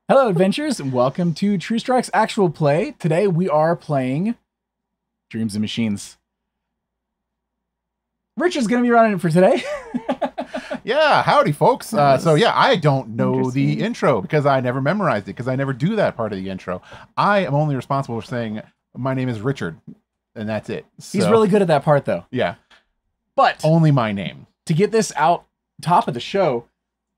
Hello, adventurers, and welcome to True Strike's actual play. Today we are playing Dreams and Machines. Richard's going to be running it for today. Yeah, howdy, folks. So yeah, I don't know the Interesting. intro because I never memorized it because I never do that part of the intro. I am only responsible for saying my name is Richard, and that's it. He's So, really good at that part, though. yeah, But only my name. to get this out top of the show,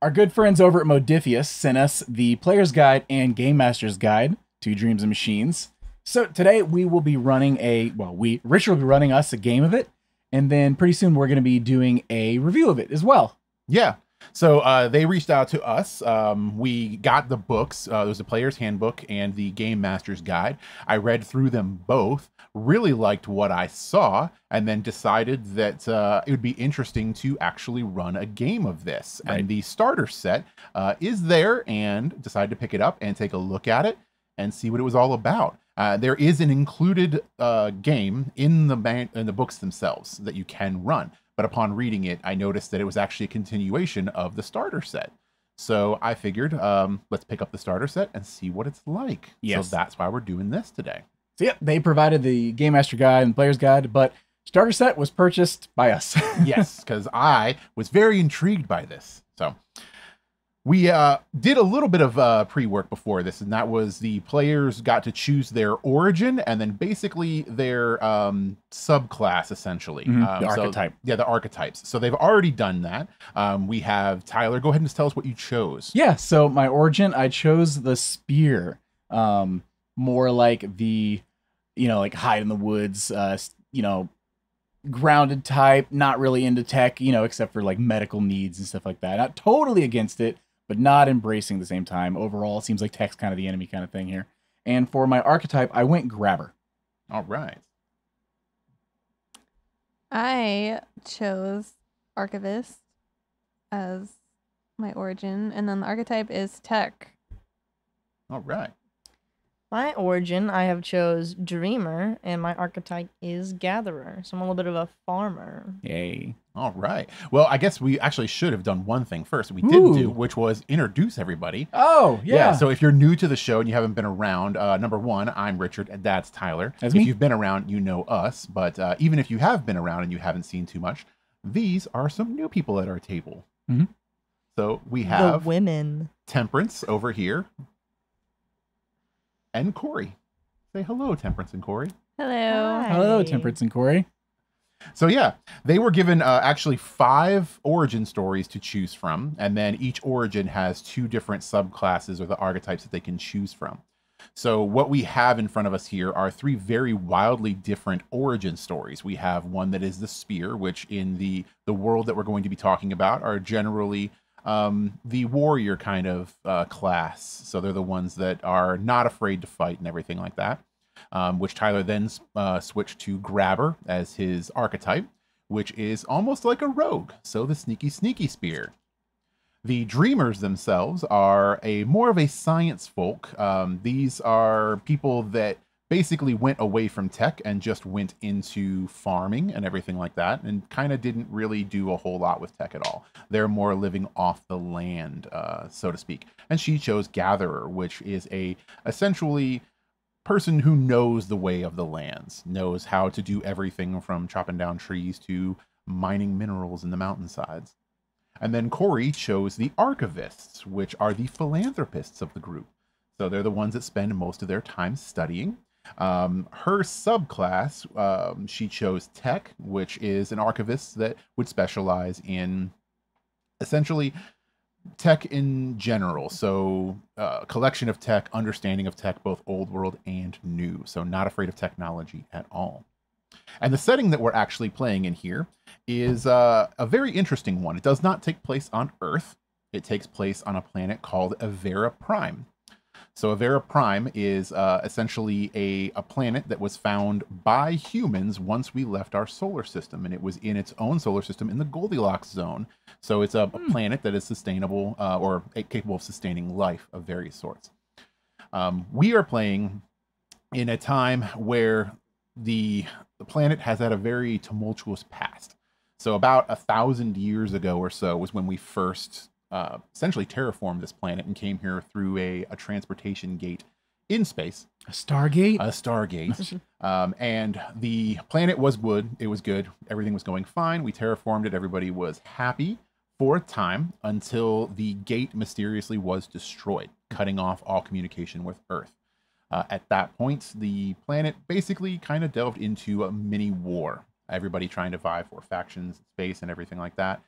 our good friends over at Modiphius sent us the Player's Guide and Gamemaster's Guide to Dreams and Machines. So today we will be running Richard will be running us a game of it, and then pretty soon we're going to be doing a review of it as well. Yeah. So they reached out to us. We got the books. There was the Player's Handbook and the Game Master's Guide. I read through them both, really liked what I saw, and then decided that it would be interesting to actually run a game of this. Right. And the starter set is there, and decided to pick it up and take a look at it and see what it was all about. There is an included game in the books themselves that you can run. But upon reading it, I noticed that it was actually a continuation of the starter set. So I figured, let's pick up the starter set and see what it's like. Yes. So that's why we're doing this today. So yeah, they provided the Game Master Guide and Player's Guide, but starter set was purchased by us. Yes, because I was very intrigued by this. So we did a little bit of pre-work before this, and that was the players got to choose their origin and then basically their subclass, essentially. The archetype. Yeah, the archetypes. So they've already done that. We have Tyler. Go ahead and just tell us what you chose. Yeah, so my origin, I chose the spear. More like the, like hide in the woods, grounded type, not really into tech, except for like medical needs and stuff like that. Not totally against it, but not embracing at the same time. Overall, it seems like tech's kind of the enemy kind of thing here. And for my archetype, I went grabber. All right. I chose archivist as my origin, and then the archetype is tech. All right. My origin, I have chose dreamer, and my archetype is gatherer. So I'm a little bit of a farmer. Yay. All right. Well, I guess we actually should have done one thing first. We did do, which was introduce everybody. Oh, yeah. So if you're new to the show and you haven't been around, number one, I'm Richard, and that's Tyler. That's if me. you've been around, you know us. But even if you have been around and you haven't seen too much, these are some new people at our table. Mhm. So we have The women. Temperance over here and Corey. Say hello, Temperance and Corey. Hello. Hi. Hello, Temperance and Corey. So yeah, they were given actually 5 origin stories to choose from, and then each origin has 2 different subclasses or the archetypes that they can choose from. So what we have in front of us here are 3 very wildly different origin stories. We have one that is the spear, which in the world that we're going to be talking about are generally the warrior kind of class. So they're the ones that are not afraid to fight and everything like that. Which Tyler then switched to grabber as his archetype, which is almost like a rogue. So the sneaky, sneaky spear. The dreamers themselves are more of a science folk. These are people that basically went away from tech and just went into farming and everything like that, and kind of didn't really do a whole lot with tech at all. They're more living off the land, so to speak. And she chose gatherer, which is essentially person who knows the way of the lands, knows how to do everything from chopping down trees to mining minerals in the mountainsides. And then Corey chose the archivists, which are the philanthropists of the group. So they're the ones that spend most of their time studying. Her subclass, she chose tech, which is an archivist that would specialize in essentially tech in general. So collection of tech, understanding of tech, both old world and new. So not afraid of technology at all. And the setting that we're actually playing in here is a very interesting one. It does not take place on Earth. It takes place on a planet called Avera Prime. So Avera Prime is essentially a planet that was found by humans once we left our solar system, and it was in its own solar system in the Goldilocks zone. So it's a planet that is sustainable or capable of sustaining life of various sorts. We are playing in a time where the planet has had a very tumultuous past. So about 1,000 years ago or so was when we first essentially terraformed this planet and came here through a transportation gate in space. A Stargate? A Stargate. And the planet was wood. It was good. Everything was going fine. We terraformed it. Everybody was happy for a time until the gate mysteriously was destroyed, cutting off all communication with Earth. At that point, the planet basically kind of delved into a mini war. Everybody trying to vie for factions, space, and everything like that.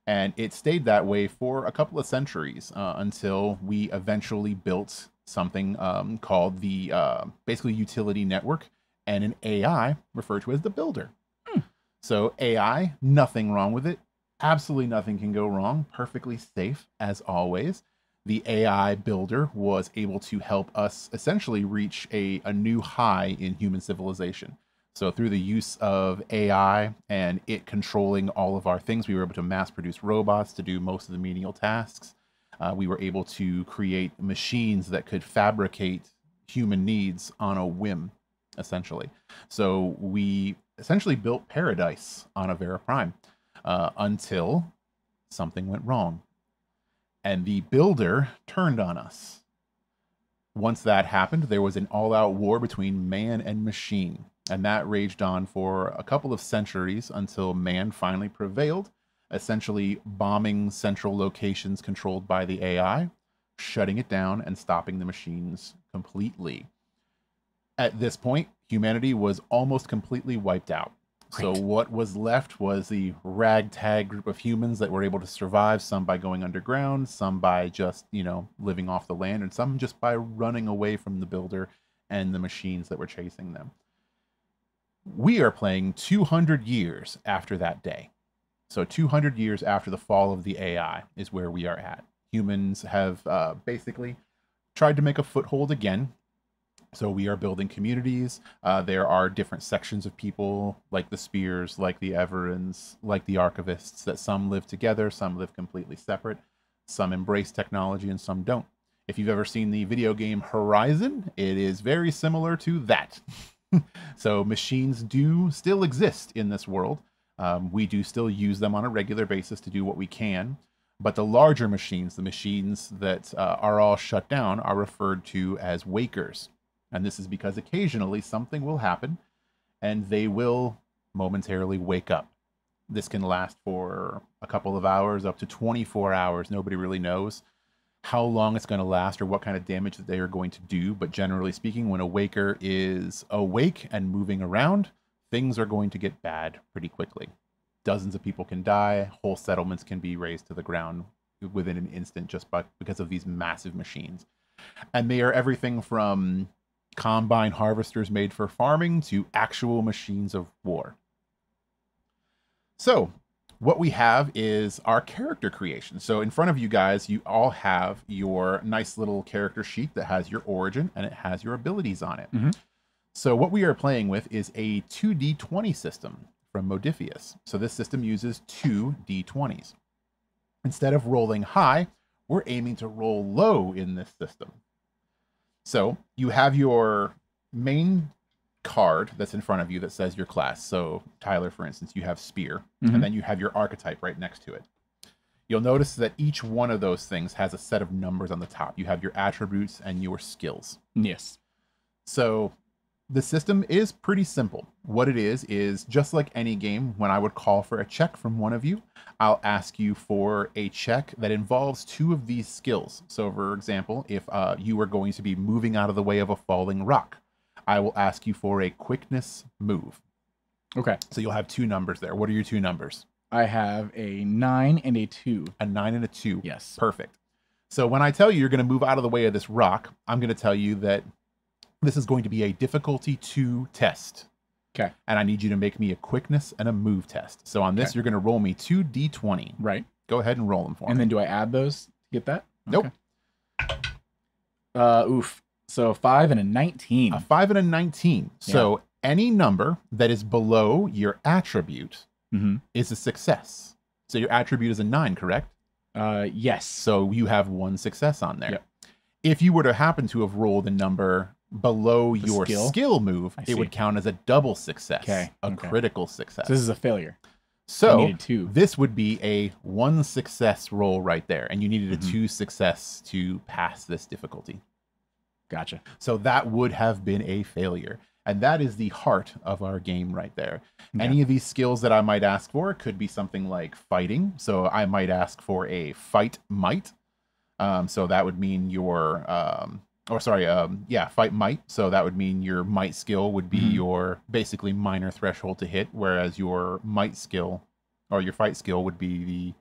And it stayed that way for a couple of centuries until we eventually built something called the basically utility network and an AI referred to as the builder. So AI, nothing wrong with it. Absolutely nothing can go wrong. Perfectly safe as always. The AI builder was able to help us essentially reach a new high in human civilization. So through the use of AI and it controlling all of our things, we were able to mass produce robots to do most of the menial tasks. We were able to create machines that could fabricate human needs on a whim, essentially. So we essentially built paradise on Avera Prime until something went wrong. And the builder turned on us. Once that happened, there was an all-out war between man and machine. And that raged on for a couple of centuries until man finally prevailed, essentially bombing central locations controlled by the AI, shutting it down and stopping the machines completely. At this point, humanity was almost completely wiped out. Great. So what was left was the ragtag group of humans that were able to survive, some by going underground, some by just, living off the land, and some just by running away from the builder and the machines that were chasing them. We are playing 200 years after that day. So 200 years after the fall of the AI is where we are at. Humans have basically tried to make a foothold again. So we are building communities. There are different sections of people, like the Spears, like the Everins, like the Archivists, that some live together, some live completely separate, some embrace technology, and some don't. If you've ever seen the video game Horizon, it is very similar to that. So machines do still exist in this world. We do still use them on a regular basis to do what we can. But the larger machines, the machines that are all shut down, are referred to as wakers. And this is because occasionally something will happen and they will momentarily wake up. This can last for a couple of hours, up to 24 hours. Nobody really knows how long it's going to last or what kind of damage that they are going to do. But generally speaking, when a waker is awake and moving around, things are going to get bad pretty quickly. Dozens of people can die. Whole settlements can be razed to the ground within an instant just because of these massive machines. And they are everything from combine harvesters made for farming to actual machines of war. So what we have is our character creation. So in front of you guys, you all have your nice little character sheet that has your origin and it has your abilities on it. Mm-hmm. So what we are playing with is a 2d20 system from Modiphius. So this system uses 2 d20s. Instead of rolling high, we're aiming to roll low in this system. So you have your main card that's in front of you that says your class. So Tyler, for instance, you have Spear, mm-hmm. and then you have your archetype right next to it. You'll notice that each one of those things has a set of numbers on the top. You have your attributes and your skills. Yes. So the system is pretty simple. What it is just like any game, when I would call for a check from one of you, I'll ask you for a check that involves 2 of these skills. So for example, if you are going to be moving out of the way of a falling rock, I will ask you for a quickness move. Okay. So you'll have 2 numbers there. What are your 2 numbers? I have a 9 and a 2. A 9 and a 2. Yes. Perfect. So when I tell you you're going to move out of the way of this rock, I'm going to tell you that this is going to be a difficulty 2 test. Okay. And I need you to make me a quickness and a move test. So on this, you're going to roll me 2 d20. Right. Go ahead and roll them for me. And then do I add those to get that? Nope. Okay. Oof. So 5 and a 19. A 5 and a 19. Yeah. So any number that is below your attribute mm-hmm. is a success. So your attribute is a 9, correct? Yes. So you have 1 success on there. Yep. If you were to happen to have rolled a number below your skill move, it would count as a double success, a critical success. So this is a failure. So needed 2. this would be a 1 success roll right there, and you needed a Mhm. 2 success to pass this difficulty. Gotcha. So that would have been a failure. And that is the heart of our game right there. Okay. Any of these skills that I might ask for could be something like fighting. So I might ask for a fight might. So that would mean your, fight might. So that would mean your might skill would be your basically minor threshold to hit, whereas your might skill or your fight skill would be the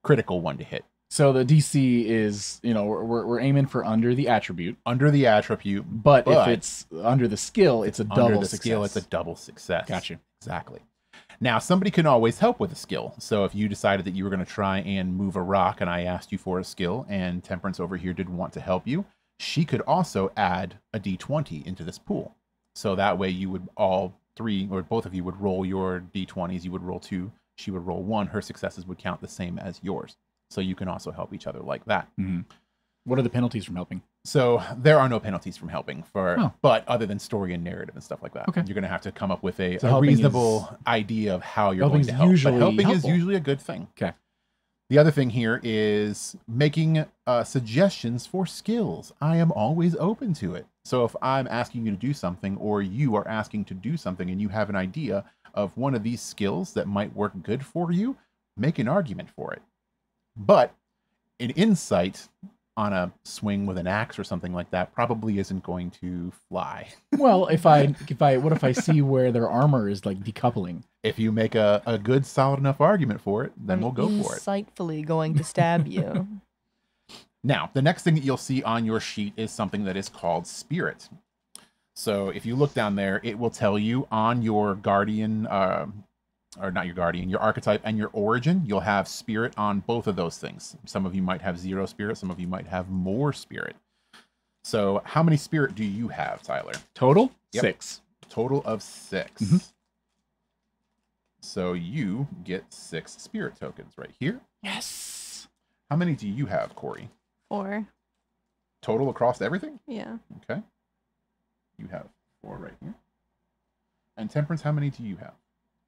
critical one to hit. So the DC is, we're aiming for under the attribute. Under the attribute. But if it's under the skill, it's a double under the success. skill, it's a double success. Gotcha. Exactly. Now, somebody can always help with a skill. So if you decided that you were going to try and move a rock and I asked you for a skill and Temperance over here didn't want to help you, she could also add a D20 into this pool. So that way you would all 3 or both of you would roll your D20s. You would roll 2. She would roll 1. Her successes would count the same as yours. So you can also help each other like that. Mm-hmm. What are the penalties from helping? So there are no penalties from helping but other than story and narrative and stuff like that. Okay. You're going to have to come up with a helping reasonable idea of how you're going to help. Usually but helping helpful. is usually a good thing. Okay. The other thing here is making suggestions for skills. I am always open to it. So if I'm asking you to do something or you are asking to do something and you have an idea of one of these skills that might work good for you, make an argument for it. But an insight on a swing with an axe or something like that probably isn't going to fly. Well, what if I see where their armor is like decoupling? If you make a good solid enough argument for it, then we'll go for it. Insightfully going to stab you. Now, the next thing that you'll see on your sheet is something that is called Spirit. So if you look down there, it will tell you on your Guardian, or not your Guardian, your Archetype and your Origin, you'll have Spirit on both of those things. Some of you might have 0 Spirit, some of you might have more Spirit. So how many Spirit do you have, Tyler? Total? Yep. 6. Total of 6. Mhm. So you get 6 Spirit tokens right here. Yes. How many do you have, Corey? 4. Total across everything? Yeah. Okay. You have 4 right here. And Temperance, how many do you have?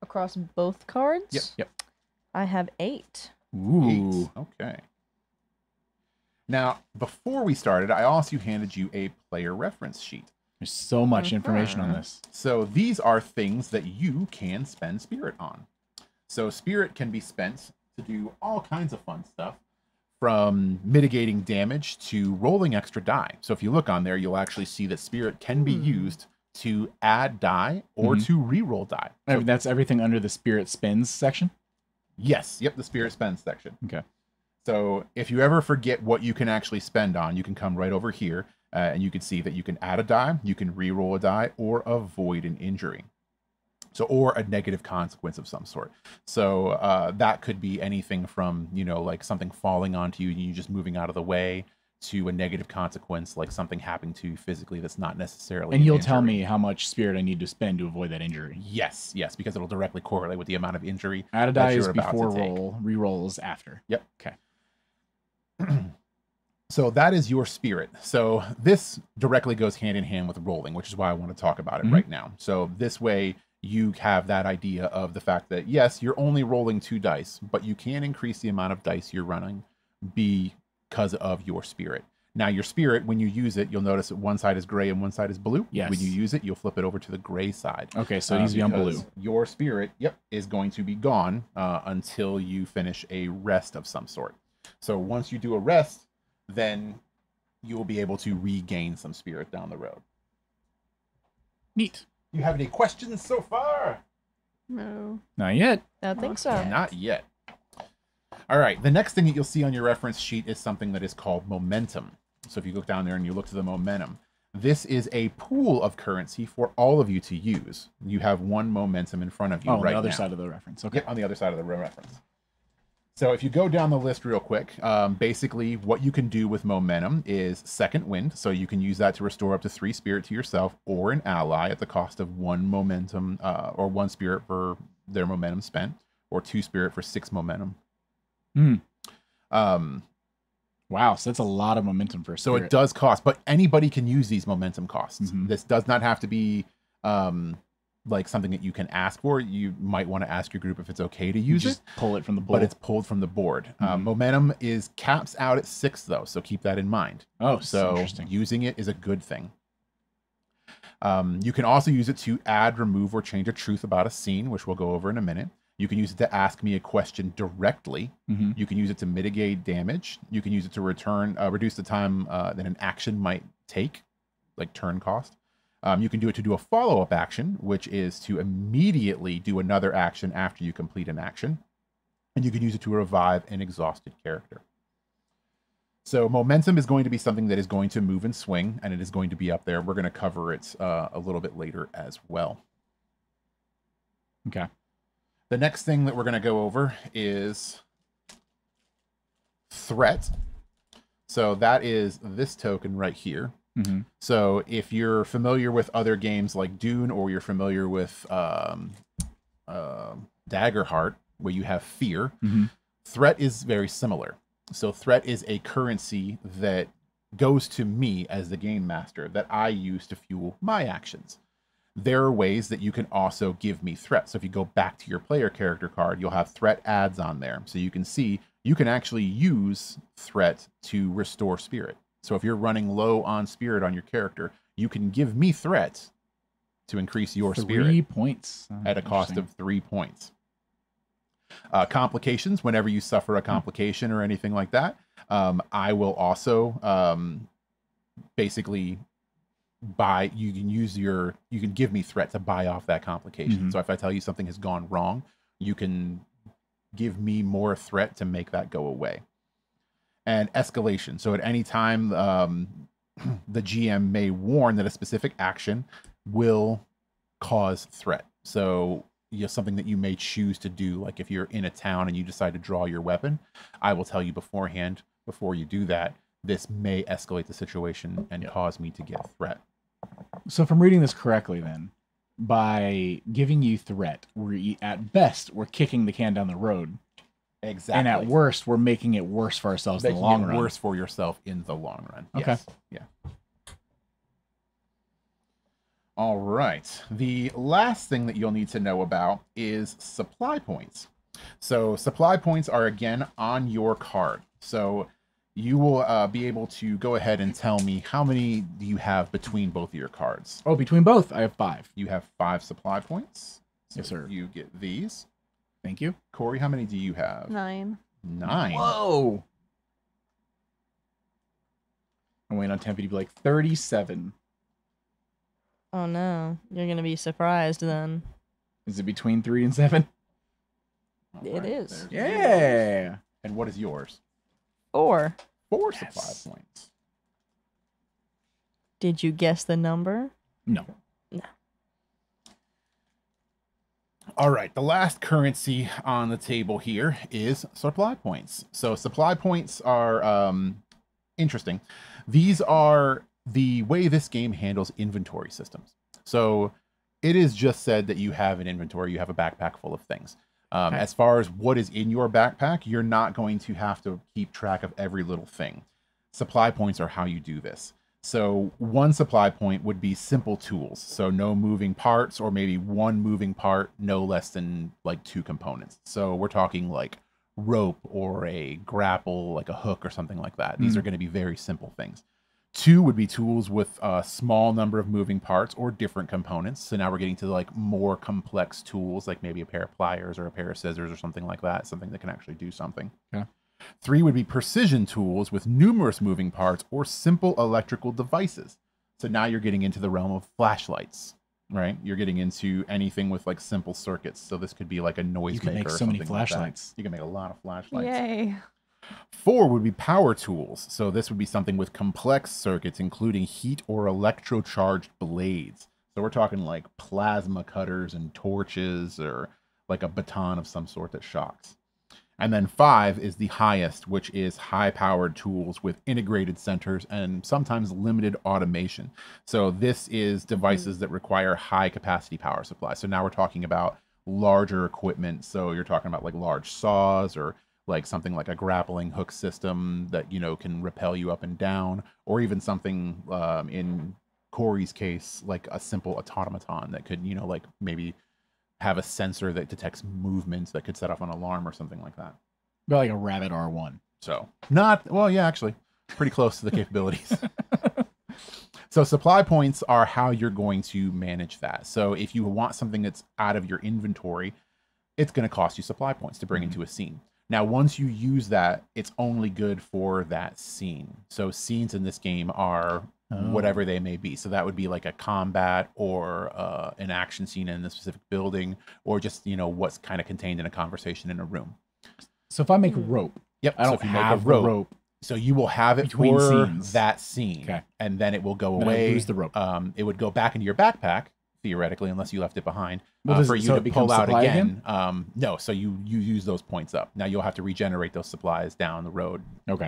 Across both cards? Yep. I have 8. Ooh. 8. Okay. Now, before we started, I also handed you a player reference sheet. There's so much information on this. So these are things that you can spend Spirit on. So Spirit can be spent to do all kinds of fun stuff, from mitigating damage to rolling extra die. So if you look on there, you'll actually see that Spirit can be used to add die or to re-roll die. So, That's everything under the Spirit Spins section? yes. Yep, the Spirit spends section. Okay. So if you ever forget what you can actually spend on, you can come right over here and you can see that you can add a die, you can re-roll a die, or avoid an injury. So, or a negative consequence of some sort. So that could be anything from, like something falling onto you and you just moving out of the way, to a negative consequence, like something happening to you physically that's not necessarily And an you'll injury. tell me how much Spirit I need to spend to avoid that injury. Yes, because it'll directly correlate with the amount of injury. Add a that die is you're about to before take. roll, re-rolls after. Yep. Okay. So that is your Spirit. So this directly goes hand in hand with rolling, which is why I want to talk about it right now. So this way you have that idea of the fact that, yes, you're only rolling 2 dice, but you can increase the amount of dice you're running because of your Spirit. Now, your Spirit, when you use it, you'll notice that one side is gray and one side is blue. Yes. When you use it, you'll flip it over to the gray side. Okay, so it needs to be on blue. Because your Spirit, is going to be gone until you finish a rest of some sort. So once you do a rest, then you will be able to regain some Spirit down the road. Neat. You have any questions so far? No. Not yet. I think so. Not yet. All right, the next thing that you'll see on your reference sheet is something that is called momentum. So if you look down there and you look to the momentum, this is a pool of currency for all of you to use. You have 1 momentum in front of you Oh, right on the other now. side of the reference. Okay. Yep, on the other side of the reference. So if you go down the list real quick, basically what you can do with momentum is second wind. So you can use that to restore up to 3 Spirit to yourself or an ally at the cost of 1 momentum or 1 Spirit for their momentum spent, or 2 Spirit for 6 momentum. Wow, so that's a lot of momentum for a So Spirit. it does cost, but anybody can use these momentum costs. Mhm. This does not have to be like something that you can ask for. You might want to ask your group if it's okay to use it. Pull it from the board. But it's pulled from the board. Momentum is caps out at 6 though, so keep that in mind. Oh, so interesting. Using it is a good thing. You can also use it to add, remove, or change a truth about a scene, which we'll go over in a minute. You can use it to ask me a question directly. You can use it to mitigate damage. You can use it to reduce the time that an action might take, like turn cost. You can do it to do a follow-up action, which is to immediately do another action after you complete an action. And you can use it to revive an exhausted character. So momentum is going to be something that is going to move and swing, and it is going to be up there. We're going to cover it a little bit later as well. Okay. The next thing that we're going to go over is threat. So that is this token right here. So if you're familiar with other games like Dune, or you're familiar with Daggerheart, where you have fear, threat is very similar. So threat is a currency that goes to me as the game master that I use to fuel my actions. There are ways that you can also give me threat. So if you go back to your player character card, you'll have threat adds on there. So you can see you can actually use threat to restore spirit. So if you're running low on spirit on your character, you can give me threat to increase your spirit. 3 points. At a cost of 3 points. Complications, whenever you suffer a complication or anything like that, I will also basically you can give me threat to buy off that complication. So if I tell you something has gone wrong, you can give me more threat to make that go away. And escalation. So at any time, the GM may warn that a specific action will cause threat. So something that you may choose to do, like if you're in a town and you decide to draw your weapon, I will tell you beforehand, before you do that, this may escalate the situation and cause me to get threat. So if I'm reading this correctly, then, by giving you threat, at best, we're kicking the can down the road. Exactly. And at worst, we're making it worse for ourselves in the long run. Worse for yourself in the long run. Okay. Yes. Yeah. All right. The last thing that you'll need to know about is supply points. So supply points are, again, on your card. So you will be able to go ahead and tell me how many do you have between both of your cards. Oh, between both, I have 5. You have 5 supply points. So yes, sir. You get these. Thank you. Corey, how many do you have? 9. 9. Whoa. I'm waiting on Tempe to be like 37. Oh no, you're gonna be surprised then. Is it between 3 and 7? All It is. there's Yeah. yours. And what is yours? 4. 4 Yes. supply points. Did you guess the number? No. All right, the last currency on the table here is supply points. So supply points are interesting. These are the way this game handles inventory systems. So it is just said that you have an inventory, you have a backpack full of things. Okay. As far as what is in your backpack, you're not going to have to keep track of every little thing. Supply points are how you do this. So one supply point would be simple tools. So no moving parts, or maybe one moving part, no less than like 2 components. So we're talking like rope or a grapple, like a hook or something like that. These are going to be very simple things. 2 would be tools with a small number of moving parts or different components. So now we're getting to like more complex tools, like maybe a pair of pliers or a pair of scissors or something like that, something that can actually do something. Okay. 3 would be precision tools with numerous moving parts or simple electrical devices. So now you're getting into the realm of flashlights, right? You're getting into anything with like simple circuits. So this could be like a noisemaker. You can make or so many something like that. flashlights. You can make a lot of flashlights. Yay. 4 would be power tools. So this would be something with complex circuits, including heat or electrocharged blades. So we're talking like plasma cutters and torches, or like a baton of some sort that shocks. And then 5 is the highest, which is high-powered tools with integrated centers and sometimes limited automation. So this is devices that require high-capacity power supply. So now we're talking about larger equipment. So you're talking about like large saws, or like something like a grappling hook system that, you know, can rappel you up and down, or even something in Corey's case, like a simple automaton that could, you know, like maybe have a sensor that detects movements that could set off an alarm or something like that. But like a Rabbit R1. So not, well, yeah, actually pretty close to the capabilities. So supply points are how you're going to manage that. So if you want something that's out of your inventory, it's going to cost you supply points to bring into a scene. Now, once you use that, it's only good for that scene. So scenes in this game are whatever they may be. So that would be like a combat or an action scene in a specific building, or just, you know, what's kind of contained in a conversation in a room. So if I make a rope, Yep. I don't so if you have make a the rope. So you will have it between for scenes. that scene, Okay. and then it will go Then I away. lose the rope. It would go back into your backpack, theoretically, unless you left it behind, Well, for you so to it becomes pull out supply again. No, so you use those points up. Now you'll have to regenerate those supplies down the road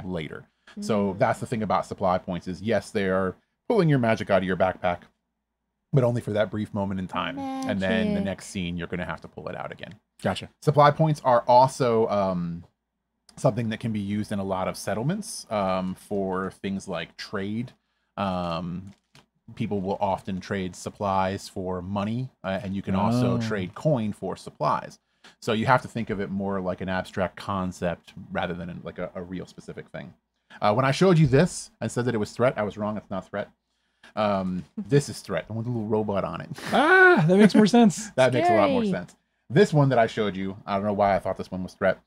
later. So that's the thing about supply points is, yes, they are pulling your magic out of your backpack, but only for that brief moment in time. And then the Magic. next scene, you're going to have to pull it out again. Gotcha. Supply points are also something that can be used in a lot of settlements for things like trade. People will often trade supplies for money, and you can also trade coin for supplies. So you have to think of it more like an abstract concept rather than like a real specific thing. When I showed you this and said that it was threat, I was wrong. It's not threat. This is threat. The one with the little robot on it. Ah, that makes more sense. That makes a lot more Scary. sense. This one that I showed you, I don't know why I thought this one was threat.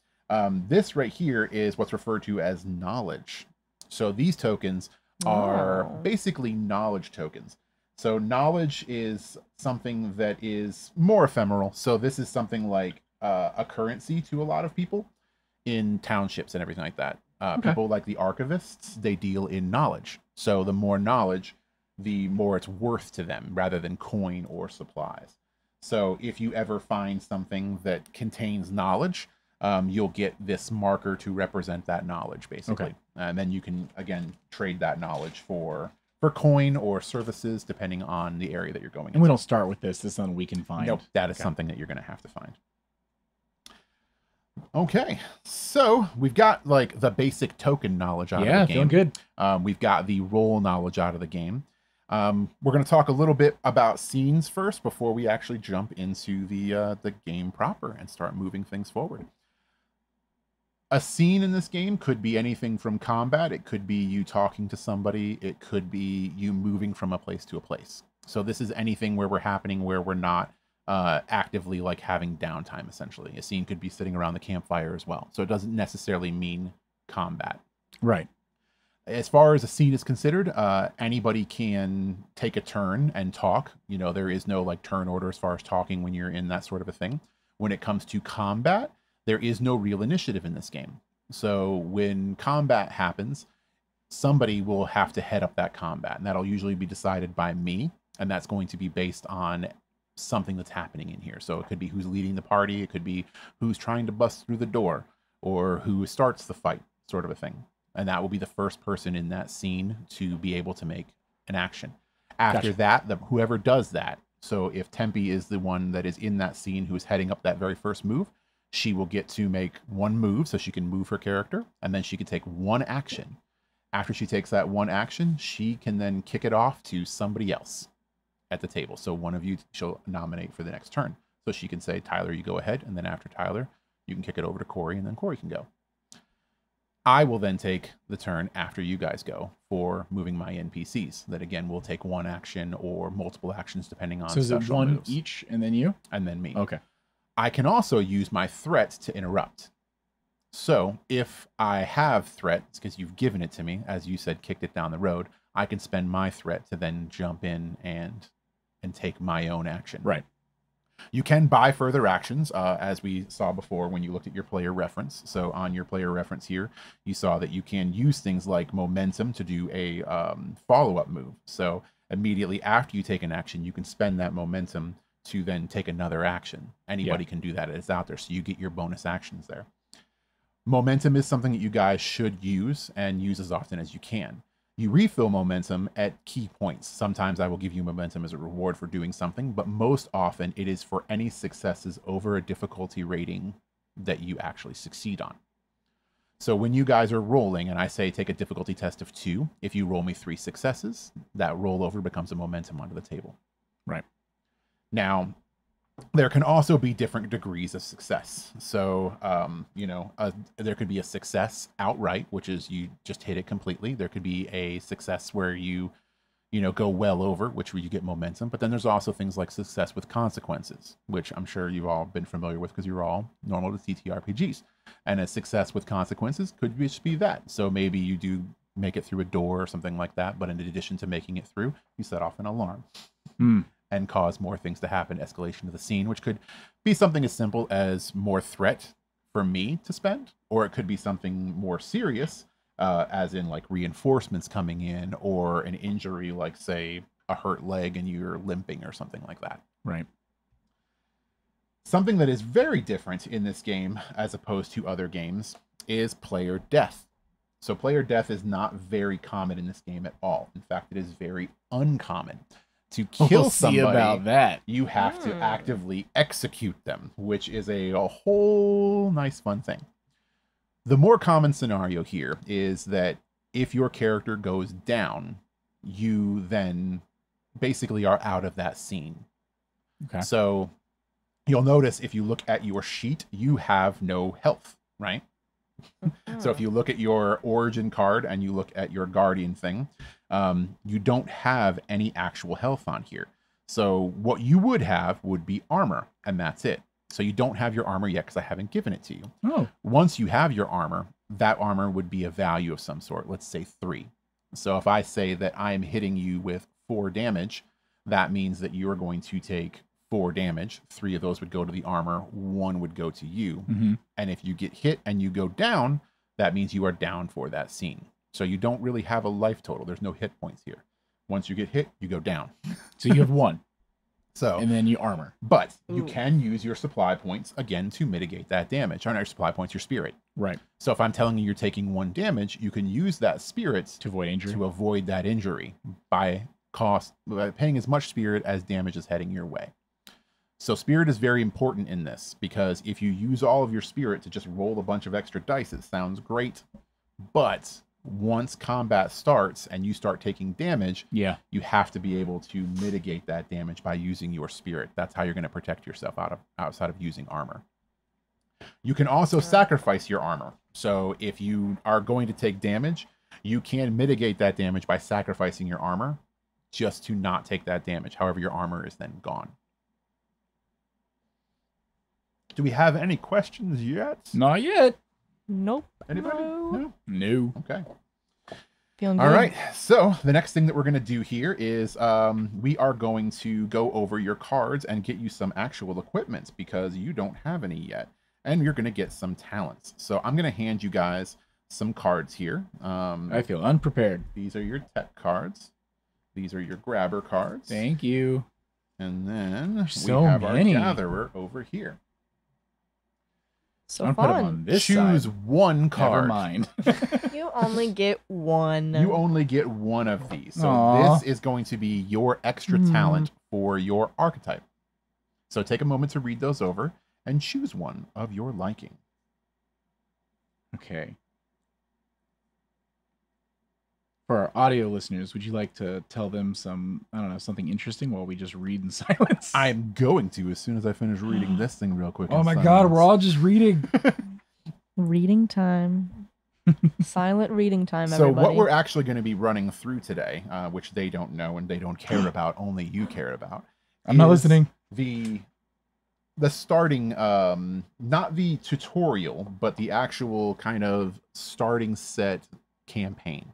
This right here is what's referred to as knowledge. So these tokens are basically knowledge tokens. So knowledge is something that is more ephemeral. So this is something like a currency to a lot of people in townships and everything like that. People like the archivists, they deal in knowledge. So the more knowledge, the more it's worth to them rather than coin or supplies. So if you ever find something that contains knowledge, you'll get this marker to represent that knowledge, basically. And then you can, again, trade that knowledge for coin or services, depending on the area that you're going And we don't start with this. This is something we can find. Nope, that is something that you're going to have to find. Okay, so we've got like the basic token knowledge out of the game. Feeling good. We've got the role knowledge out of the game. We're going to talk a little bit about scenes first before we actually jump into the game proper and start moving things forward. A scene in this game could be anything from combat. It could be you talking to somebody. It could be you moving from a place to a place. So this is anything where we're not actively like having downtime, essentially. A scene could be sitting around the campfire as well. So it doesn't necessarily mean combat. Right. As far as a scene is considered, anybody can take a turn and talk. You know, there is no like turn order as far as talking when you're in that sort of a thing. When it comes to combat, there is no real initiative in this game. So when combat happens, somebody will have to head up that combat, and that'll usually be decided by me, and that's going to be based on something that's happening in here. So it could be who's leading the party, it could be who's trying to bust through the door, or who starts the fight, sort of a thing. And that will be the first person in that scene to be able to make an action. After that, whoever does that, so if Tempe is the one that is in that scene who is heading up that very first move, she will get to make one move, so she can move her character, and then she can take one action. After she takes that one action, she can then kick it off to somebody else at the table. So one of you she'll nominate for the next turn. So she can say, Tyler, you go ahead, and then after Tyler, you can kick it over to Corey, and then Corey can go. I will then take the turn after you guys go for moving my NPCs. That again will take one action or multiple actions depending on So is it special one moves. each and then you? And then me. Okay. I can also use my threat to interrupt. So if I have threat, it's because you've given it to me, as you said, kicked it down the road, I can spend my threat to then jump in and take my own action. Right. You can buy further actions, as we saw before when you looked at your player reference. So on your player reference here, you saw that you can use things like momentum to do a follow-up move. So immediately after you take an action, you can spend that momentum to then take another action. Anybody can do that. It's out there, so you get your bonus actions there. Momentum is something that you guys should use and use as often as you can. You refill momentum at key points. Sometimes I will give you momentum as a reward for doing something, but most often it is for any successes over a difficulty rating that you actually succeed on. So when you guys are rolling and I say take a difficulty test of 2, if you roll me 3 successes, that rollover becomes a momentum onto the table. Right. Now, there can also be different degrees of success. So, there could be a success outright, which is you just hit it completely. There could be a success where you go well over, which where you get momentum. But then there's also things like success with consequences, which I'm sure you've all been familiar with because you're all normal to TTRPGs. And a success with consequences could just be that. So maybe you do make it through a door or something like that. But in addition to making it through, you set off an alarm. And cause more things to happen, escalation of the scene, which could be something as simple as more threat for me to spend, or it could be something more serious, as in like reinforcements coming in, or an injury like, say, a hurt leg and you're limping or something like that. Right. Something that is very different in this game as opposed to other games is player death. So player death is not very common in this game at all. In fact, it is very uncommon. To kill somebody, about that. You have to actively execute them, which is a whole nice fun thing. The more common scenario here is that if your character goes down, you then basically are out of that scene. Okay. So you'll notice if you look at your sheet, you have no health, right? So if you look at your origin card and you look at your guardian thing, you don't have any actual health on here. So what you would have would be armor, and that's it. So you don't have your armor yet because I haven't given it to you. Oh. Once you have your armor, that armor would be a value of some sort. Let's say 3. So if I say that I'm hitting you with 4 damage, that means that you are going to take 4 damage. 3 of those would go to the armor. 1 would go to you. Mm-hmm. And if you get hit and you go down, that means you are down for that scene. So you don't really have a life total. There's no hit points here. Once you get hit, you go down. So you have 1. So and then you armor. But you can use your supply points again to mitigate that damage. Or not your supply points, your spirit. Right. So if I'm telling you you're taking 1 damage, you can use that spirit To avoid injury. to avoid that injury by paying as much spirit as damage is heading your way. So spirit is very important in this, because if you use all of your spirit to just roll a bunch of extra dice, it sounds great. But once combat starts and you start taking damage, you have to be able to mitigate that damage by using your spirit. That's how you're going to protect yourself outside of using armor. You can also sacrifice your armor. So if you are going to take damage, you can mitigate that damage by sacrificing your armor just to not take that damage. However, your armor is then gone. Do we have any questions yet? Not yet. Nope. Anybody? No? No. Okay. Feeling good. All right. So the next thing that we're going to do here is we are going to go over your cards and get you some actual equipment, because you don't have any yet. And you're going to get some talents. So I'm going to hand you guys some cards here. I feel unprepared. These are your tech cards. These are your grabber cards. Thank you. And then So we have many. our gatherer over here. So I'm put 'em fun. on this Choose side. one card. Never mind. You only get 1. You only get 1 of these. So Aw. this is going to be your extra talent for your archetype. So take a moment to read those over and choose one of your liking. Okay. For our audio listeners, would you like to tell them something interesting while we just read in silence? I'm going to as soon as I finish reading this thing real quick. Oh in my God, silence. we're all just reading. Reading time. Silent reading time, So everybody. what we're actually going to be running through today, which they don't know and they don't care about, only you care about. I'm not is listening. The starting, not the tutorial, but the actual kind of starting set campaign.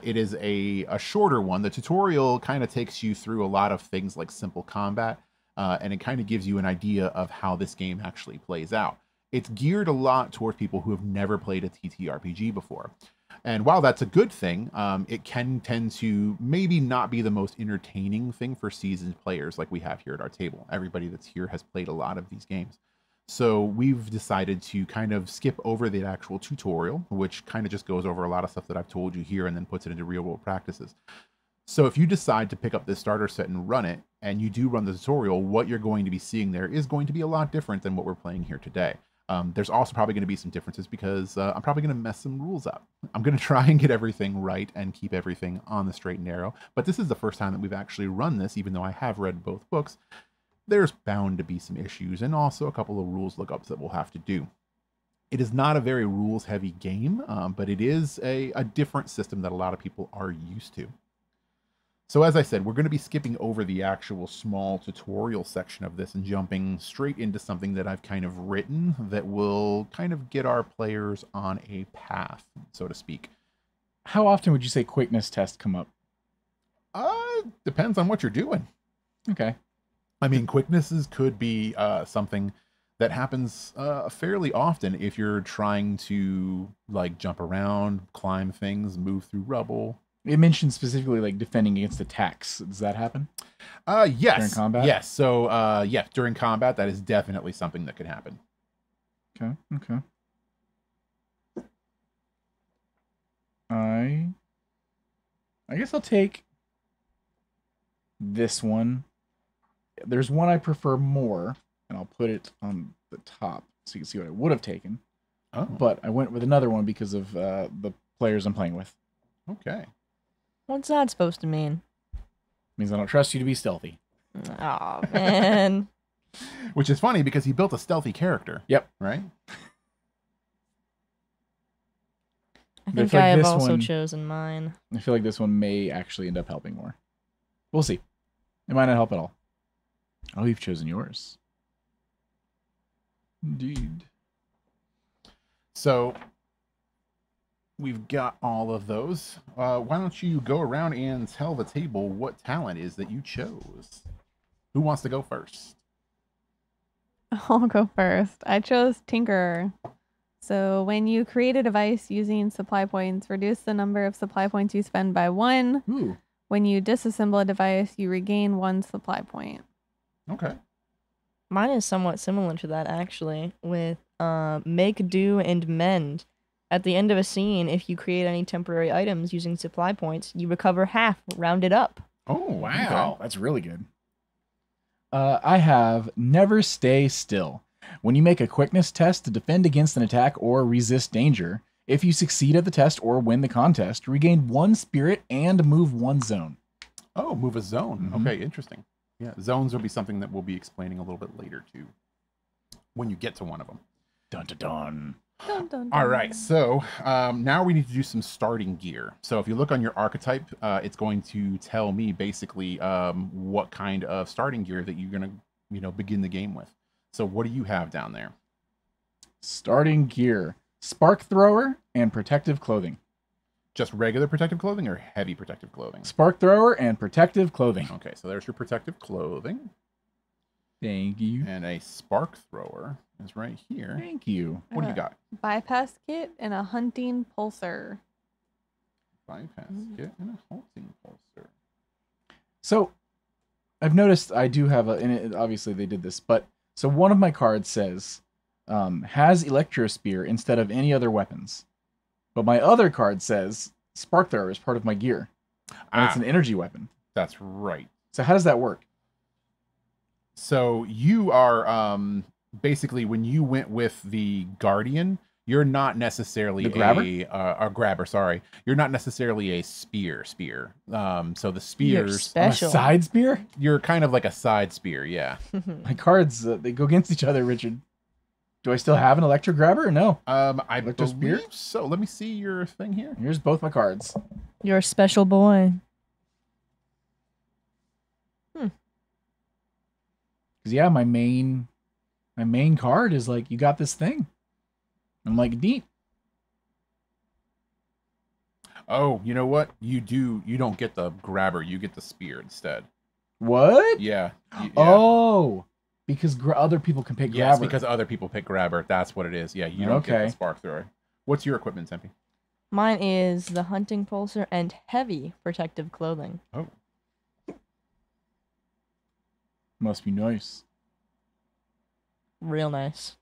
It is a shorter one. The tutorial kind of takes you through a lot of things like simple combat, and it kind of gives you an idea of how this game actually plays out. It's geared a lot towards people who have never played a TTRPG before. And while that's a good thing, it can tend to maybe not be the most entertaining thing for seasoned players like we have here at our table. Everybody that's here has played a lot of these games. So we've decided to kind of skip over the actual tutorial, which kind of just goes over a lot of stuff that I've told you here and then puts it into real world practices. So if you decide to pick up this starter set and run it, and you do run the tutorial, what you're going to be seeing there is going to be a lot different than what we're playing here today. There's also probably going to be some differences because I'm probably going to mess some rules up. I'm going to try and get everything right and keep everything on the straight and narrow. But this is the first time that we've actually run this, even though I have read both books. There's bound to be some issues and also a couple of rules lookups that we'll have to do. It is not a very rules-heavy game, but it is a different system that a lot of people are used to. So as I said, we're going to be skipping over the actual small tutorial section of this and jumping straight into something that I've kind of written that will kind of get our players on a path, so to speak. How often would you say quickness tests come up? Depends on what you're doing. Okay. I mean, quicknesses could be something that happens fairly often if you're trying to like jump around, climb things, move through rubble. It mentioned specifically like defending against attacks. Does that happen? Yes. During combat? Yes. So, yeah, during combat, that is definitely something that could happen. Okay. Okay. I guess I'll take this one. There's one I prefer more, and I'll put it on the top so you can see what I would have taken. Oh. But I went with another one because of the players I'm playing with. Okay. What's that supposed to mean? Means I don't trust you to be stealthy. Oh man. Which is funny because he built a stealthy character. Yep. Right? I But think if, like, I have this also one- chosen mine. I feel like this one may actually end up helping more. We'll see. It might not help at all. Oh, you've chosen yours. Indeed. So we've got all of those. Why don't you go around and tell the table what talent is that you chose? Who wants to go first? I'll go first. I chose Tinkerer. So when you create a device using supply points, reduce the number of supply points you spend by 1. Ooh. When you disassemble a device, you regain 1 supply point. Okay. Mine is somewhat similar to that actually, with make, do, and mend. At the end of a scene, if you create any temporary items using supply points, you recover half, rounded up. Oh, Wow, that's really good. I have never stay still. When you make a quickness test to defend against an attack or resist danger, if you succeed at the test or win the contest, regain 1 spirit and move 1 zone. Oh, move a zone. Mhm. Okay, interesting. Yeah, zones will be something that we'll be explaining a little bit later too, when you get to one of them. Dun dun dun. Dun, dun, All dun. right, so now we need to do some starting gear. So if you look on your archetype, it's going to tell me basically what kind of starting gear that you're going to, begin the game with. So what do you have down there? Starting gear. Spark thrower and protective clothing. Just regular protective clothing or heavy protective clothing? Spark thrower and protective clothing. Okay, so there's your protective clothing. Thank you. And a spark thrower is right here. Thank you. What do you got? Bypass kit and a hunting pulsar. Bypass kit and a halting pulsar. So I've noticed I do have obviously they did this, but so one of my cards says has Electro Spear instead of any other weapons. But my other card says Spark Thrower is part of my gear. And it's an energy weapon. That's right. So how does that work? So you are basically, when you went with the Guardian, you're not necessarily The grabber? a grabber. Sorry, you're not necessarily a spear. So the spears, special. A side spear? you're kind of like a side spear. Yeah. My cards they go against each other, Richard. Do I still have an Electro Grabber or no? I Electro spear? believe so. Let me see your thing here. Here's both my cards. You're a special boy. Because yeah, my main card is like, you got this thing. I'm like, neat. Oh, you know what? You don't get the grabber. You get the spear instead. What? Yeah. Oh, because other people can pick Yes, grabber. because other people pick grabber. That's what it is. Yeah, you don't get Okay. the spark thrower. What's your equipment, Tempe? Mine is the hunting pulsar and heavy protective clothing. Oh. Must be nice. Real nice.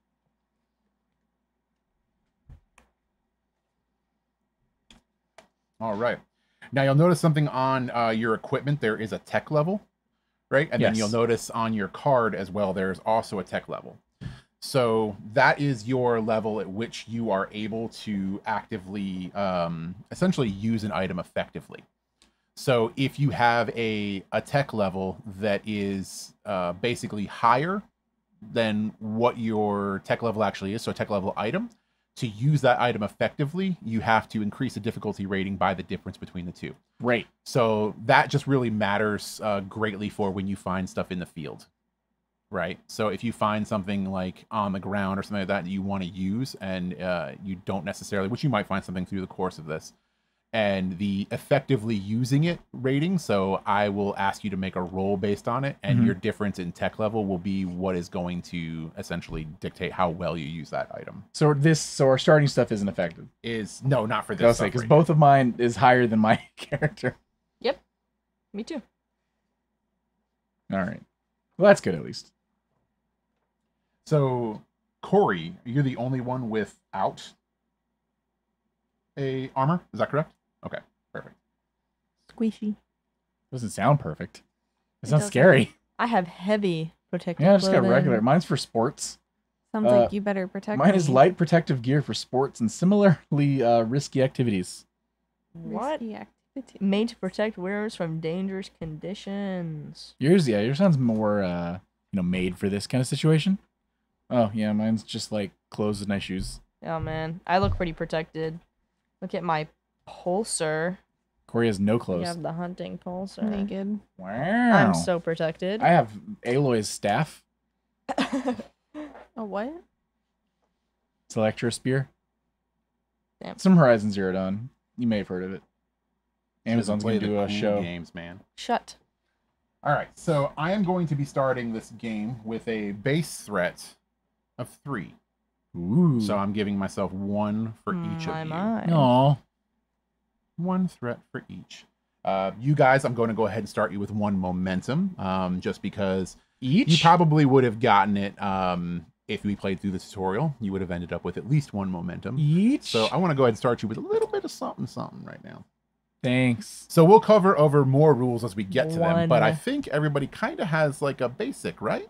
All right. Now you'll notice something on your equipment. There is a tech level, right? And then Yes. you'll notice on your card as well, there's also a tech level. So that is your level at which you are able to actively, essentially use an item effectively. So if you have a tech level that is basically higher than what your tech level actually is, so a tech level item, to use that item effectively, you have to increase the difficulty rating by the difference between the two. Right. So that just really matters greatly for when you find stuff in the field. Right. So if you find something like on the ground or something like that you want to use and you don't necessarily, which you might find something through the course of this, and the effectively using it rating. So I will ask you to make a roll based on it, and your difference in tech level will be what is going to essentially dictate how well you use that item. So our starting stuff isn't effective. No, not for this. I'll say because both of mine is higher than my character. Yep. Me too. All right. Well, that's good at least. So, Corey, you're the only one without a armor. Is that correct? Okay, perfect. Squishy. Doesn't sound perfect. It It sounds doesn't. scary. I have heavy protective Yeah, I just got clothing. regular. Mine's for sports. Sounds like you better protect Mine is me. light protective gear for sports and similarly risky activities. What? Risky activity. Made to protect wearers from dangerous conditions. Yours sounds more made for this kind of situation. Oh yeah, mine's just like clothes and nice shoes. Oh man, I look pretty protected. Look at my pulsar. Corey has no You clothes. have the hunting pulsar. Naked. Wow. I'm so protected. I have Aloy's staff. A what? It's Electro Spear. Damn. Some Horizon Zero Dawn. You may have heard of it. Amazon's Play going to the do a cool show. games, man. Shut. All right, so I am going to be starting this game with a base threat of 3. Ooh. So I'm giving myself 1 for each of you. Aw. 1 threat for each. You guys, I'm going to go ahead and start you with 1 momentum, just because Each? you probably would have gotten it if we played through the tutorial. You would have ended up with at least 1 momentum. Each? So I want to go ahead and start you with a little bit of something right now. Thanks. So we'll cover over more rules as we get to them, but I 1. think everybody kind of has like a basic, right?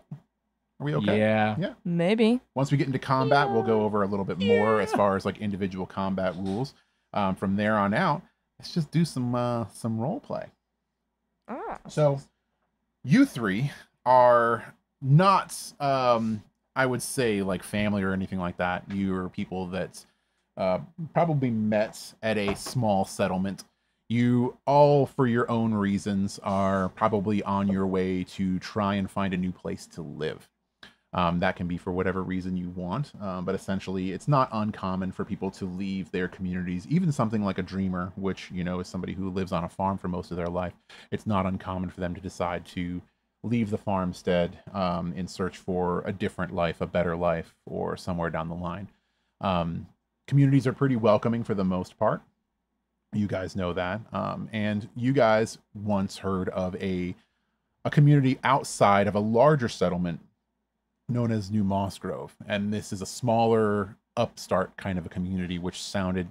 Are we okay? Yeah. Maybe. Once we get into combat, we'll go over a little bit more as far as like individual combat rules. From there on out, let's just do some role play. Ah. So you 3 are not, I would say, like family or anything like that. You're people that probably met at a small settlement. You all, for your own reasons, are probably on your way to try and find a new place to live. That can be for whatever reason you want, but essentially it's not uncommon for people to leave their communities, even something like a dreamer, which, is somebody who lives on a farm for most of their life. It's not uncommon for them to decide to leave the farmstead in search for a different life, a better life, or somewhere down the line. Communities are pretty welcoming for the most part. You guys know that. And you guys once heard of a community outside of a larger settlement known as New Mossgrove. And this is a smaller upstart kind of a community, which sounded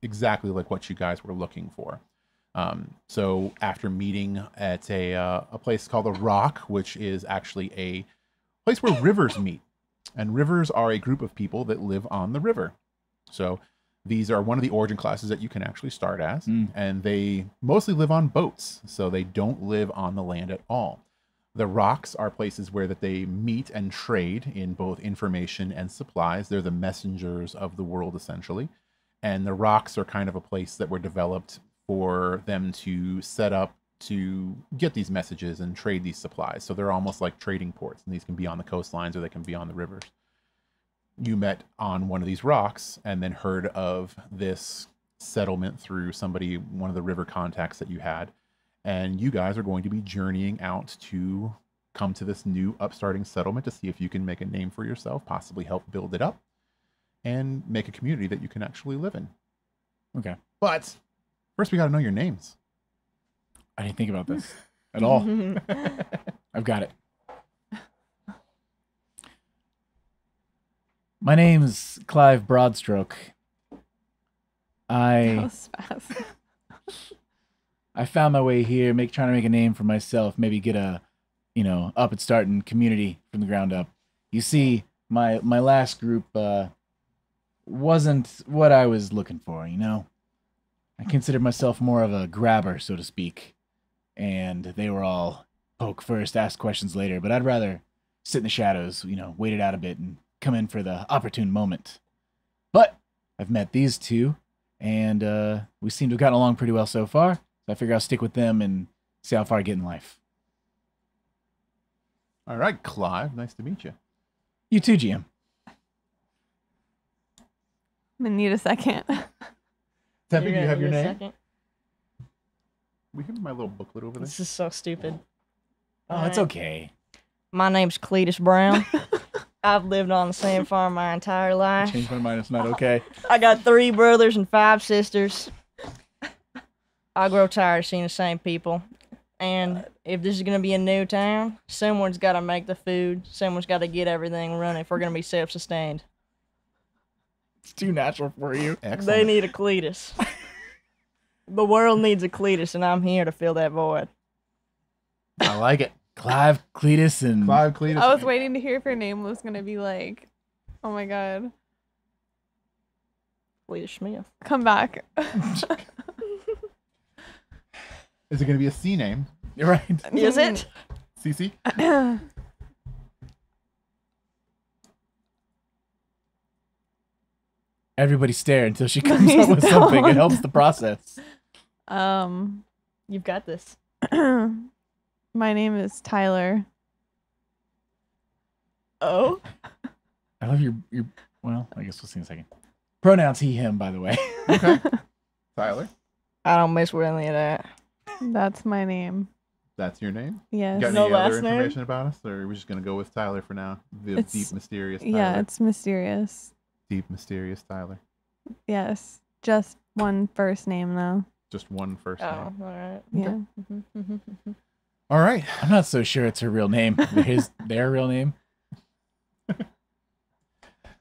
exactly like what you guys were looking for. So after meeting at a place called the Rock, which is actually a place where rivers meet. And rivers are a group of people that live on the river. So these are one of the origin classes that you can actually start as, and they mostly live on boats, so they don't live on the land at all. The Rocks are places where that they meet and trade in both information and supplies. They're the messengers of the world, essentially. And the Rocks are kind of a place that were developed for them to set up to get these messages and trade these supplies. So they're almost like trading ports, and these can be on the coastlines or they can be on the rivers. You met on one of these rocks and then heard of this settlement through somebody, one of the river contacts that you had. And you guys are going to be journeying out to come to this new upstarting settlement to see if you can make a name for yourself, possibly help build it up, and make a community that you can actually live in. Okay. But first we got to know your names. I didn't think about this at all. I've got it. My name's Clive Broadstroke. That was fast. I found my way here, trying to make a name for myself, maybe get a, up and starting community from the ground up. You see, my last group wasn't what I was looking for, you know? I considered myself more of a grabber, so to speak. And they were all poke first, ask questions later, but I'd rather sit in the shadows, you know, wait it out a bit and come in for the opportune moment. But I've met these two, and we seem to have gotten along pretty well so far. So I figure I'll stick with them and see how far I get in life. All right, Clive, nice to meet you. You too, GM. I'm gonna need a second. Tempe, do you have your Give me a name? second. We have my little booklet over there. This is so stupid. Oh, it's okay. My name's Cletus Brown. I've lived on the same farm my entire life. Change my mind, it's not okay. I got 3 brothers and 5 sisters. I grow tired of seeing the same people. And if this is going to be a new town, someone's got to make the food. Someone's got to get everything running if we're going to be self-sustained. It's too natural for you. Excellent. They need a Cletus. The world needs a Cletus, and I'm here to fill that void. I like it. Clive, Cletus, and... Clive, Cletus. I was waiting to hear if your name was gonna be like, oh my god, Cletus Smith. come back. Is it going to be a C name? You're right. Is it? CC? Everybody stare until she comes Please up with something. It don't. helps the process. You've got this. My name is Tyler. Oh? I love your... Well, I guess we'll see in a second. Pronouns he, him, by the way. Okay. Tyler, I don't mess with any of that. That's my name. that's your name? Yes. Got No any other last name? information about us? Or are we just going to go with Tyler for now? The It's- deep, mysterious Tyler. Yeah, it's mysterious. Deep, mysterious Tyler. Yes. Just one first name though. Just one first Oh, name. alright. Yeah. All right. I'm not so sure it's her real name. Their real name.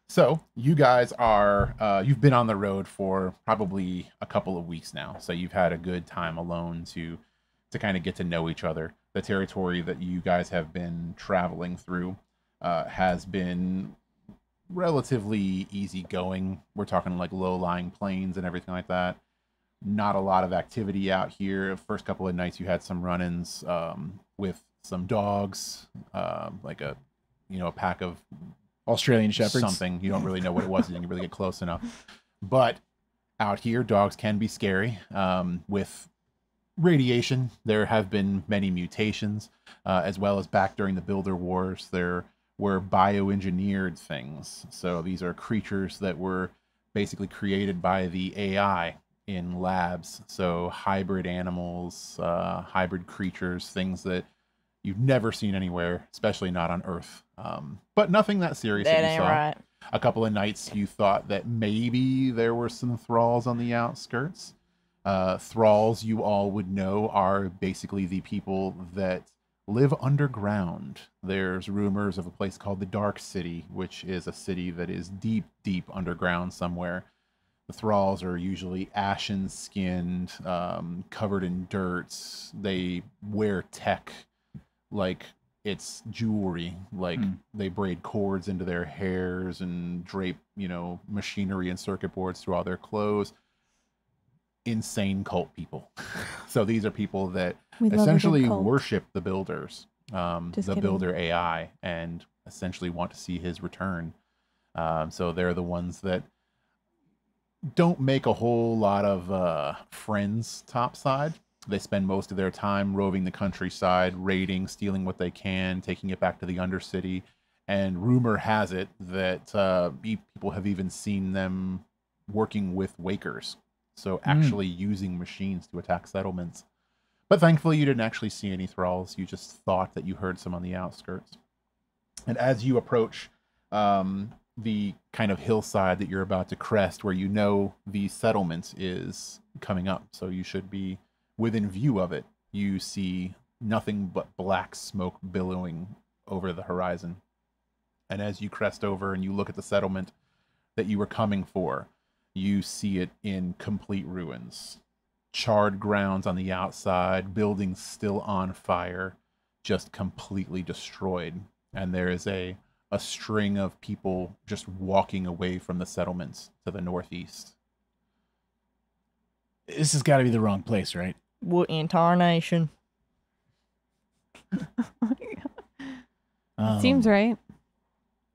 So you guys are, you've been on the road for probably a couple of weeks now. So you've had a good time alone to kind of get to know each other. The territory that you guys have been traveling through has been relatively easygoing. We're talking like low-lying plains and everything like that. Not a lot of activity out here. The first couple of nights you had some run-ins with some dogs, like a pack of Australian Shepherds. something. You don't really know what it was. You didn't really get close enough. But out here, dogs can be scary. With radiation, there have been many mutations, as well as back during the Builder Wars, there were bioengineered things. So these are creatures that were basically created by the AI in labs. So hybrid animals, hybrid creatures, things that you've never seen anywhere, especially not on Earth. But nothing that serious That you ain't saw. right. A couple of nights you thought that maybe there were some thralls on the outskirts. Thralls, you all would know, are basically the people that live underground. There's rumors of a place called the Dark City, which is a city that is deep, deep underground somewhere. The thralls are usually ashen-skinned, covered in dirt. They wear tech like it's jewelry. Like they braid cords into their hairs and drape, machinery and circuit boards through all their clothes. Insane cult people. So these are people that We love a good essentially cult. worship the builders, Just the kidding. builder AI, and essentially want to see his return. So they're the ones that don't make a whole lot of friends topside. They spend most of their time roving the countryside, raiding, stealing what they can, taking it back to the Undercity. And rumor has it that people have even seen them working with Wakers. So actually using machines to attack settlements. But thankfully you didn't actually see any thralls. You just thought that you heard some on the outskirts. And as you approach the kind of hillside that you're about to crest, where you know the settlement is coming up, so you should be within view of it, you see nothing but black smoke billowing over the horizon. And as you crest over and you look at the settlement that you were coming for, you see it in complete ruins. Charred grounds on the outside, buildings still on fire, just completely destroyed. And there is a a string of people just walking away from the settlements to the northeast. This has got to be the wrong place, right? What in tarnation? Seems right.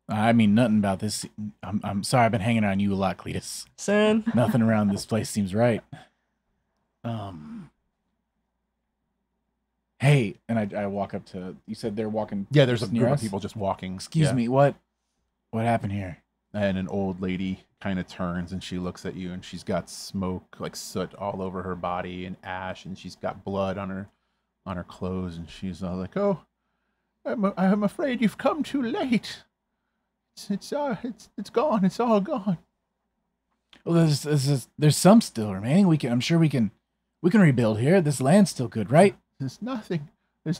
I mean, nothing about this. I'm sorry, I've been hanging on you a lot, Cletus. Son, Nothing around this place seems right. Hey, and I walk up to. You said they're walking. Yeah, there's a near group us? of people just walking. Excuse Yeah. me, what happened here? And an old lady kind of turns and she looks at you, and she's got smoke, like soot, all over her body and ash, and she's got blood on her clothes, and she's like, "Oh, I'm afraid you've come too late. It's gone. It's all gone." Well, there's some still remaining. I'm sure we can rebuild here. This land's still good, right? There's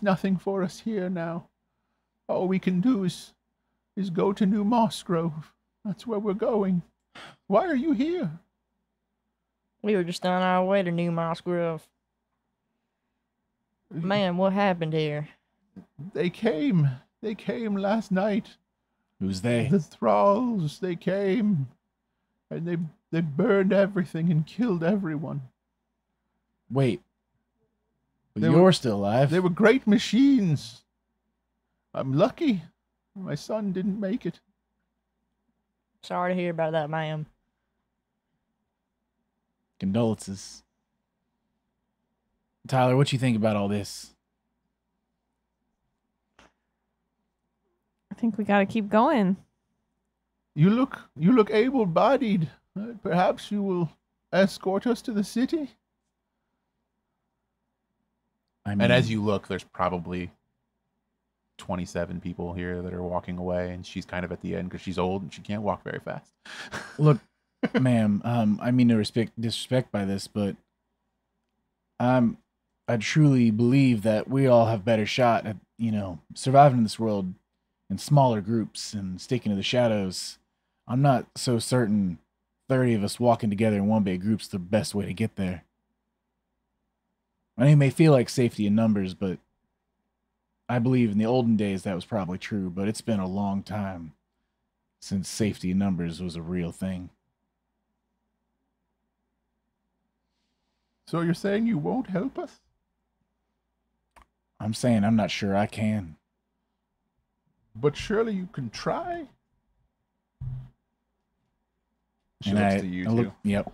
nothing for us here now. All we can do is go to New Moss Grove. That's where we're going. Why are you here? we were just on our way to New Moss Grove. Man, what happened here? They came last night. Who's they? The thralls, they came, and they burned everything and killed everyone. Wait. Well, They you're were- still alive. They were great machines. I'm lucky. My son didn't make it. Sorry to hear about that, ma'am. Condolences. Tyler, what you think about all this? I think we got to keep going. You look able-bodied. Perhaps you will escort us to the city. I mean, And as you look, there's probably 27 people here that are walking away, and she's kind of at the end because she's old and she can't walk very fast. look, ma'am, I mean no disrespect by this, but I truly believe that we all have better shot at, surviving in this world in smaller groups and sticking to the shadows. I'm not so certain 30 of us walking together in one big group's the best way to get there. I mean, it may feel like safety in numbers, but I believe in the olden days that was probably true, but it's been a long time since safety in numbers was a real thing. So you're saying you won't help us? I'm saying I'm not sure I can. But surely you can try. She And looks I to you look, too. yep.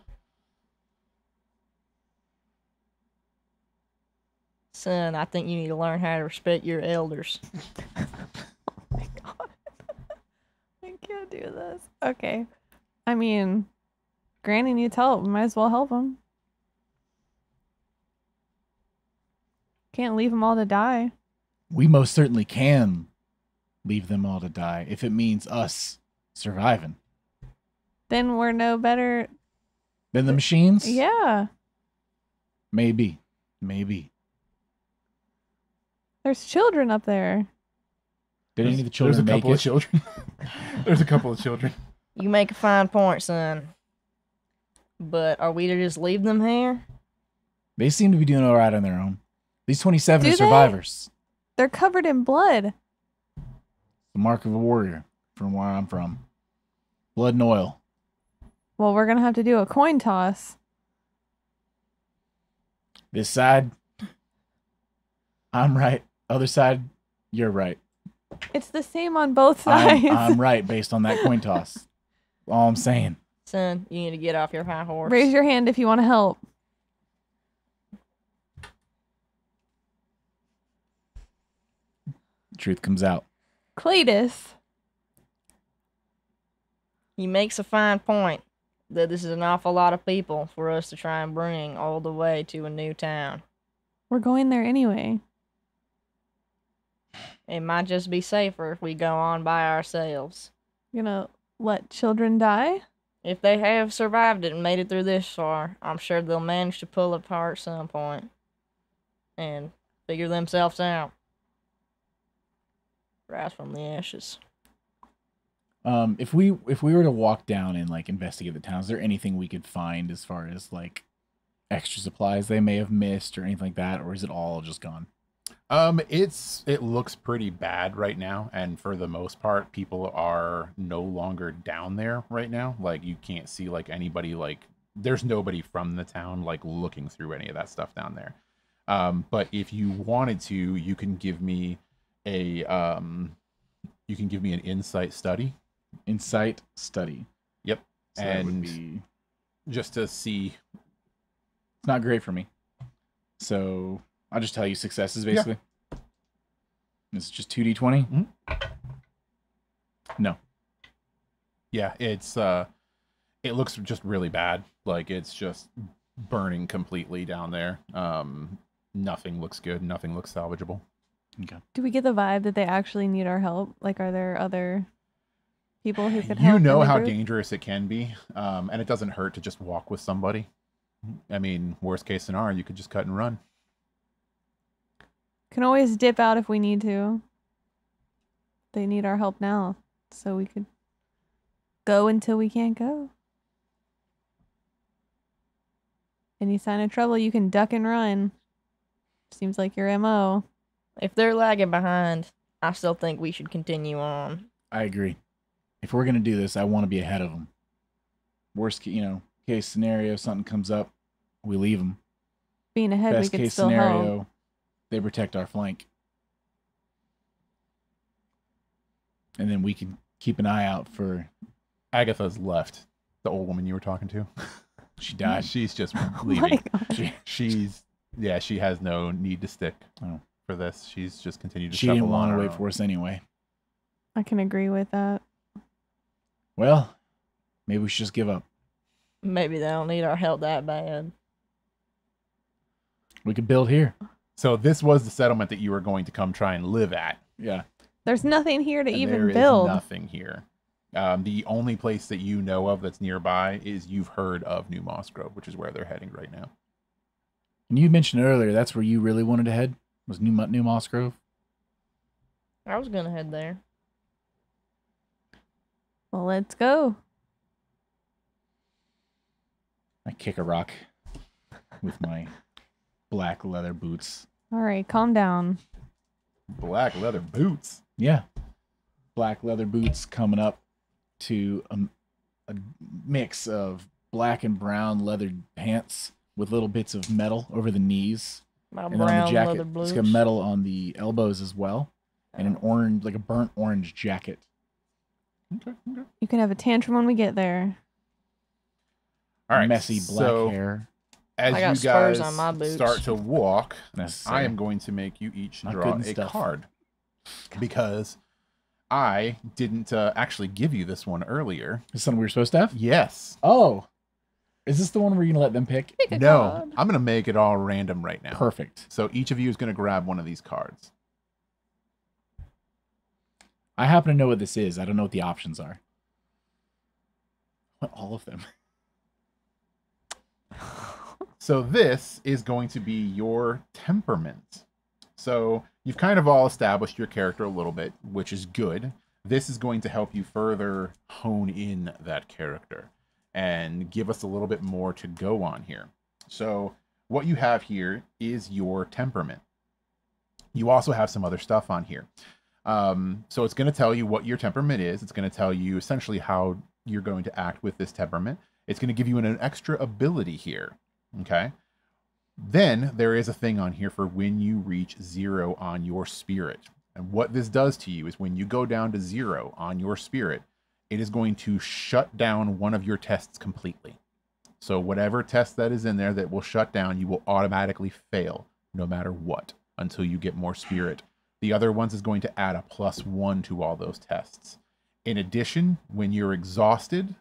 Son, I think you need to learn how to respect your elders. Oh my god. I can't do this. Okay. I mean, Granny needs help. We might as well help him. Can't leave them all to die. We most certainly can leave them all to die if it means us surviving. Then we're no better. Then the machines? Yeah. Maybe. There's children up there. Did any of the There's children a make couple it? of children. There's a couple of children. You make a fine point, son. But are we to just leave them here? They seem to be doing all right on their own. These 27 Do are they? survivors. They're covered in blood. The mark of a warrior from where I'm from. Blood and oil. Well, we're going to have to do a coin toss. This side, I'm right. Other side, you're right. It's the same on both sides. I'm right based on that coin toss. All I'm saying. Son, you need to get off your high horse. Raise your hand if you want to help. Truth comes out. Cletus. He makes a fine point that this is an awful lot of people for us to try and bring all the way to a new town. We're going there anyway. It might just be safer if we go on by ourselves. You're going to let children die? If they have survived it and made it through this far, I'm sure they'll manage to pull apart at some point and figure themselves out. Rise from the ashes. If we were to walk down and like investigate the town, is there anything we could find as far as like extra supplies they may have missed or anything like that, or is it all just gone? It looks pretty bad right now, and for the most part, people are no longer down there right now. Like you can't see like anybody like there's nobody from the town like looking through any of that stuff down there. But if you wanted to, you can give me a you can give me an insight study. Insight study. Yep. So that would and be just to see. it's not great for me. So I'll just tell you successes basically. It's just 2d20. No. Yeah, it looks just really bad. Like it's just burning completely down there. Nothing looks good. Nothing looks salvageable. Okay. Do we get the vibe that they actually need our help? Like, are there other people who could help? You in know the how group? dangerous it can be, and it doesn't hurt to just walk with somebody. I mean, worst case scenario, you could just cut and run. Can always dip out if we need to. They need our help now, so we could go until we can't go. Any sign of trouble, you can duck and run. Seems like your MO. If they're lagging behind, I still think we should continue on. I agree. If we're gonna do this, I want to be ahead of them. Worst, case scenario, something comes up, we leave them. Being ahead, we Best could case still scenario, help. they protect our flank, and then we can keep an eye out for. Agatha's left. The old woman you were talking to. She died. She's just Oh my leaving. God. She has no need to stick Oh. for this. She's just continued to She shuffle didn't on want to her wait own. for us anyway. I can agree with that. Well, maybe we should just give up. Maybe they don't need our help that bad. We could build here. So this was the settlement that you were going to come try and live at. Yeah. There's nothing here to And even there is build. nothing here. The only place that you know of that's nearby is you've heard of New Moss Grove, which is where they're heading right now. And you mentioned earlier that's where you really wanted to head, was New Moss Grove. I was gonna head there. Well, let's go. I kick a rock with my black leather boots. All right, calm down. Black leather boots. Yeah. Black leather boots coming up to a mix of black and brown leather pants with little bits of metal over the knees. My And on the brown jacket, leather it's blues. got metal on the elbows as well. And an orange, like a burnt orange jacket. Okay. You can have a tantrum when we get there. All right. Messy black so hair. as I got you spurs guys on my boots. start to walk, Necessary. I am going to make you each Not draw good and a stuff. card because I didn't actually give you this one earlier. Is this something we were supposed to have? Yes. Oh. Is this the one where you're going to let them pick? Pick a No, card. I'm going to make it all random right now. Perfect. So each of you is going to grab one of these cards. I happen to know what this is. I don't know what the options are. What, all of them? So this is going to be your temperament. So you've kind of all established your character a little bit, which is good. This is going to help you further hone in that character and give us a little bit more to go on here. So what you have here is your temperament. You also have some other stuff on here. So it's going to tell you what your temperament is. It's going to tell you essentially how you're going to act with this temperament. It's going to give you an extra ability here. Okay. Then there is a thing on here for when you reach 0 on your spirit. And what this does to you is when you go down to 0 on your spirit, it is going to shut down one of your tests completely. So whatever test that is in there that will shut down, you will automatically fail no matter what until you get more spirit. The other ones is going to add a +1 to all those tests. In addition, when you're exhausted,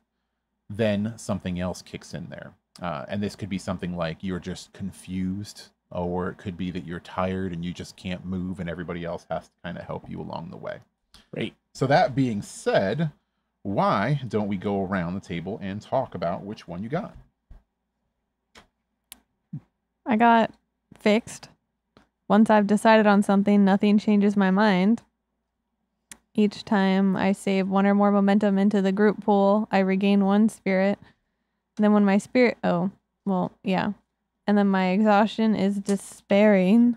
then something else kicks in there. And this could be something like you're just confused, or it could be that you're tired and you just can't move and everybody else has to kind of help you along the way. Great. So that being said, why don't we go around the table and talk about which one you got? I got fixed. Once I've decided on something, nothing changes my mind. Each time I save 1 or more momentum into the group pool, I regain 1 spirit. And then when my spirit... Oh, well, yeah. And then my exhaustion is despairing.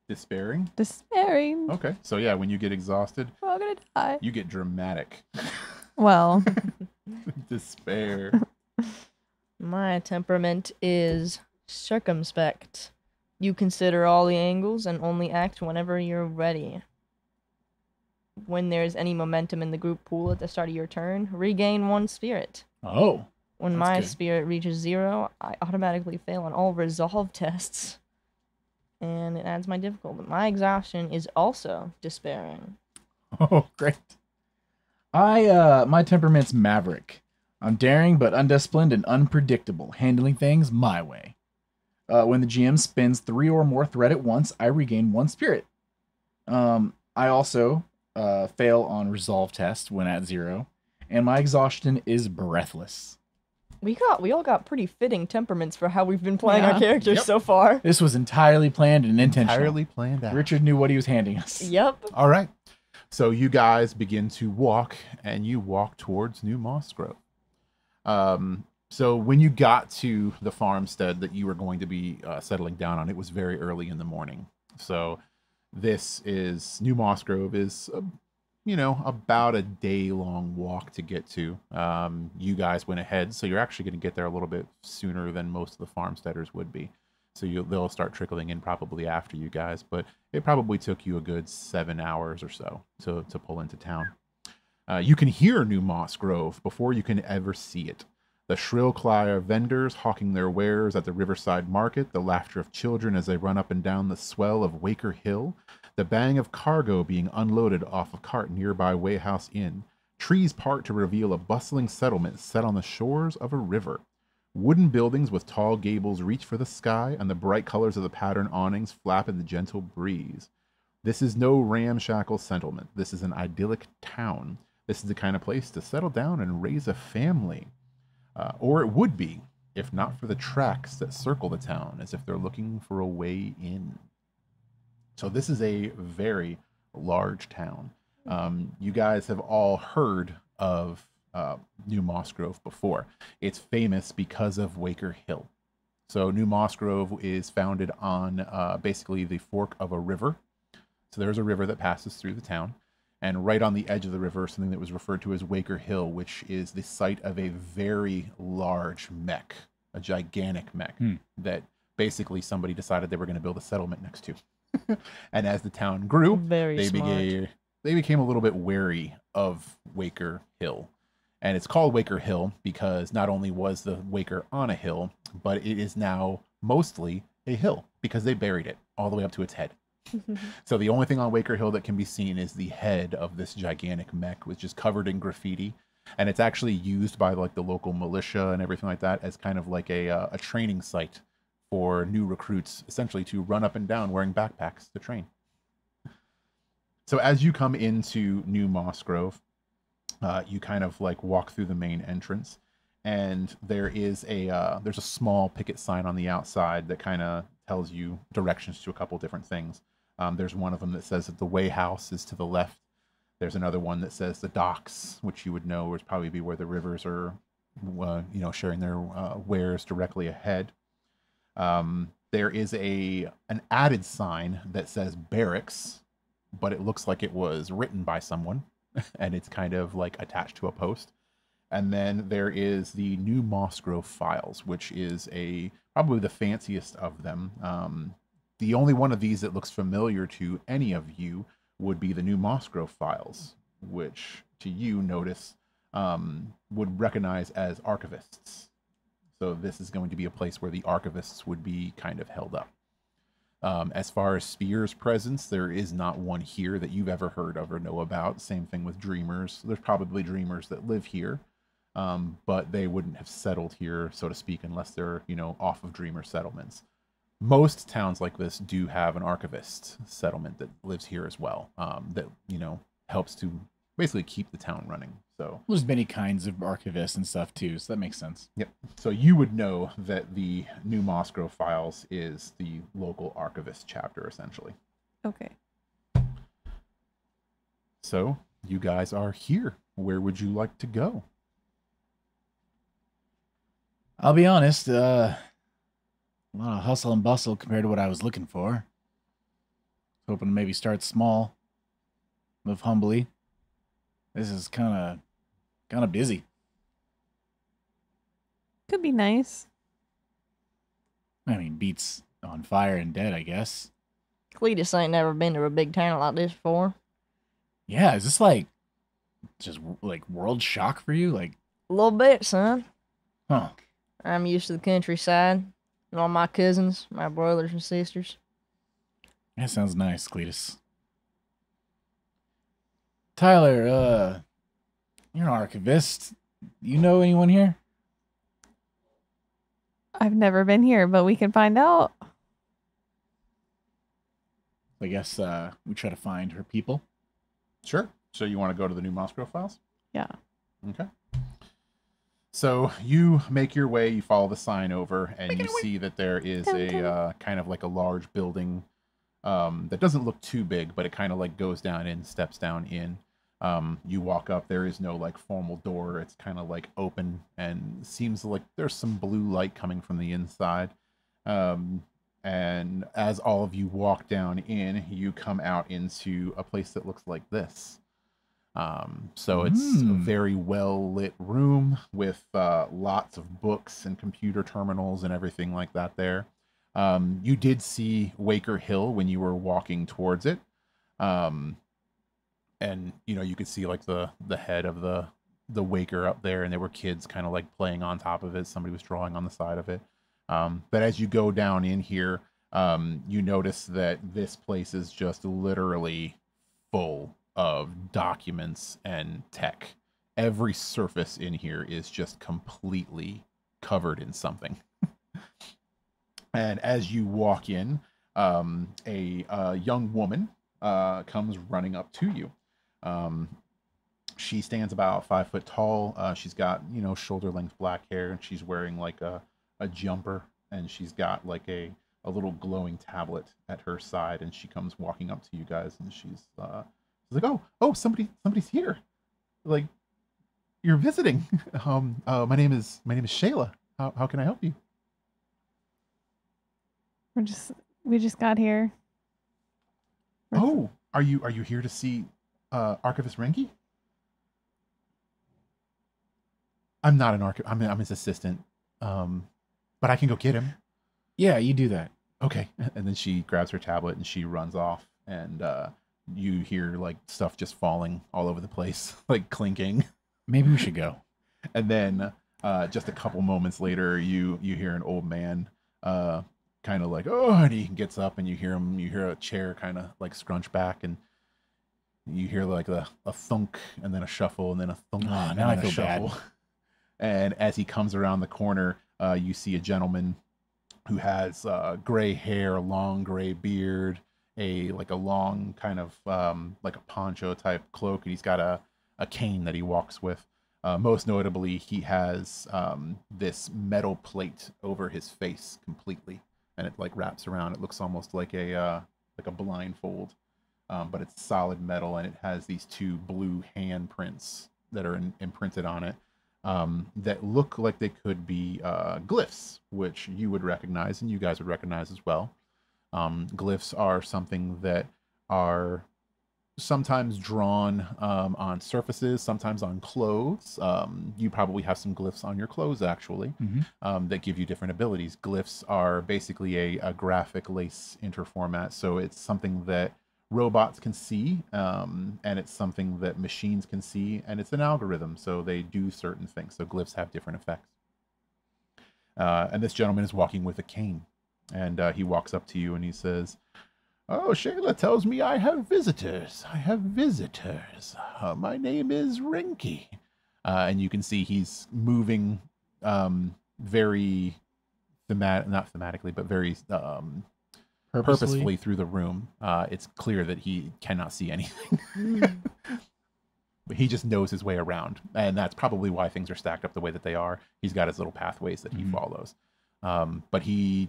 Despairing? Despairing. Okay. So yeah, when you get exhausted, We're all gonna die. you get dramatic. Well, Despair. My temperament is circumspect. You consider all the angles and only act whenever you're ready. When there's any momentum in the group pool at the start of your turn, regain 1 spirit. Oh. When That's my good. spirit reaches 0, I automatically fail on all resolve tests. And it adds my difficulty. My exhaustion is also despairing. Oh, great. My temperament's maverick. I'm daring but undisciplined and unpredictable, handling things my way. When the GM spins 3 or more threat at once, I regain 1 spirit. I also fail on resolve test when at 0, and my exhaustion is breathless. We all got pretty fitting temperaments for how we've been playing our Yeah. characters Yep. so far. This was entirely planned and intentional. Entirely planned out. Richard knew what he was handing us. Yep. All right. So you guys begin to walk, and you walk towards New Moss Grove. So when you got to the farmstead that you were going to be settling down on, it was very early in the morning. So this is New Moss Grove is, about a day-long walk to get to. You guys went ahead, so you're actually going to get there a little bit sooner than most of the farmsteaders would be. So they'll start trickling in probably after you guys, but it probably took you a good 7 hours or so to pull into town. You can hear New Moss Grove before you can ever see it. The shrill cry of vendors hawking their wares at the riverside market, the laughter of children as they run up and down the swell of Waker Hill, the bang of cargo being unloaded off a cart nearby Wayhouse Inn, trees part to reveal a bustling settlement set on the shores of a river. Wooden buildings with tall gables reach for the sky, and the bright colors of the pattern awnings flap in the gentle breeze. This is no ramshackle settlement. This is an idyllic town. This is the kind of place to settle down and raise a family. Or it would be, if not for the tracks that circle the town, as if they're looking for a way in. So this is a very large town. You guys have all heard of New Moss Grove before. It's famous because of Waker Hill. So New Moss Grove is founded on basically the fork of a river. So there's a river that passes through the town. And right on the edge of the river, something that was referred to as Waker Hill, which is the site of a very large mech, a gigantic mech, that basically somebody decided they were going to build a settlement next to. And as the town grew, Very smart. They became a little bit wary of Waker Hill. And it's called Waker Hill because not only was the Waker on a hill, but it is now mostly a hill because they buried it all the way up to its head. So the only thing on Waker Hill that can be seen is the head of this gigantic mech, which is covered in graffiti. And it's actually used by like the local militia and everything like that as kind of like a training site for new recruits, essentially to run up and down wearing backpacks to train. So as you come into New Moss Grove, you kind of like walk through the main entrance, and there's a small picket sign on the outside that kind of tells you directions to a couple different things. There's one of them that says that the Way House is to the left. There's another one that says the docks, which you would know would probably be where the rivers are, sharing their wares directly ahead. There is an added sign that says barracks, but it looks like it was written by someone, and it's kind of like attached to a post. And then there is the New Moss Grove Files, which is probably the fanciest of them. The only one of these that looks familiar to any of you would be the New Moss Grove Files, which to you notice would recognize as archivists. So this is going to be a place where the archivists would be kind of held up. As far as Spear's presence, there is not one here that you've ever heard of or know about. Same thing with Dreamers. There's probably Dreamers that live here, but they wouldn't have settled here, so to speak, unless they're, off of Dreamer settlements. Most towns like this do have an archivist settlement that lives here as well, that, helps to basically keep the town running. So There's many kinds of archivists and stuff too, so that makes sense. Yep. So you would know that the New Moss Grove Files is the local archivist chapter, essentially. Okay. So you guys are here. Where would you like to go? I'll be honest, a lot of hustle and bustle compared to what I was looking for. hoping to maybe start small, live humbly. This is kind of busy. Could be nice. I mean, beats on fire and dead, I guess. Cletus ain't never been to a big town like this before. Yeah, is this like just like world shock for you? Like, A little bit, son. huh? I'm used to the countryside and all my cousins, my brothers and sisters. That sounds nice, Cletus. Tyler, you're an archivist. You know anyone here? I've never been here, but we can find out. I guess we try to find her people. Sure. So you want to go to the new Moscow files? Yeah. Okay. So you make your way, you follow the sign over, and you see that there is a kind of like a large building that doesn't look too big, but it kind of like goes down in, steps down in. You walk up, there is no like formal door. It's kind of like open and seems like there's some blue light coming from the inside. And as all of you walk down in, you come out into a place that looks like this. So it's a very well lit room with lots of books and computer terminals and everything like that there. You did see Waker Hill when you were walking towards it. And you know, you could see like the head of the Waker up there, and there were kids kind of like playing on top of it. Somebody was drawing on the side of it. But as you go down in here, you notice that this place is just literally full of documents and tech. Every surface in here is just completely covered in something. And as you walk in, a young woman comes running up to you. She stands about 5 foot tall. She's got, you know, shoulder length black hair, and she's wearing like a jumper, and she's got like a little glowing tablet at her side, and she comes walking up to you guys, and she's like, oh, somebody's here. Like, you're visiting. My name is Shayla. How can I help you? We just got here. Oh, are you here to see Archivist Renki? I'm not an archivist. I'm his assistant. But I can go get him. Yeah, you do that. Okay. And then she grabs her tablet and she runs off, and you hear like stuff just falling all over the place, like clinking. Maybe we should go. And then just a couple moments later, you hear an old man kind of like, oh, and he gets up, and you hear a chair kind of like scrunch back, and you hear like a thunk, and then a shuffle, and then a thunk, and now I then a feel bad. shuffle. And as he comes around the corner, you see a gentleman who has gray hair, long gray beard, a long kind of like a poncho type cloak, and he's got a cane that he walks with. Most notably, he has this metal plate over his face completely, and it like wraps around. It looks almost like a blindfold, but it's solid metal, and it has these two blue handprints that are imprinted on it. That look like they could be glyphs, which you would recognize and you guys would recognize as well. Glyphs are something that are sometimes drawn on surfaces, sometimes on clothes. You probably have some glyphs on your clothes, actually, that give you different abilities. Glyphs are basically a graphic lace interformat, so it's something that robots can see, and it's something that machines can see, and it's an algorithm, so they do certain things. So glyphs have different effects. And this gentleman is walking with a cane, and he walks up to you and he says, oh, Shayla tells me I have visitors. My name is Renki. And you can see he's moving very not thematically, but very purposefully through the room. It's clear that he cannot see anything. But he just knows his way around, and that's probably why things are stacked up the way that they are. He's got his little pathways that he follows. But he,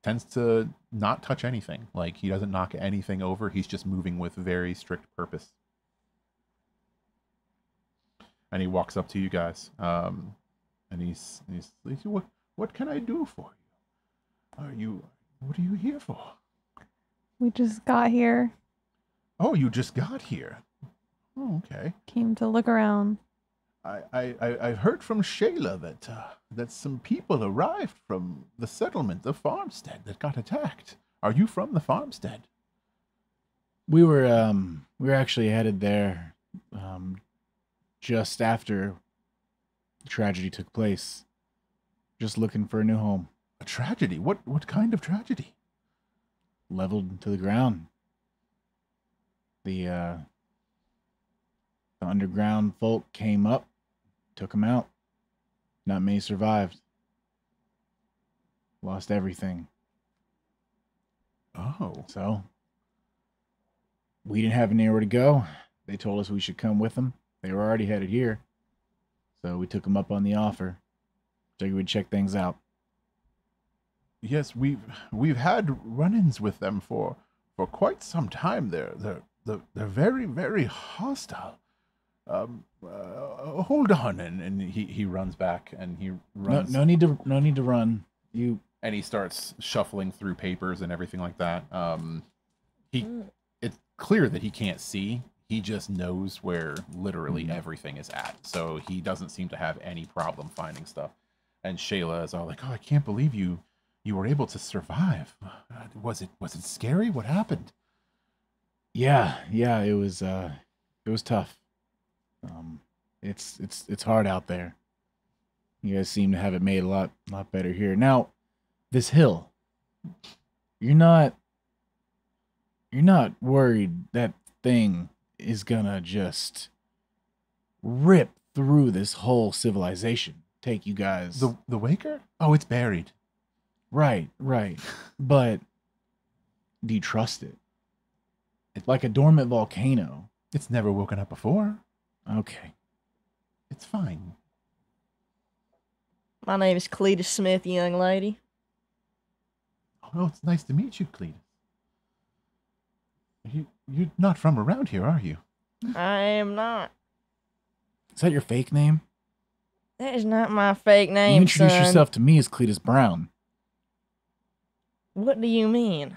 tends to not touch anything. Like, he doesn't knock anything over. He's just moving with very strict purpose. And he walks up to you guys, and he's what can I do for you? What are you here for? We just got here. Oh, you just got here. Oh, okay. Came to look around. I heard from Shayla that some people arrived from the settlement, the farmstead that got attacked. Are you from the farmstead? We were actually headed there just after the tragedy took place. Just looking for a new home. A tragedy? What kind of tragedy? Leveled to the ground. The underground folk came up, took them out. Not many survived. Lost everything. Oh. So, we didn't have anywhere to go. They told us we should come with them. They were already headed here. So we took them up on the offer. Figured we'd check things out. Yes, we've had run-ins with them for quite some time. They're very, very hostile. Hold on, and he runs back and he runs. No need to run. And he starts shuffling through papers and everything like that. It's clear that he can't see. He just knows where literally everything is at. So he doesn't seem to have any problem finding stuff. And Shayla is all like, "Oh, I can't believe you were able to survive. Was it scary? What happened?" Yeah, it was tough. It's hard out there. You guys seem to have it made a lot better here. Now, this hill, you're not worried that thing is gonna just rip through this whole civilization, take you guys. The Waker? Oh, it's buried. Right. But do you trust it? It's like a dormant volcano. It's never woken up before. Okay. It's fine. My name is Cletus Smith, young lady. Oh, it's nice to meet you, Cletus. You're not from around here, are you? I am not. Is that your fake name? That is not my fake You name, introduce son. yourself to me as Cletus Brown. What do you mean?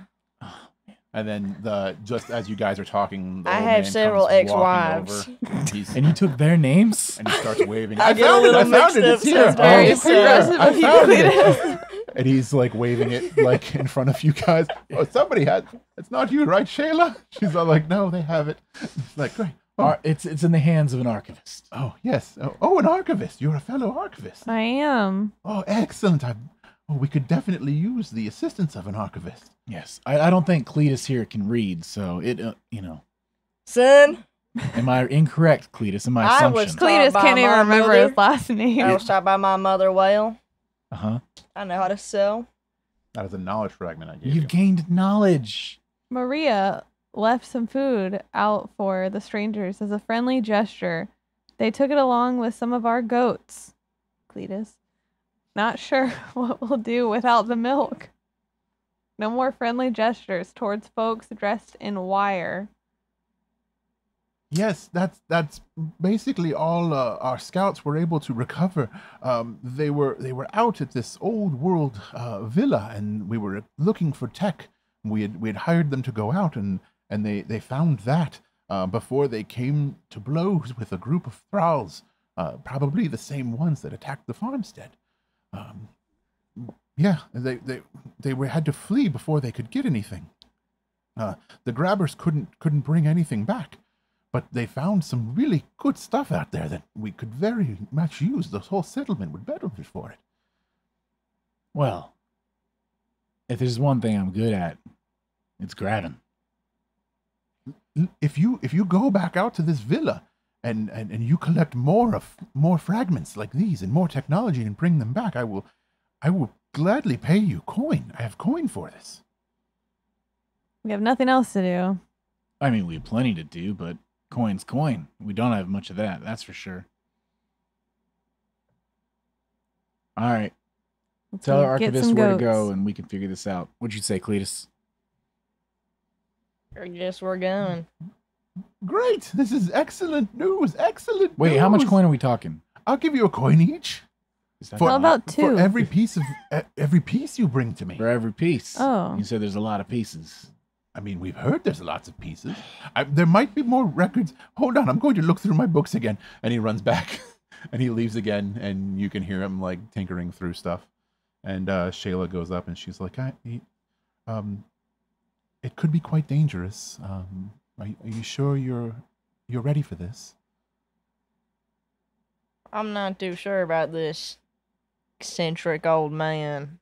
And then just as you guys are talking, the I old have man several comes walking ex-wives. over. And you took their names? And he starts waving. I get a little I found mixed it. up, It's so here. it's very It's here. progressive I of you, found it. Cletus. And he's like waving it like in front of you guys. Oh, somebody had. It's not you, right, Shayla? She's all like, no, they have it. It's like, great. Oh, It's in the hands of an archivist. oh yes. Oh, an archivist. You're a fellow archivist. I am. Oh, excellent. We could definitely use the assistance of an archivist. Yes. I don't think Cletus here can read, so it, Son, Am I incorrect, Cletus, in my I was assumption? Taught Cletus by can't even my remember mother. his last name. I was taught by my mother well. Uh-huh. I know how to sew. That is a knowledge fragment I gave You've you. gained knowledge. Maria left some food out for the strangers as a friendly gesture. They took it along with some of our goats. Cletus. Not sure what we'll do without the milk. No more friendly gestures towards folks dressed in wire. Yes, that's basically all our scouts were able to recover. They were out at this old world villa, and we were looking for tech. We had hired them to go out, and they found that before they came to blows with a group of thralls, probably the same ones that attacked the farmstead. Yeah, they had to flee before they could get anything. The grabbers couldn't bring anything back. But they found some really good stuff out there that we could very much use. The whole settlement would benefit for it. Well, if there's one thing I'm good at, it's grabbing. If you go back out to this villa and you collect more fragments like these and more technology and bring them back, I will gladly pay you coin. I have coin for this. We have nothing else to do. I mean, we have plenty to do, but coin's coin. We don't have much of that, that's for sure. All right. Let's Tell go our get archivist some where to goats. go, and we can figure this out. What'd you say, Cletus? I guess we're going. Great! This is excellent news. Excellent. Wait, how much news. coin are we talking? I'll give you a coin each. Is that For- How about For two? every piece you bring to me. for every piece? Oh. You said there's a lot of pieces. I mean, we've heard there's lots of pieces. There might be more records. Hold on, I'm going to look through my books again. And he runs back and he leaves again, and you can hear him like tinkering through stuff. And Shayla goes up and she's like, it could be quite dangerous. Are you sure you're ready for this? I'm not too sure about this eccentric old man.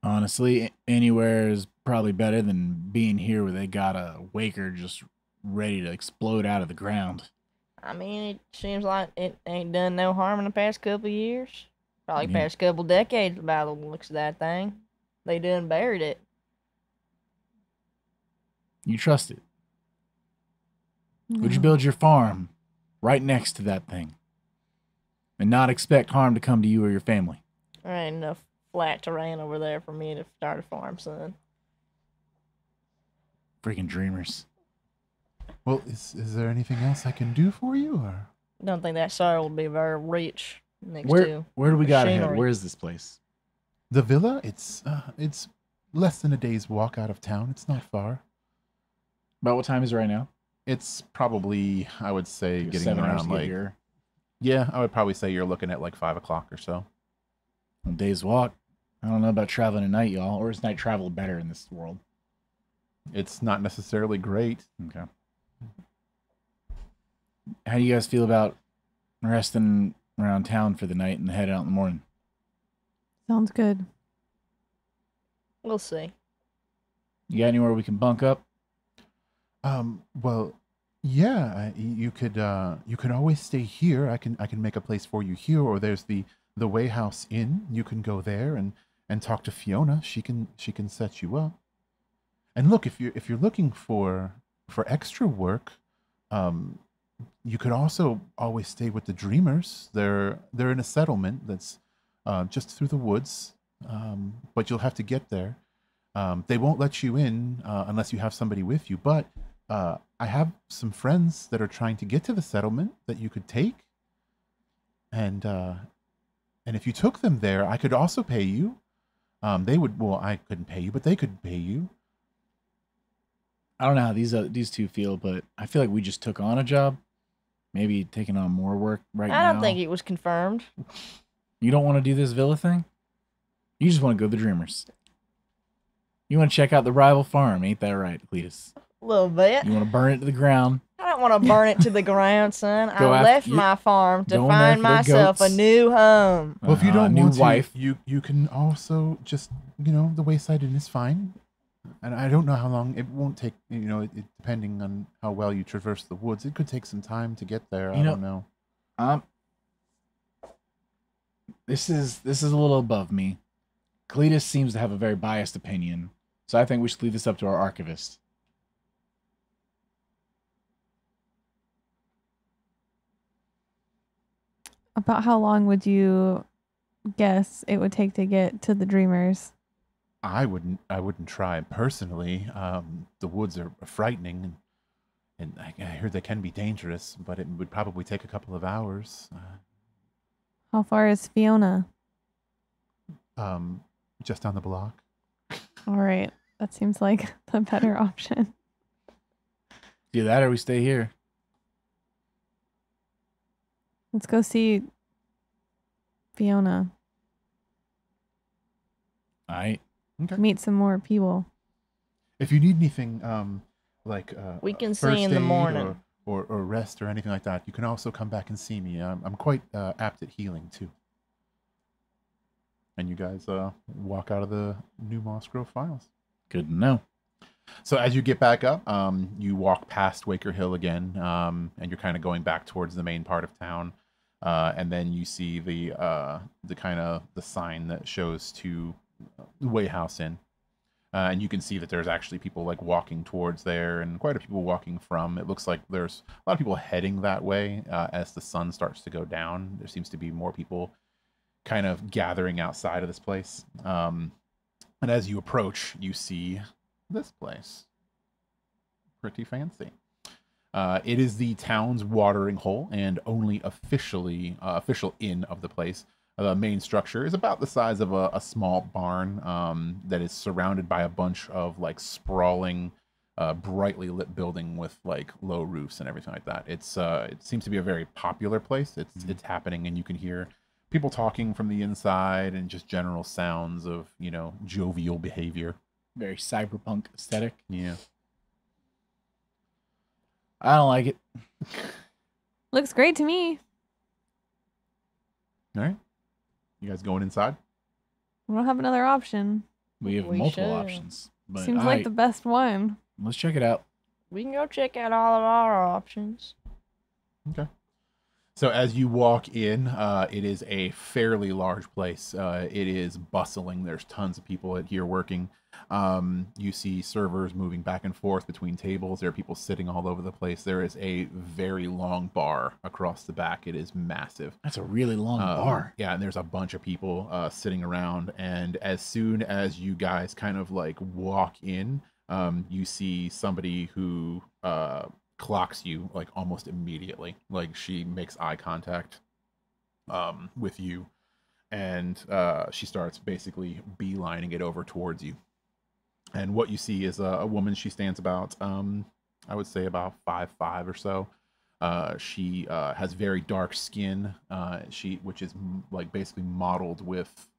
Honestly, anywhere is probably better than being here where they got a waker just ready to explode out of the ground. I mean, it seems like it ain't done no harm in the past couple of years. Probably Yeah. past couple decades by the looks of that thing. They done buried it. You trust it. Would you No. build your farm right next to that thing and not expect harm to come to you or your family? There ain't enough flat terrain over there for me to start a farm, son. Freaking dreamers. Well, is there anything else I can do for you? Or Don't think that soil would be very rich next Where to do we got ahead? machinery. Where is this place? the villa? It's less than a day's walk out of town. It's not far. About what time is it right now? It's probably, I would say, getting 7 hours around to get like, here. yeah, I would probably say you're looking at like 5 o'clock or so. A day's walk. I don't know about traveling at night, y'all. Or is night travel better in this world? It's not necessarily great. Okay. How do you guys feel about resting around town for the night and heading out in the morning? Sounds good. We'll see. You got anywhere we can bunk up? Well, yeah, you could always stay here. I can make a place for you here, or there's the Way House Inn. You can go there and talk to Fiona. She can set you up. And look, if you're looking for extra work, you could also always stay with the Dreamers. They're in a settlement that's just through the woods, but you'll have to get there. They won't let you in unless you have somebody with you. But I have some friends that are trying to get to the settlement that you could take, and if you took them there, I could also pay you. They would. Well, I couldn't pay you, but they could pay you. I don't know how these two feel, but I feel like we just took on a job. Maybe taking on more work right now. I don't think it was confirmed. You don't want to do this villa thing? You just want to go to the Dreamers. You want to check out the rival farm, ain't that right, Cletus? A little bit. You want to burn it to the ground. I don't want to burn it to the ground, son. I Go after- left you- my farm to going there find for the myself a goats. new home. Well, if you don't new want to, wife. you can also just, the Wayside Inn is fine. And I don't know how long it won't take. Depending on how well you traverse the woods, it could take some time to get there. I don't know. This is a little above me. Cletus seems to have a very biased opinion, so I think we should leave this up to our archivist. About how long would you guess it would take to get to the Dreamers? I wouldn't try personally. The woods are frightening, and I heard they can be dangerous. But it would probably take a couple of hours. How far is Fiona? Just down the block. All right. That seems like the better option. Do that or we stay here. Let's go see Fiona. All right. Okay. Meet some more people. If you need anything, like We can first see in the aid morning. or rest or anything like that, you can also come back and see me. I'm quite apt at healing too. And you guys walk out of the New Moss Grove Files. Good to know. So as you get back up, you walk past Waker Hill again, and you're kind of going back towards the main part of town. And then you see the kind of the sign that shows to the Way House Inn. And you can see that there's actually people like walking towards there, and quite a few people walking from. It looks like there's a lot of people heading that way as the sun starts to go down. There seems to be more people kind of gathering outside of this place. And as you approach, you see this place. Pretty fancy. It is the town's watering hole and only official inn of the place. The main structure is about the size of a small barn that is surrounded by a bunch of like sprawling, brightly lit building with like low roofs and everything like that. It seems to be a very popular place. It's happening, and you can hear people talking from the inside and just general sounds of jovial behavior. Very cyberpunk aesthetic. Yeah. I don't like it. Looks great to me. All right. You guys going inside? We don't have another option. We have We multiple should. options. But Seems like the best one. let's check it out. We can go check out all of our options. Okay. So as you walk in, it is a fairly large place. It is bustling. There's tons of people here working. You see servers moving back and forth between tables. There are people sitting all over the place. There is a very long bar across the back. It is massive. That's a really long bar. Yeah, and there's a bunch of people sitting around. And as soon as you guys kind of like walk in, you see somebody who clocks you like almost immediately. Like she makes eye contact with you, and she starts basically beelining it over towards you. And what you see is a woman. She stands about I would say about 5'5" or so. She has very dark skin, which is like basically mottled with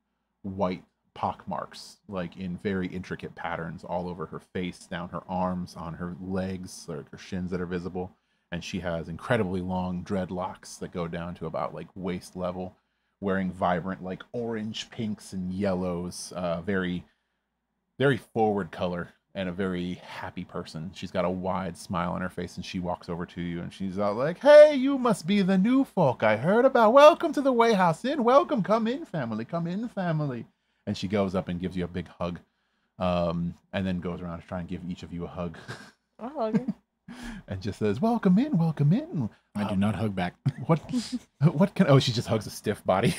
white pock marks, like in very intricate patterns all over her face, down her arms, on her legs, like her shins that are visible. And she has incredibly long dreadlocks that go down to about like waist level, wearing vibrant like orange, pinks, and yellows, very, very forward color, and a very happy person. She's got a wide smile on her face, and she walks over to you, and she's all like, "Hey, you must be the new folk I heard about. Welcome to the Wayhouse Inn. Welcome. Come in, family. Come in, family." And she goes up and gives you a big hug, and then goes around to try and give each of you a hug. I'll hug her. And just says, "Welcome in, welcome in." I do not hug back. What can? Oh, she just hugs a stiff body.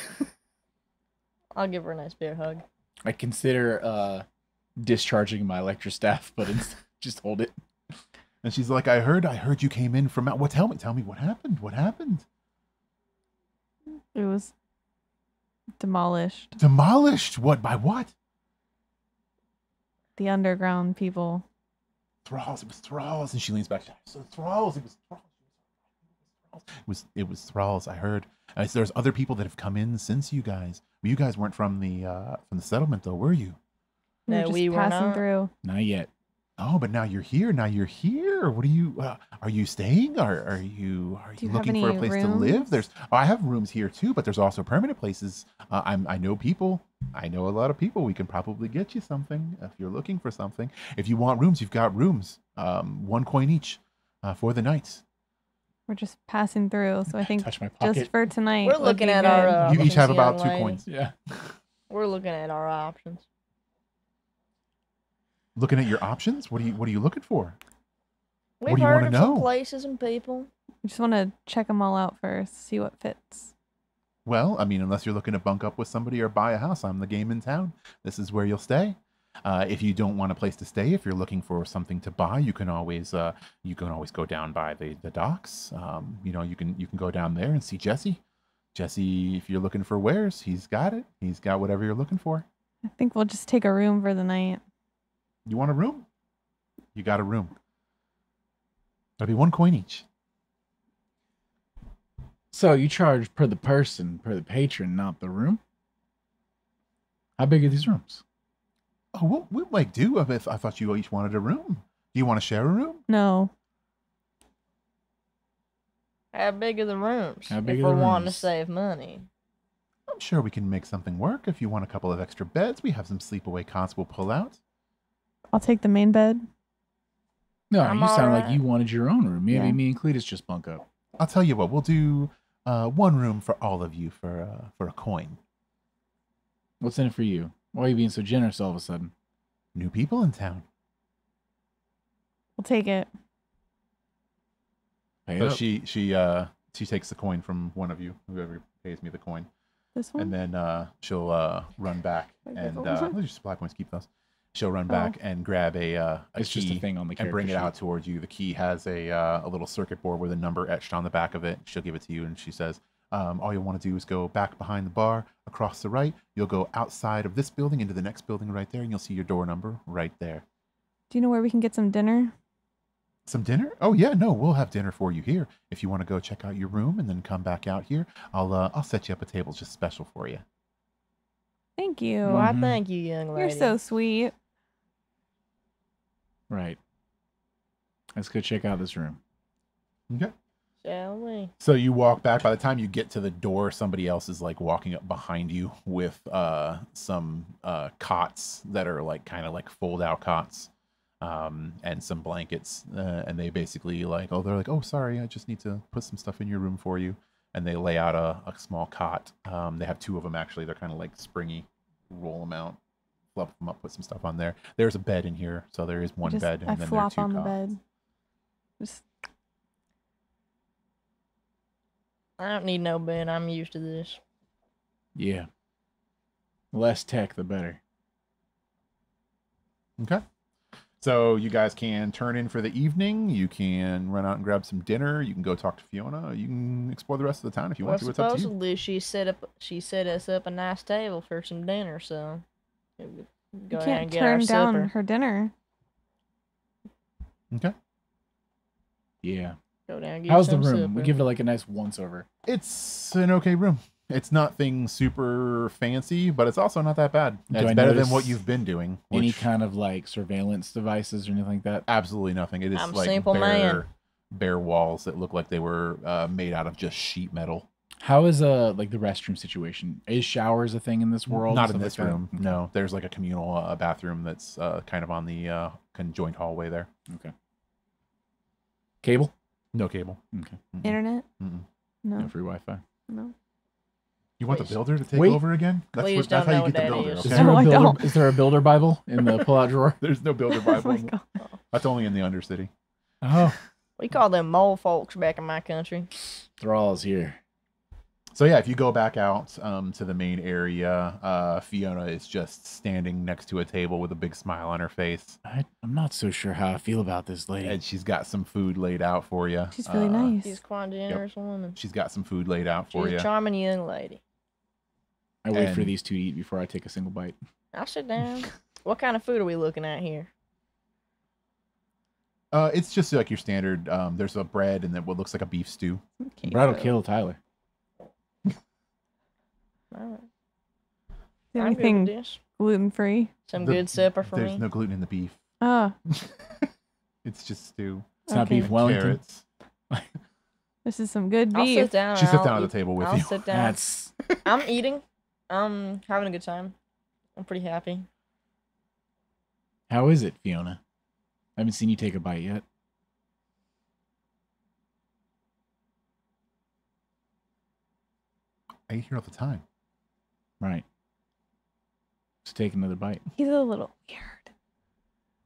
I'll give her a nice bear hug. I consider discharging my electrostaff, but just hold it. And she's like, I heard you came in from out. What? Tell me what happened. What happened? It was demolished. Demolished? What? By what? The underground people. Thralls. It was thralls. And she leans back. So thralls. It was thralls. It was thralls. I heard. There's other people that have come in since you guys. You guys weren't from the settlement though, were you? We were No, just we were passing not. through. Not yet. Oh, but now you're here. Now you're here. What are you? Are you staying? Are you Do you have looking for a any place to live? rooms? I have rooms here too, but there's also permanent places. I know people. I know a lot of people. We can probably get you something if you're looking for something. If you want rooms, you've got rooms. 1 coin each for the night. We're just passing through, so I think Touch my pocket. just for tonight. We're would looking be at good. our. You each have options, about young 2 lady. coins. Yeah. We're looking at our options. Looking at your options. What are you looking for? We've do you heard wanna of some know? places and people. We just want to check them all out first, see what fits. Well, I mean, unless you're looking to bunk up with somebody or buy a house, I'm the game in town. This is where you'll stay. If you don't want a place to stay, if you're looking for something to buy, you can always go down by the docks. You can go down there and see Jesse. Jesse, if you're looking for wares, he's got it. He's got whatever you're looking for. I think we'll just take a room for the night. You want a room? You got a room. That'll be 1 coin each. So you charge per the person, per the patron, not the room? How big are these rooms? Oh, we'll make do. I thought you each wanted a room. Do you want to share a room? No. How big are the rooms? How big if are we're the wanting to rooms? save money. I'm sure we can make something work. If you want a couple of extra beds, we have some sleepaway cots we'll pull out. I'll take the main bed. No, I'm you sound like alright. you wanted your own room. Maybe Yeah. me and Cletus just bunk up. I'll tell you what, we'll do 1 room for all of you for a coin. What's in it for you? Why are you being so generous all of a sudden? New people in town. We'll take it. Pay So up. she takes the coin from one of you, whoever pays me the coin, This one? and then she'll run back Wait, and this one? let's just supply points. Keep those. She'll run back and grab a It's key just a thing on the and bring it character out towards you. The key has a little circuit board with a number etched on the back of it. She'll give it to you, and she says, All you'll want to do is go back behind the bar, across the right. You'll go outside of this building into the next building right there, and you'll see your door number right there. Do you know where we can get some dinner? Some dinner? Oh yeah, no, we'll have dinner for you here. If you want to go check out your room and then come back out here, I'll set you up a table just special for you. Thank you. Well, I Mhm. thank you, young lady. You're so sweet. Right. Let's go check out this room. Okay. Shall we? So you walk back. By the time you get to the door, somebody else is like walking up behind you with some cots that are like kind of like fold out cots, and some blankets. And they basically they're like, oh, sorry, I just need to put some stuff in your room for you. And they lay out a small cot. They have two of them actually. They're kind of like springy. Roll them out, flop them up, put some stuff on there. There's a bed in here, so there is one Just, bed, and I then there are flop two on cots. the bed. Just I don't need no bed. I'm used to this. Yeah. Less tech, the better. Okay. So you guys can turn in for the evening. You can run out and grab some dinner. You can go talk to Fiona. You can explore the rest of the town if you Well, want to. It's up to you. supposedly she set us up a nice table for some dinner, so go you ahead can't and get our turn down supper. her dinner. Okay. Yeah. Go down and get How's the some room? We supper. give it like a nice once over. It's an okay room. It's nothing super fancy, but it's also not that bad. Do It's I better than notice what you've been doing. Any which- kind of like surveillance devices or anything like that? Absolutely nothing. It is I'm a like simple man. bare walls that look like they were made out of just sheet metal. How is like the restroom situation? Is showers a thing in this world? Not and in stuff this like that? room. No, there's like a communal bathroom that's kind of on the conjoined hallway there. Okay. Cable? No cable. Okay. Mm-mm. Internet? Mm-mm. No No. free Wi-Fi. No. You want the Please. builder to take Wait. over again? Please That's don't how know you what get the that builder. is. Is Okay? there No, a I builder? don't. Is there a builder Bible in the pull-out drawer? There's no builder Oh Bible. my God. That's only in the Undercity. Oh, We call them mole folks back in my country. Thrall's here. So yeah, if you go back out to the main area, Fiona is just standing next to a table with a big smile on her face, I'm not so sure how I feel about this lady. and she's got some food laid out for you. She's really nice. She's quite a generous woman. She's got some food laid out for She's you. a charming young lady. I wait for and- these two to eat before I take a single bite. I'll sit down. What kind of food are we looking at here? It's just like your standard. There's a bread and then what looks like a beef stew. Okay, Brad will so- kill Tyler. All right. Is I'm good with anything this. gluten free? Some The- good supper for There's me. no gluten in the beef. Oh, It's just stew. It's not Okay. beef Wellington. Carrots. this is some good I'll beef. sit down. She and sits I'll down at eat- the table with I'll you. sit down. That's I'm eating. I'm having a good time. I'm pretty happy. how is it, Fiona? I haven't seen you take a bite yet. I eat here all the time. Right. Just take another bite. He's a little weird.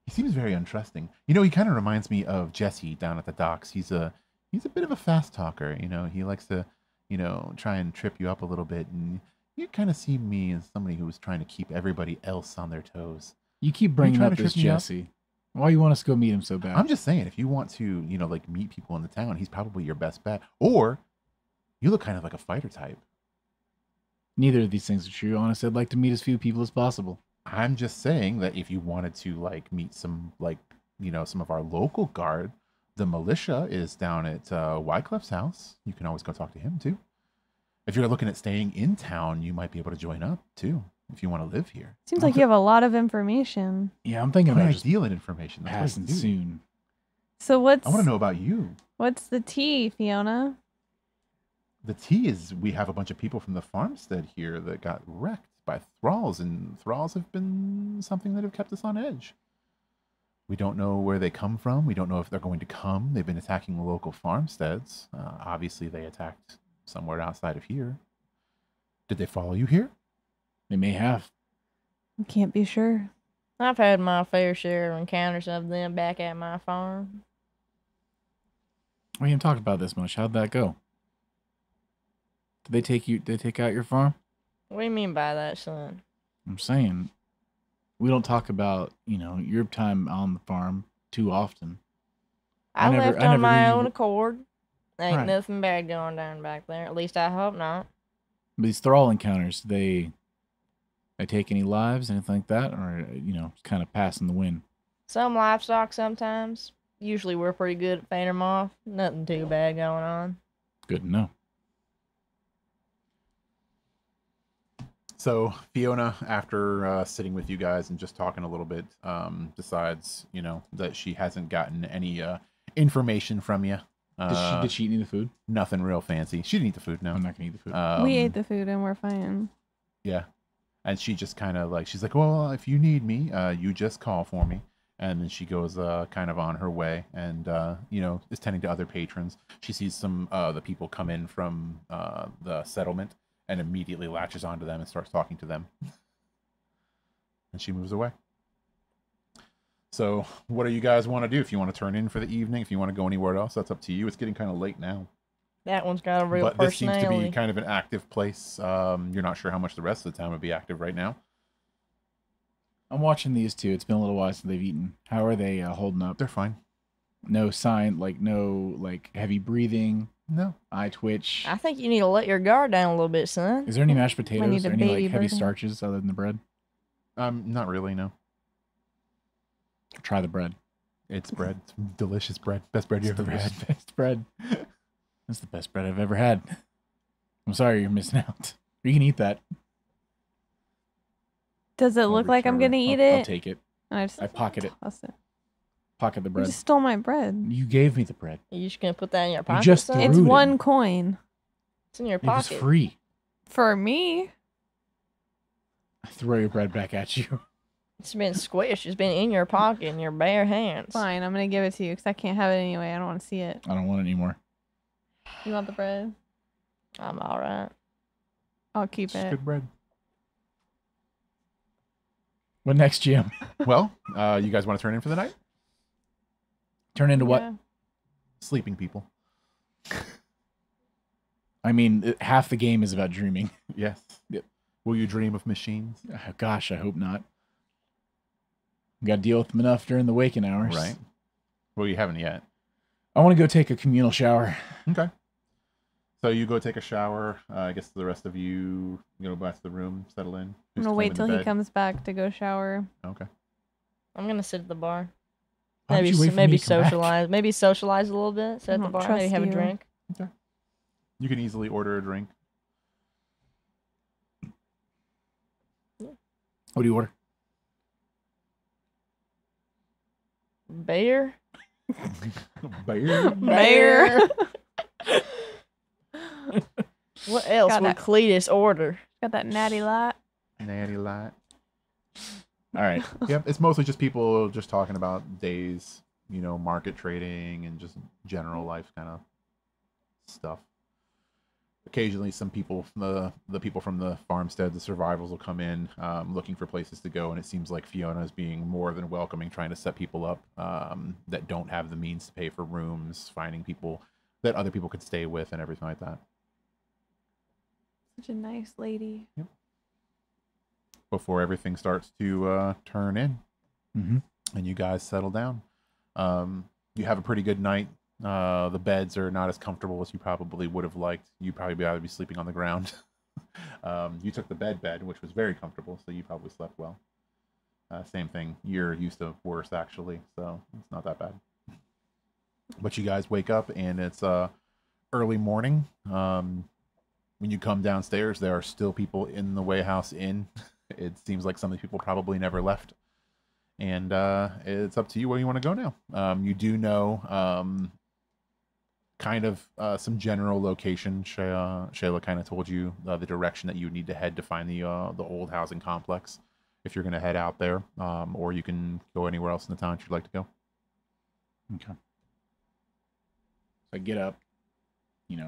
He seems very interesting. You know, he kind of reminds me of Jesse down at the docks. He's a bit of a fast talker. You know, he likes to, try and trip you up a little bit, and you kind of see me as somebody who was trying to keep everybody else on their toes. You keep bringing trying up to this trip me up? Jesse. Why you want us to go meet him so bad? I'm just saying, if you want to, meet people in the town, he's probably your best bet. Or you look kind of like a fighter type. Neither of these things are true. Honestly, I'd like to meet as few people as possible. I'm just saying that if you wanted to meet some some of our local guard, the militia is down at Wyclif's house. You can always go talk to him too. If you're looking at staying in town, you might be able to join up too if you want to live here. Seems like you have a lot of information. Yeah, I'm thinking But about I just deal in information. That's what I passing do. soon. So what's I want to know about you. what's the tea, Fiona? The tea is we have a bunch of people from the farmstead here that got wrecked by thralls, and thralls have been something that have kept us on edge. We don't know where they come from. We don't know if they're going to come. They've been attacking the local farmsteads. Obviously, they attacked somewhere outside of here. Did they follow you here? They may have. I can't be sure. I've had my fair share of encounters of them back at my farm. We haven't talked about this much. How'd that go? Did they take you? Did they take out your farm? What do you mean by that, son? I'm saying we don't talk about your time on the farm too often. I I never- left I never on my knew you own w- accord. Ain't Right. nothing bad going down back there. At least I hope not. These thrall encounters, they take any lives, anything like that, or kind of passing the wind. Some livestock sometimes. Usually we're pretty good at fending them off. Nothing too bad going on. Good to know. So Fiona, after sitting with you guys and just talking a little bit, decides, that she hasn't gotten any information from you. Did she eat any of the food? Nothing real fancy. She didn't eat the food, no. I'm not going to eat the food. We ate the food and we're fine. Yeah. And she just kind of she's like, well, if you need me, you just call for me. And then she goes kind of on her way and, is tending to other patrons. She sees some the people come in from the settlement and immediately latches onto them and starts talking to them. And she moves away. So what do you guys want to do? If you want to turn in for the evening, if you want to go anywhere else, that's up to you. It's getting kind of late now. That one's got a real But this personality. seems to be kind of an active place. You're not sure how much the rest of the town would be active right now. I'm watching these two. It's been a little while since they've eaten. How are they holding up? They're fine. No sign, no heavy breathing, No. eye twitch. I think you need to let your guard down a little bit, son. Is there any mashed potatoes need or a any baby heavy burger. starches other than the bread? Not really, no. Try the bread. It's bread. It's delicious bread. Best bread you It's ever the had. best bread. That's the best bread I've ever had. I'm sorry you're missing out. You can eat that. Does it look like I'm Overture. gonna eat I'll it? take it. I pocket it. toss it. Pocket the You bread. just stole my bread. You gave me the bread. Are you just gonna put that in your pocket? just son? threw It's it. one coin It's in your It was pocket. free. for me. I throw your bread back at you. It's been squished. It's been in your pocket in your bare hands. Fine, I'm gonna give it to you because I can't have it anyway. I don't want to see it. I don't want it anymore. You want the bread? I'm all right. I'll keep It's it. good bread. What next, Jim? Well, you guys want to turn in for the night? Turn into what? Yeah. Sleeping people. I mean, half the game is about dreaming. Yes. Yep. Will you dream of machines? Oh, gosh, I hope not. Got to deal with them enough during the waking hours. Right. Well, you haven't yet. I want to go take a communal shower. Okay. So you go take a shower. I guess the rest of you go back to the room, settle in. I'm Who's gonna wait claiming till the he bed? comes back to go shower. Okay. I'm gonna sit at the bar. Why would Maybe you wait for me maybe to come back? socialize. Maybe socialize a little bit. Sit I at the don't bar. trust Maybe have a you. drink. You can easily order a drink. What do you order? Beer. Beer. Bear. What else Got would that. Cletus order? Got that natty light. Natty light. All right. Yep. It's mostly just people just talking about days, market trading and just general life kind of stuff. Occasionally, some people, the people from the farmstead, the survivors will come in looking for places to go, and it seems like Fiona is being more than welcoming, trying to set people up that don't have the means to pay for rooms, finding people that other people could stay with, and everything like that. Such a nice lady. Before everything starts to turn in, Mm-hmm. and you guys settle down. You have a pretty good night. The beds are not as comfortable as you probably would have liked. You'd probably rather be sleeping on the ground. You took the bed, which was very comfortable, so you probably slept well. Same thing. You're used to worse, actually, so it's not that bad. But you guys wake up, and it's early morning. When you come downstairs, there are still people in the Wayhouse Inn. It seems like some of the people probably never left. And it's up to you where you want to go now. You do know kind of some general location. Shayla kind of told you the direction that you would need to head to find the old housing complex if you're going to head out there. Or you can go anywhere else in the town if you'd like to go. Okay. So I get up, put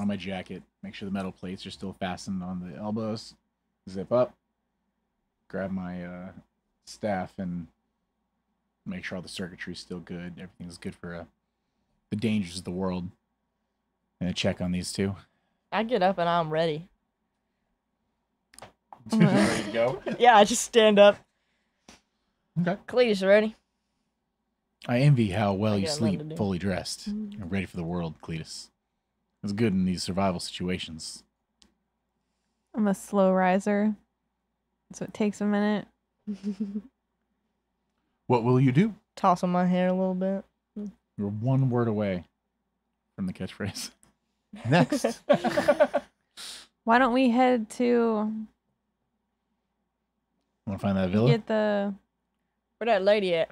on my jacket, make sure the metal plates are still fastened on the elbows, zip up, grab my staff, and make sure all the circuitry's still good. Everything's good for the dangers of the world. And I check on these two. I get up and I'm ready. Ready to go? Yeah, I just stand up. Okay. Cletus, ready? I envy how well I you got nothing sleep to do. fully dressed. I'm ready for the world, Cletus. It's good in these survival situations. I'm a slow riser, so it takes a minute. What will you do? Toss on my hair a little bit. You're one word away from the catchphrase. Next. Why don't we head to Want to find that villa? get the Where that lady at?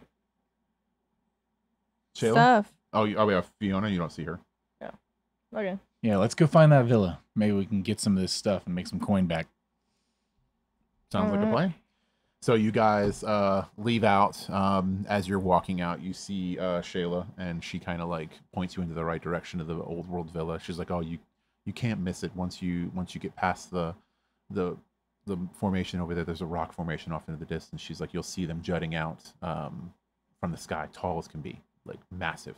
Shayla? stuff? Oh, we have Fiona. You don't see her. Okay. Yeah, let's go find that villa. Maybe we can get some of this stuff and make some coin back. Sounds like a plan. So you guys leave out. As you're walking out, you see Shayla, and she kind of like points you into the right direction of the old world villa. She's like, "Oh, you can't miss it once you get past the formation over there. There's a rock formation off into the distance." She's like, "You'll see them jutting out from the sky, tall as can be, like massive."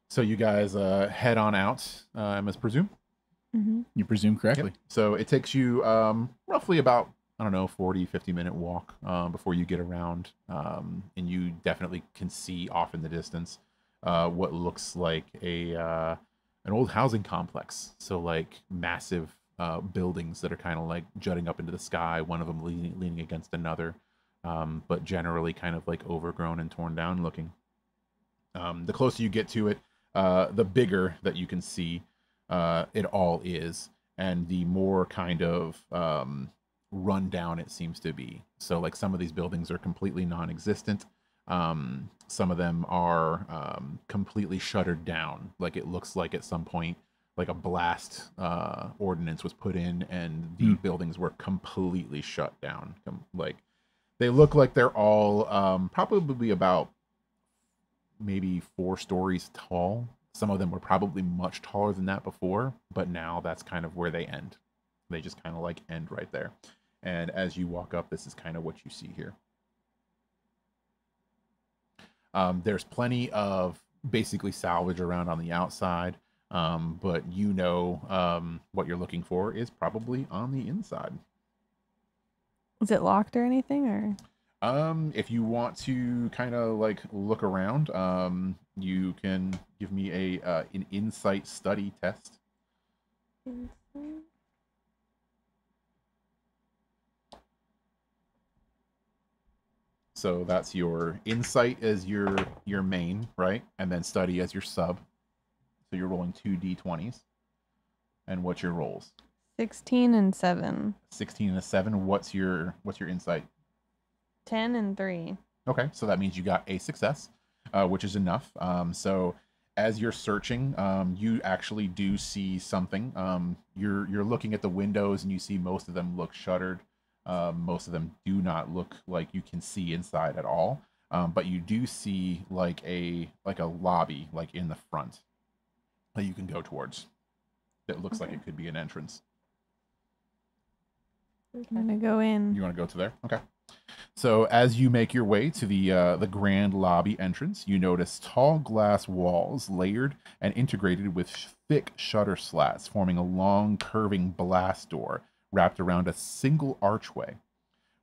So you guys head on out, I must presume. Mm-hmm. You presume correctly. Yep. So it takes you roughly about, I don't know, 40, 50-minute walk before you get around. And you definitely can see off in the distance what looks like an old housing complex. So like massive buildings that are kind of like jutting up into the sky, one of them leaning against another, but generally kind of like overgrown and torn down looking. The closer you get to it, the bigger that you can see it all is, and the more kind of run down it seems to be. So like some of these buildings are completely non-existent. Some of them are completely shuttered down. Like it looks like at some point like a blast ordinance was put in and the buildings were completely shut down. Like they look like they're all probably about maybe 4 stories tall. Some of them were probably much taller than that before, but now that's kind of where they end. They just kind of like end right there. And as you walk up, this is kind of what you see here. There's plenty of basically salvage around on the outside, but you know what you're looking for is probably on the inside. Is it locked or anything, or? If you want to kind of like look around, you can give me an insight study test. So that's your insight as your main, right? And then study as your sub. So you're rolling 2 d20s. And what's your rolls? 16 and 7. 16 and a 7. What's your insight? 10 and 3. Okay, so that means you got a success, which is enough. So as you're searching, you actually do see something. You're looking at the windows and you see most of them look shuttered. Most of them do not look like you can see inside at all. But you do see like a lobby like in the front that you can go towards. That looks like it could be an entrance. I'm gonna go in. You want to go to there? Okay. So as you make your way to the grand lobby entrance, you notice tall glass walls layered and integrated with thick shutter slats, forming a long curving blast door wrapped around a single archway.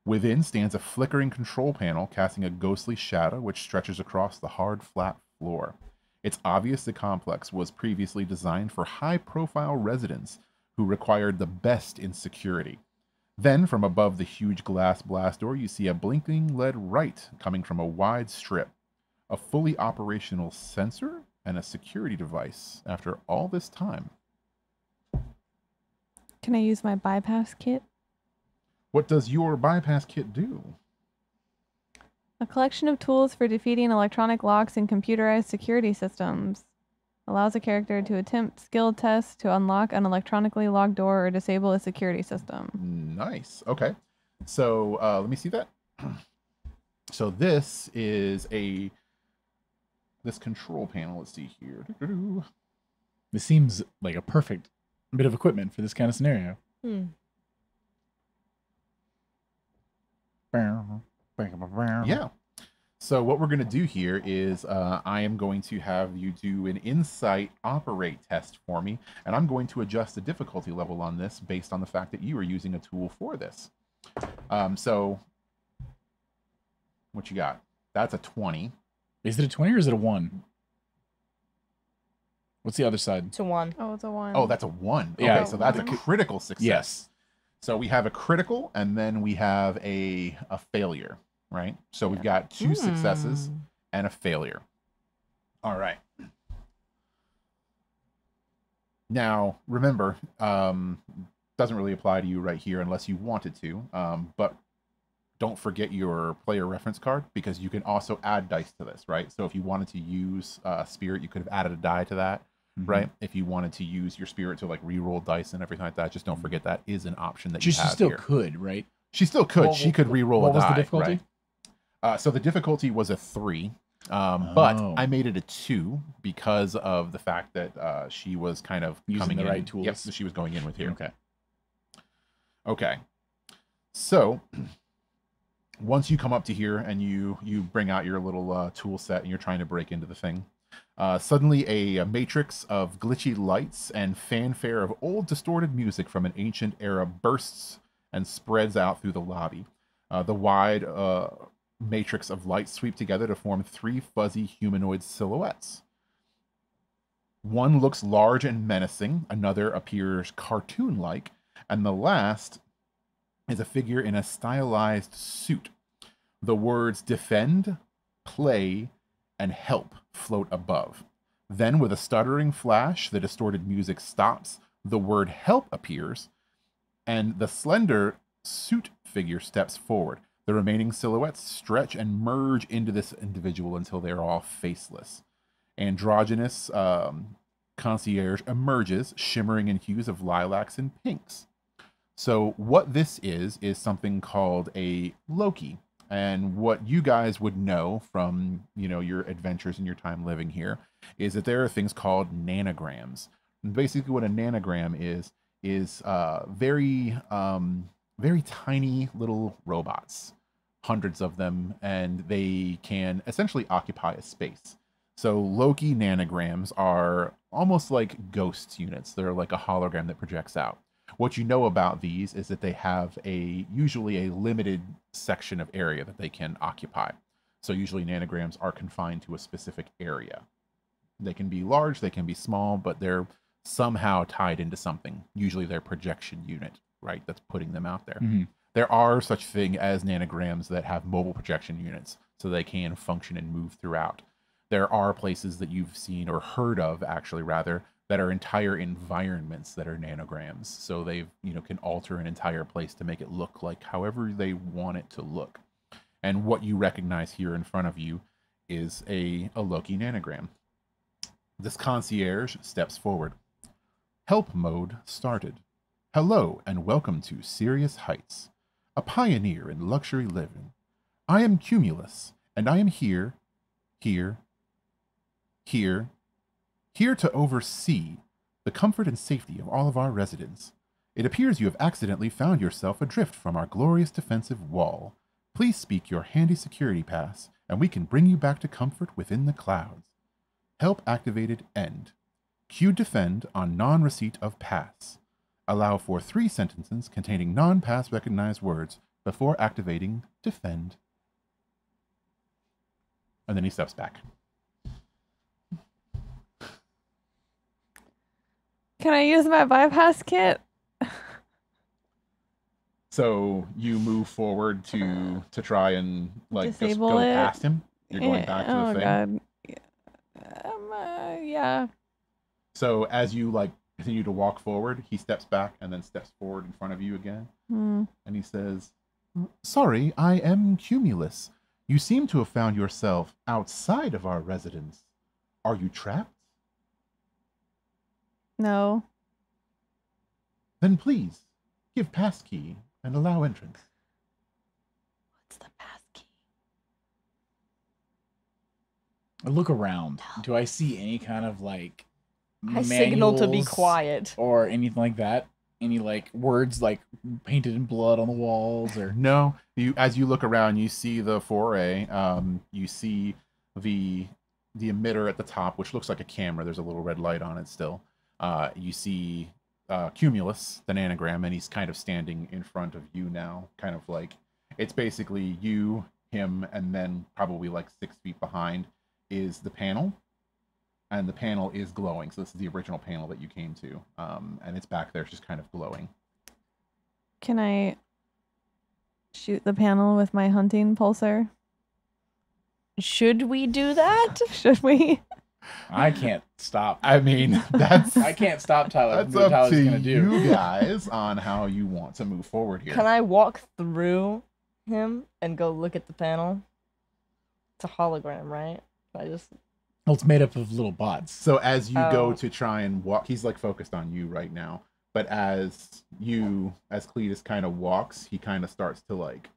Within stands a flickering control panel, casting a ghostly shadow which stretches across the hard, flat floor. It's obvious the complex was previously designed for high-profile residents who required the best in security. Then, from above the huge glass blast door, you see a blinking LED light coming from a wide strip. A fully operational sensor and a security device after all this time. Can I use my bypass kit? What does your bypass kit do? A collection of tools for defeating electronic locks and computerized security systems. Allows a character to attempt skill tests to unlock an electronically locked door or disable a security system. Nice. Okay. So let me see that. So this is this control panel. Let's see here. This seems like a perfect bit of equipment for this kind of scenario. Yeah. So what we're going to do here is I am going to have you do an insight operate test for me, and I'm going to adjust the difficulty level on this based on the fact that you are using a tool for this. So what you got? That's a 20. Is it a 20 or is it a 1? What's the other side? It's a 1. Oh, it's a 1. Oh, that's a 1. Yeah. Okay, so that's a critical success. Yes. So we have a critical, and then we have a failure, right? So we've got 2 successes and a failure. All right. Now, remember, doesn't really apply to you right here unless you wanted to, but don't forget your player reference card, because you can also add dice to this, right? So if you wanted to use spirit, you could have added a die to that, right? If you wanted to use your spirit to like re-roll dice and everything like that, just don't forget that is an option that you have still here. could, right? She still could. She could re-roll a die. What was the difficulty? Right? So the difficulty was a 3, but I made it a 2 because of the fact that she was kind of using coming the in. right tools. Yep, she was going in with here. Okay. Okay. So once you come up to here and you bring out your little tool set and you're trying to break into the thing, suddenly a matrix of glitchy lights and fanfare of old distorted music from an ancient era bursts and spreads out through the lobby. The wide matrix of lights sweep together to form 3 fuzzy humanoid silhouettes. One looks large and menacing, another appears cartoon-like, and the last is a figure in a stylized suit. The words defend, play, and help float above. Then, with a stuttering flash, the distorted music stops, the word help appears, and the slender suit figure steps forward. The remaining silhouettes stretch and merge into this individual until they're all faceless. Androgynous concierge emerges, shimmering in hues of lilacs and pinks. So what this is something called a Loki. And what you guys would know from, your adventures and your time living here is that there are things called nanograms. And basically what a nanogram is very, very tiny little robots, hundreds of them, and they can essentially occupy a space. So Loki nanograms are almost like ghost units. They're like a hologram that projects out. What you know about these is that they have usually a limited section of area that they can occupy. So usually nanograms are confined to a specific area. They can be large, they can be small, but they're somehow tied into something. Usually their projection unit, right, that's putting them out there. Mm-hmm. There are such thing as nanograms that have mobile projection units, so they can function and move throughout. There are places that you've seen or heard of, actually, rather, that are entire environments that are nanograms. So they can alter an entire place to make it look like however they want it to look. And what you recognize here in front of you is a Loki nanogram. This concierge steps forward. Help mode started. Hello and welcome to Sirius Heights, a pioneer in luxury living. I am Cumulus, and I am here to oversee the comfort and safety of all of our residents. It appears you have accidentally found yourself adrift from our glorious defensive wall. Please speak your handy security pass, and we can bring you back to comfort within the clouds. Help activated end. Cue defend on non-receipt of pass. Allow for 3 sentences containing non-pass recognized words before activating defend. And then he steps back. Can I use my bypass kit? So you move forward to try and just Disable go it? past him. You're going back to the thing. God. Yeah. So as you continue to walk forward, he steps back and then steps forward in front of you again. And he says, "Sorry, I am Cumulus. You seem to have found yourself outside of our residence. Are you trapped? No. Then please, give passkey and allow entrance." What's the pass key? I look around. Do I see any kind of I signal to be manuals quiet. or anything like that? Any words painted in blood on the walls or No, as you look around, you see the foray. You see the emitter at the top, which looks like a camera. There's a little red light on it still. You see Cumulus, the nanogram, and he's kind of standing in front of you now. Kind of it's basically you, him, and then probably 6 feet behind is the panel. and the panel is glowing. So this is the original panel that you came to, and it's back there, it's just kind of glowing. Can I shoot the panel with my hunting pulsar? Should we do that? Should we? I can't stop. I mean, that's I can't stop Tyler. that's What up Tyler's to gonna do. you guys on how you want to move forward here. Can I walk through him and go look at the panel? It's a hologram, right? I just Well, it's made up of little bots. So as you go Oh. to try and walk, he's like focused on you right now. But as Cletus kind of walks, he kind of starts to like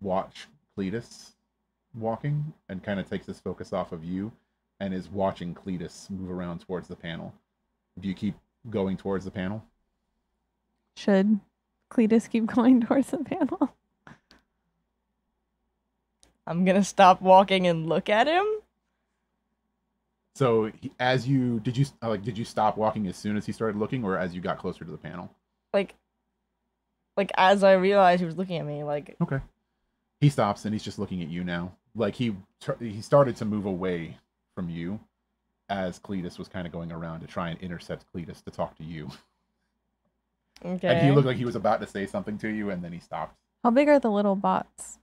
watch Cletus walking and kind of takes his focus off of you and is watching Cletus move around towards the panel. Do you keep going towards the panel? Should Cletus keep going towards the panel? I'm gonna stop walking and look at him. So did you stop walking as soon as he started looking, or as you got closer to the panel? Like as I realized he was looking at me, like Okay. He stops and he's just looking at you now. Like he started to move away from you as Cletus was kind of going around to try and intercept Cletus to talk to you. okay. And he looked like he was about to say something to you, and then he stopped. How big are the little bots?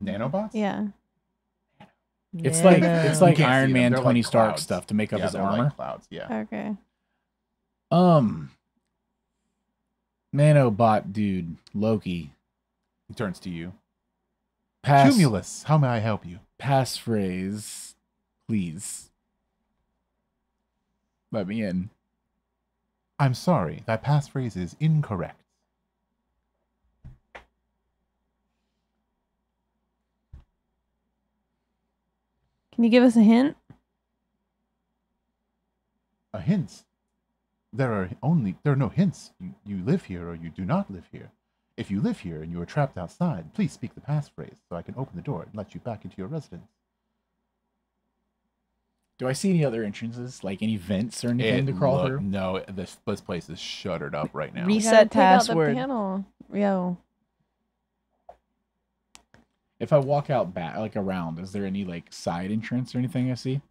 Nanobots? Yeah. It's Yeah. like You it's like can't see Iron them. Man, They're Tony like Stark clouds. stuff to make up Yeah, his they're armor. like clouds. Yeah. Okay. Nanobot dude, Loki. He turns to you. Pass Cumulus, how may I help you? passphrase, please. Let me in. I'm sorry, that passphrase is incorrect. Can you give us a hint? A hint. There are no hints. You live here or you do not live here. If you live here and you are trapped outside, please speak the passphrase so I can open the door and let you back into your residence. Do I see any other entrances, like any vents or anything to crawl through? No, this place is shuttered up right now. We Reset gotta take out the password. panel. Yo. If I walk out back, like around, is there any like side entrance or anything I see?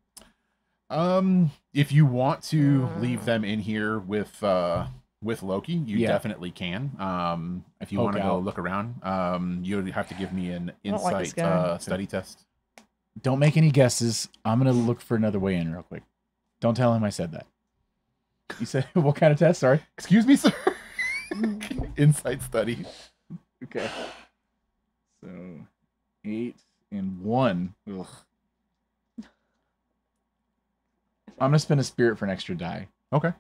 If you want to leave them in here with Loki, you definitely can. If you Poke want to go out. look around, you would have to give me an I don't like this insight guy. study test. Don't make any guesses. I'm gonna look for another way in real quick. Don't tell him I said that. You said what kind of test? Sorry. Excuse me, sir. Insight study. Okay. So 8 and 1. Ugh. I'm gonna spend a spirit for an extra die. Okay.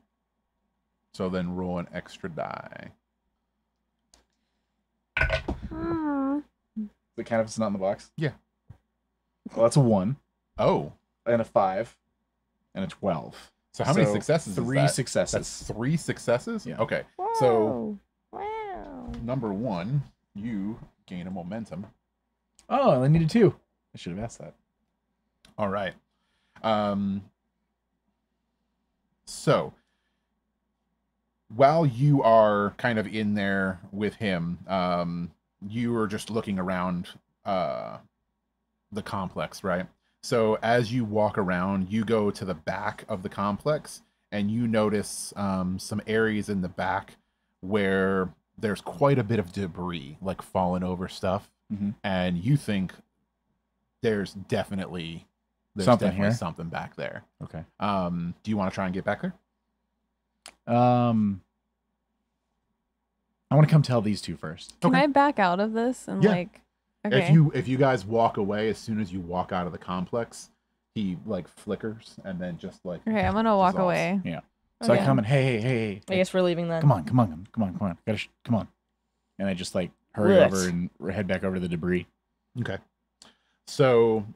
So then roll an extra die. Hmm. Does it count if it's not in the box? Yeah. Well, that's a 1 Oh. and a 5 and a 12. So how many So, successes? is 3 that? successes. That's 3 successes? Yeah. Okay. So wow. number 1, you gain a momentum. Oh, I only needed 2. I should have asked that. All right. So while you are kind of in there with him, you are just looking around the complex, right? So as you walk around, you go to the back of the complex and you notice some areas in the back where there's quite a bit of debris, like fallen over stuff. Mhm. And you think there's definitely Something here. something back there. Okay. Do you want to try and get back there? I want to come tell these two first. Can Okay. I back out of this and Yeah. like okay. If you guys walk away, as soon as you walk out of the complex, he like flickers and then just like Okay, I'm gonna walk dissolves. away. So Okay. I come and hey, I guess we're leaving then. come on. Come on. And I just like hurry Let's. over and head back over to the debris. Okay. So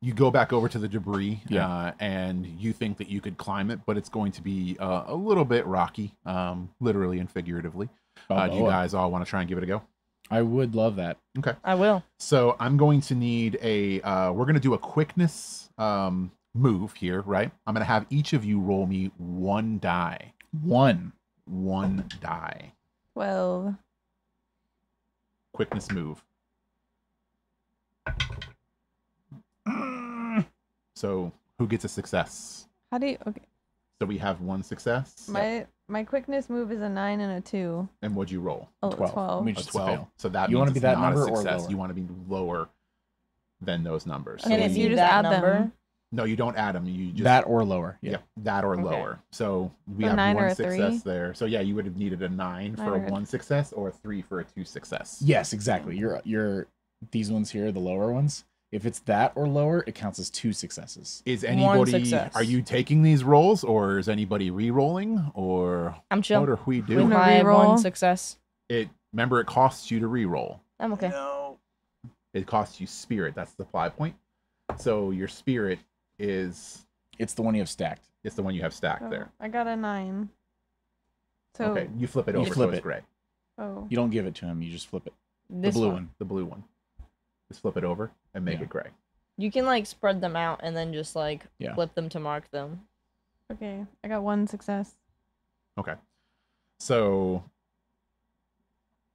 you go back over to the debris, Yeah. and you think that you could climb it, but it's going to be a little bit rocky, literally and figuratively. Do you guys all want to try and give it a go? I would love that. Okay. I will. So I'm going to need we're going to do a quickness move here, right? I'm going to have each of you roll me 1 die. 1. 1 die. 12. Quickness move. So who gets a success? How do you? Okay. So we have one success. My quickness move is a 9 and a 2. And what'd you roll? Oh, 12. 12. I mean, A just a 12. fail. So that You means wanna it's be that not number a or success. lower? You want to be lower than those numbers. Okay, Can so it you be just that add them. number? No, you don't add them. You just That or lower. Yeah. that or Okay. lower. So we So have 9 or one a 3? success there. So yeah, you would have needed a 9 for a 9 or 1 success or a 3 for a 2 success. Yes, exactly. You're these ones here, the lower ones. If it's that or lower, it counts as 2 successes. Is One anybody? success. Are you taking these rolls, or is anybody re-rolling, or I'm chill. what are we With doing? gonna my re-roll. 1 success. Remember, it costs you to re-roll. I'm okay. No. It costs you spirit. That's the supply point. So your spirit is It's the one you have stacked. it's the one you have stacked Oh, there. I got a 9. So Okay, you flip it You over. flip so it's it. gray. oh, You don't give it to him. You just flip it. This the blue one. one. The blue one. Just flip it over and make Yeah. it gray. You can like spread them out and then just like Yeah. flip them to mark them. okay. I got 1 success. Okay. So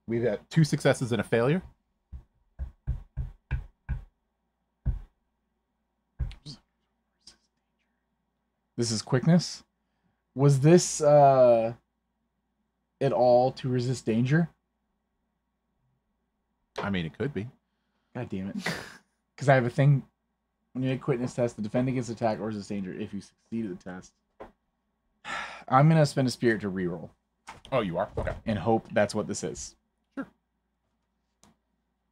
we've got 2 successes and a failure. This is quickness. Was this at all to resist danger? I mean, it could be. God damn it. Because I have a thing. When you make quickness test, to defend against attack or resist danger if you succeed at the test. I'm going to spend a spirit to reroll Oh, you are? Okay. and hope that's what this is. Sure.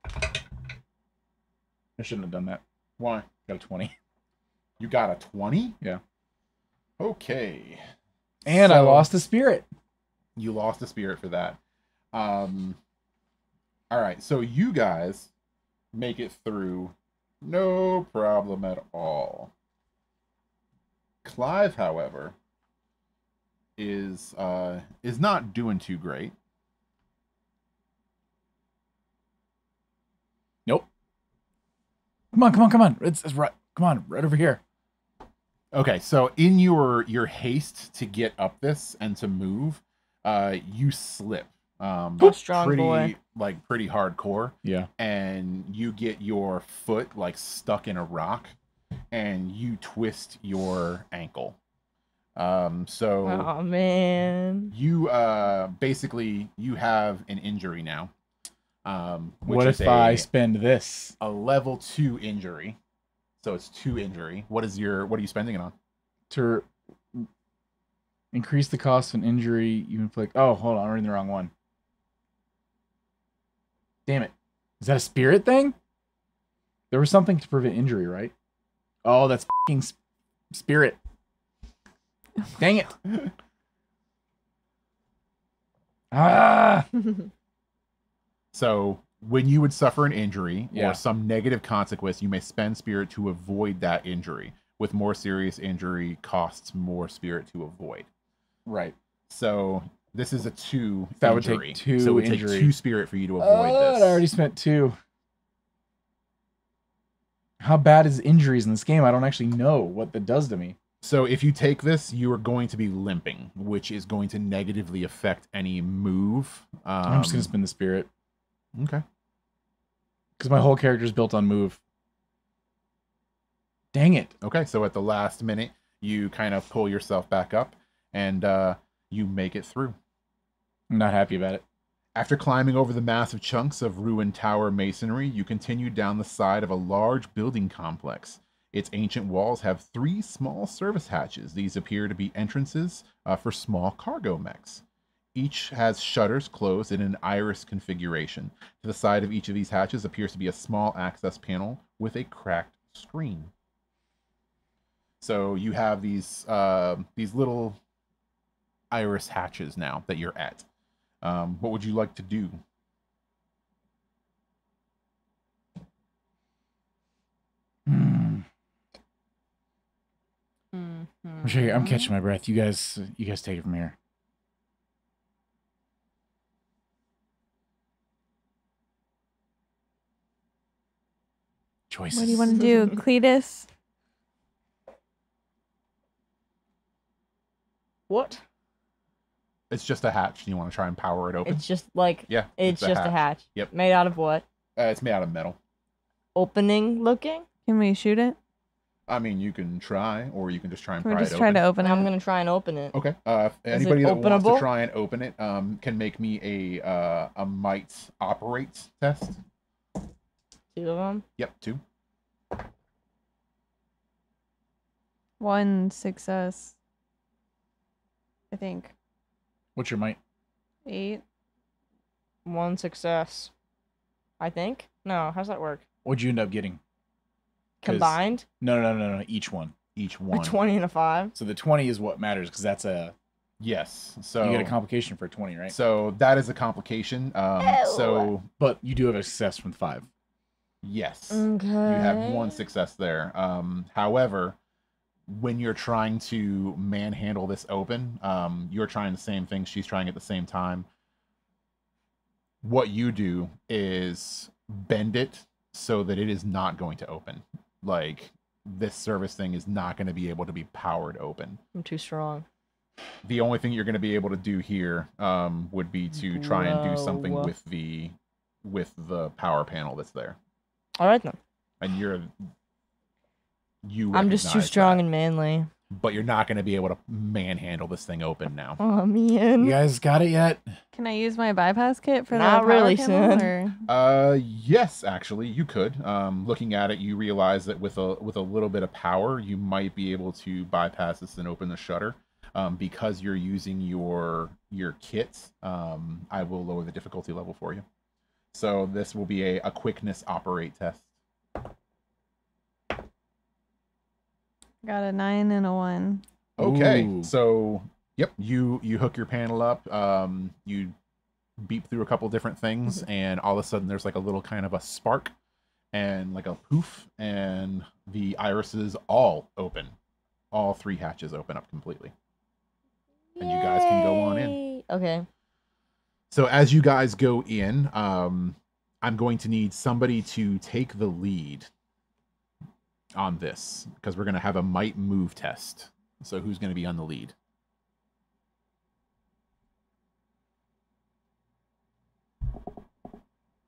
I shouldn't have done that. Why? Got a 20. You got a 20? Yeah. Okay. And I So- lost a spirit. You lost a spirit for that. All right, so you guys make it through no problem at all. Clive, however, is not doing too great. Nope. Come on. It's right. Come on, right over here. Okay, so in your haste to get up this and to move, you slip. Strong pretty boy. pretty hardcore, Yeah. and you get your foot like stuck in a rock, and you twist your ankle. So Oh man. you basically you have an injury now. Which What is if I spend this? a level 2 injury? So it's 2 injury. What are you spending it on? To increase the cost of an injury you inflict. Oh, hold on. I'm reading the wrong one. Damn it. Is that a spirit thing? There was something to prevent injury, right? Oh, that's fucking spirit. Dang it. Ah. So when you would suffer an injury Yeah. or some negative consequence, you may spend spirit to avoid that injury. With more serious injury, costs more spirit to avoid. Right. So this is a 2 That would take injury. 2 so it would injury. take 2 spirit for you to avoid this. I already spent 2. How bad is injuries in this game? I don't actually know what that does to me. So if you take this, you are going to be limping, which is going to negatively affect any move. I'm just going to spin the spirit. Okay. Because my whole character is built on move. Dang it. Okay, so at the last minute, you kind of pull yourself back up, and you make it through. I'm not happy about it. After climbing over the massive chunks of ruined tower masonry, you continue down the side of a large building complex. Its ancient walls have 3 small service hatches. These appear to be entrances for small cargo mechs. Each has shutters closed in an iris configuration. To the side of each of these hatches appears to be a small access panel with a cracked screen. So you have these little iris hatches now that you're at. What would you like to do? I'm catching my breath. You guys take it from here. Choices. What do you want to do, Cletus? What? It's just a hatch. You want to try and power it open? It's just like Yeah, it's just a hatch. Yep. Made out of what? It's made out of metal. Opening looking? Can we shoot it? I mean, you can try, or you can just try and Can we pry it just open. try to open I'm it? gonna try and open it. Okay. Anybody that wants to openable? try and open it can make me a might operate test. 2 of them. Yep, 2. 1 success. I think. What's your might? 8. 1 success. I think. No, how's that work? What'd you end up getting? 'Cause- Combined? No. Each one. Each A one. 20 and a 5. So the 20 is what matters because that's Yes. So you get a complication for a 20, right? So that is a complication. So But you do have a success from 5. yes, Okay. you have 1 success there. However, when you're trying to manhandle this open, you're trying the same thing. She's trying at the same time. What you do is bend it so that it is not going to open. Like, this service thing is not going to be able to be powered open. I'm too strong. The only thing you're going to be able to do here would be to try and do something Whoa. with the power panel that's there. All right then. And I'm just too recognize strong that. and manly. But you're not going to be able to manhandle this thing open now. Oh man. You guys got it yet? Can I use my bypass kit for Not the really, power panel, son. or- Yes, actually, you could. Looking at it, you realize that with a little bit of power, you might be able to bypass this and open the shutter. Because you're using your kit, I will lower the difficulty level for you. So this will be a quickness operate test. Got a 9 and a 1. Okay, Ooh. so yep, you hook your panel up. You beep through a couple different things, and all of a sudden there's like a little kind of a spark and like a poof, and the irises all open. All 3 hatches open up completely. And you guys can go on in. Yay. Okay. So as you guys go in, I'm going to need somebody to take the lead on this, because we're going to have a might move test. So who's going to be on the lead?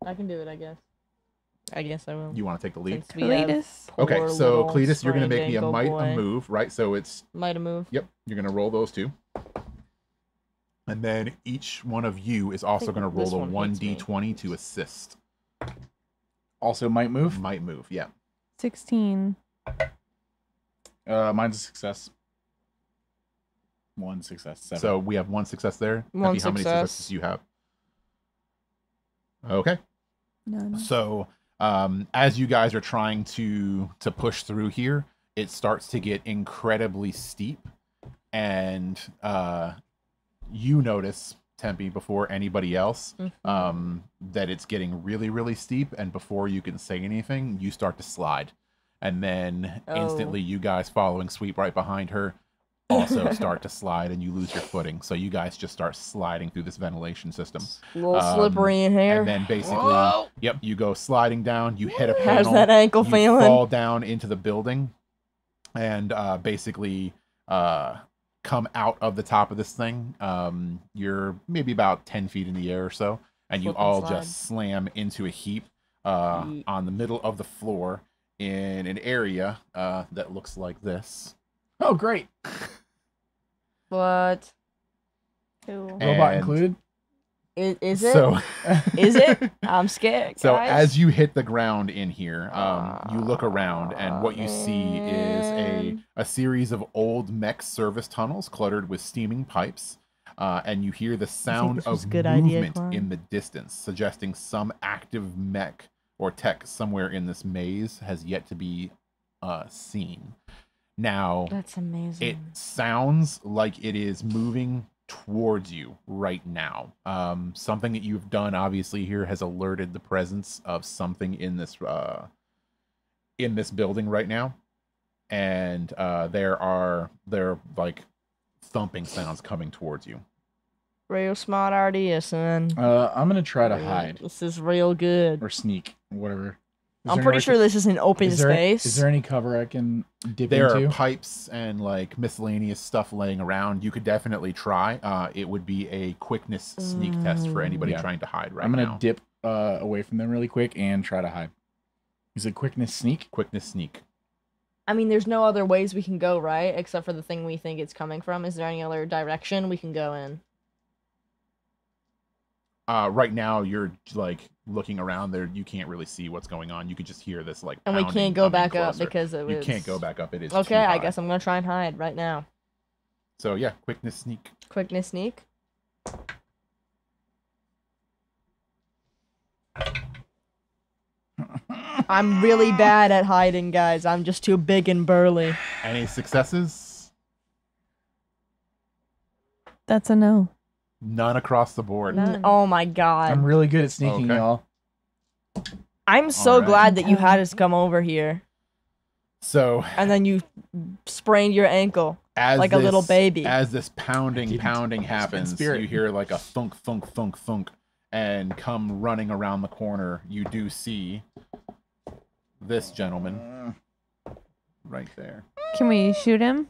I can do it, I guess. I guess I will. You want to take the lead? Since we have Cletus. Okay, poor so little Cletus, you're going to make sprained me a ankle might boy. a move, right? So it's, Might have moved. yep, you're going to roll those 2. And then each one of you is also think going to this roll a one hits me. 1d20 to assist. Also might move. Might move, yeah. 16. Mine's a success. 1 success. 7. So we have 1 success there. One Peppy, how many success. successes do you have? Okay. None. So as you guys are trying to push through here, it starts to get incredibly steep, and you notice, Tempe, before anybody else, that it's getting really, really steep, and before you can say anything, you start to slide. And then instantly you guys following Sweep right behind her also start to slide, and you lose your footing. So you guys just start sliding through this ventilation system. A little slippery in here. And then basically, yep, you go sliding down, you hit a panel, How's that ankle you feeling? fall down into the building, and basically come out of the top of this thing. You're maybe about 10 feet in the air or so, and you Slip and all slide. just slam into a heap Yeet. on the middle of the floor in an area that looks like this. Oh, great. What? Cool. Robot And- included. Is it? So, Is it? I'm scared. so guys. as you hit the ground in here, you look around, and what you see is Man. a series of old mech service tunnels cluttered with steaming pipes, and you hear the sound this was of a good idea, movement Klein? in the distance, suggesting some active mech or tech somewhere in this maze has yet to be seen. Now, That's amazing. it sounds like it is moving towards you right now. Something that you've done obviously here has alerted the presence of something in this building right now, and there are like thumping sounds coming towards you. Real smart idea, son. I'm gonna try to hide This is real good. or sneak, whatever. Is I'm there pretty anywhere sure this is an open is there, space. Is there any cover I can dip There into? are pipes and like miscellaneous stuff laying around. You could definitely try. It would be a quickness sneak test for anybody Yeah. trying to hide right I'm gonna now. dip away from them really quick and try to hide. Is it quickness sneak? Quickness sneak. I mean, there's no other ways we can go, right? Except for the thing we think it's coming from. Is there any other direction we can go in? Right now, you're like looking around there. You can't really see what's going on. You could just hear this like. And we can't go back up because it was. You can't go back up. It is. Okay, too I high. guess I'm gonna try and hide right now. So yeah, quickness sneak. Quickness sneak. I'm really bad at hiding, guys. I'm just too big and burly. Any successes? That's a no. None across the board. None. Oh my god. I'm really good at sneaking, Okay. y'all. I'm so Alright. glad that you had us come over here. So And then you sprained your ankle. as Like a little baby. as this pounding Didn't- happens, spirit. you hear like a thunk, thunk, thunk, thunk, and come running around the corner. You do see this gentleman right there. Can we shoot him?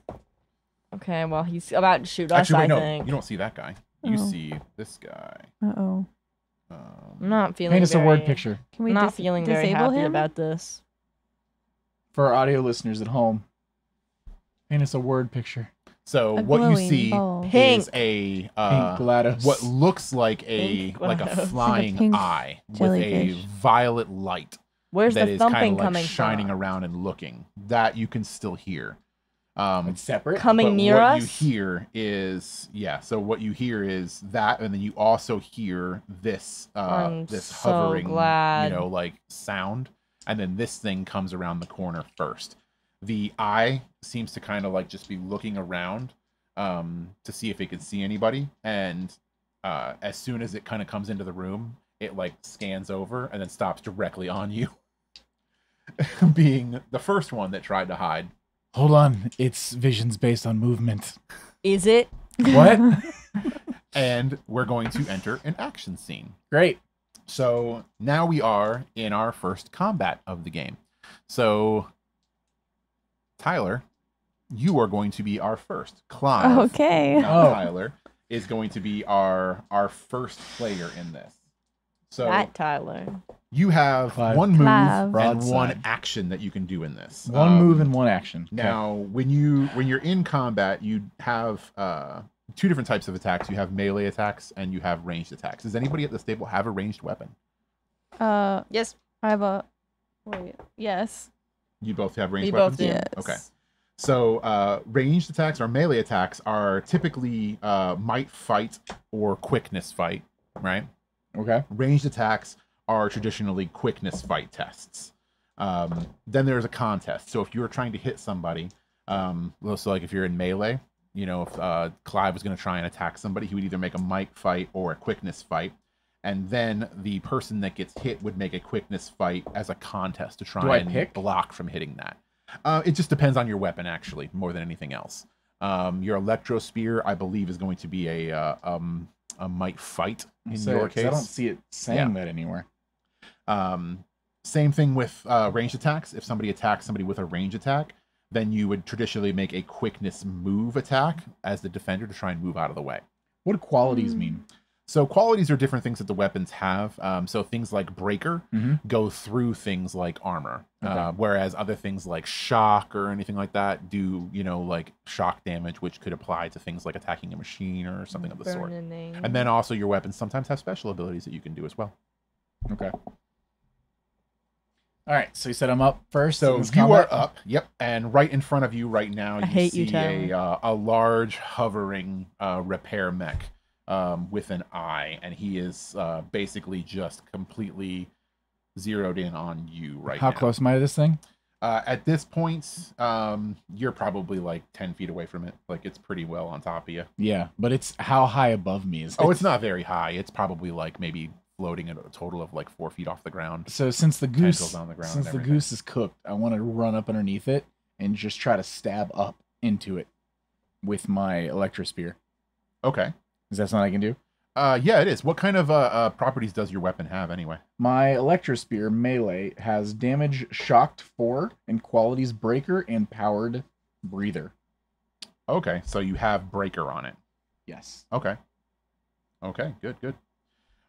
Okay, well, he's about to shoot us, Actually, wait, I no, think. you don't see that guy. You Oh. see this guy. Uh-oh. I'm not feeling Paint us a word very- picture Can we I'm not feeling very disable happy him? about this. for our audio listeners at home. Paint us a word picture. So A what you glowing see ball. Pink. is a Pink Uh, GLaDOS. what looks like a Pink like a GLaDOS. flying pink eye with a jellyfish. violet light Where's that the is kind thumping of like coming shining from? around and looking. That you can still hear. It's separate. Coming But near what us? you hear is so what you hear is that, and then you also hear this I'm this so hovering glad. like sound, and then this thing comes around the corner first. The eye seems to kind of like just be looking around to see if it can see anybody, and as soon as it kind of comes into the room, it like scans over and then stops directly on you. Being the first one that tried to hide. Hold on. Its vision's based on movement. Is it? What? And we're going to enter an action scene. Great. So now we are in our first combat of the game. So, Tyler, you are going to be our first. Clive, Okay. not Oh. Tyler, is going to be our first player in this. So That Tyler. you have Clive. one move Clive. and one Broadside. action that you can do in this. One move and one action. Okay. Now, when you're in combat, you have two different types of attacks. You have melee attacks and you have ranged attacks. Does anybody at this table have a ranged weapon? Yes. I have a... Wait. Yes. You both have ranged We weapons? both do. Yes. Okay. So ranged attacks or melee attacks are typically might fight or quickness fight, right? Okay. Ranged attacks are traditionally quickness fight tests. Then there's a contest. So if you're trying to hit somebody, so like if you're in melee, you know, if Clive was going to try and attack somebody, he would either make a might fight or a quickness fight. And then the person that gets hit would make a quickness fight as a contest to Do try I and pick? block from hitting that. It just depends on your weapon, actually, more than anything else. Your electro spear, I believe, is going to be a might fight in your case. I don't see it saying that anywhere. Same thing with ranged attacks. If somebody attacks somebody with a range attack, then you would traditionally make a quickness move attack as the defender to try and move out of the way. What do qualities mean? So qualities are different things that the weapons have. So things like breaker go through things like armor, Okay. whereas other things like shock or anything like that do, you know, like shock damage, which could apply to things like attacking a machine or something of the sort. Burning. And then also your weapons sometimes have special abilities that you can do as well. Okay. All right. So you said I'm up first. So in this you are combat? up, yep, and right in front of you right now, you hate you, see Tyler. a large hovering repair mech with an eye, and he is basically just completely zeroed in on you right How now. close am I to this thing? At this point, you're probably like 10 feet away from it. Like it's pretty well on top of you. Yeah, but it's how high above me is it? Oh, it's not very high. It's probably like maybe floating at a total of like 4 feet off the ground. So since the Tentacles goose, on the ground since and the everything. goose is cooked, I want to run up underneath it and just try to stab up into it with my electro spear. Okay. Is that something I can do? Yeah, it is. What kind of properties does your weapon have anyway? My electro spear melee has damage shocked 4 and qualities breaker and powered breather. Okay, so you have breaker on it. Yes. Okay. Okay, good.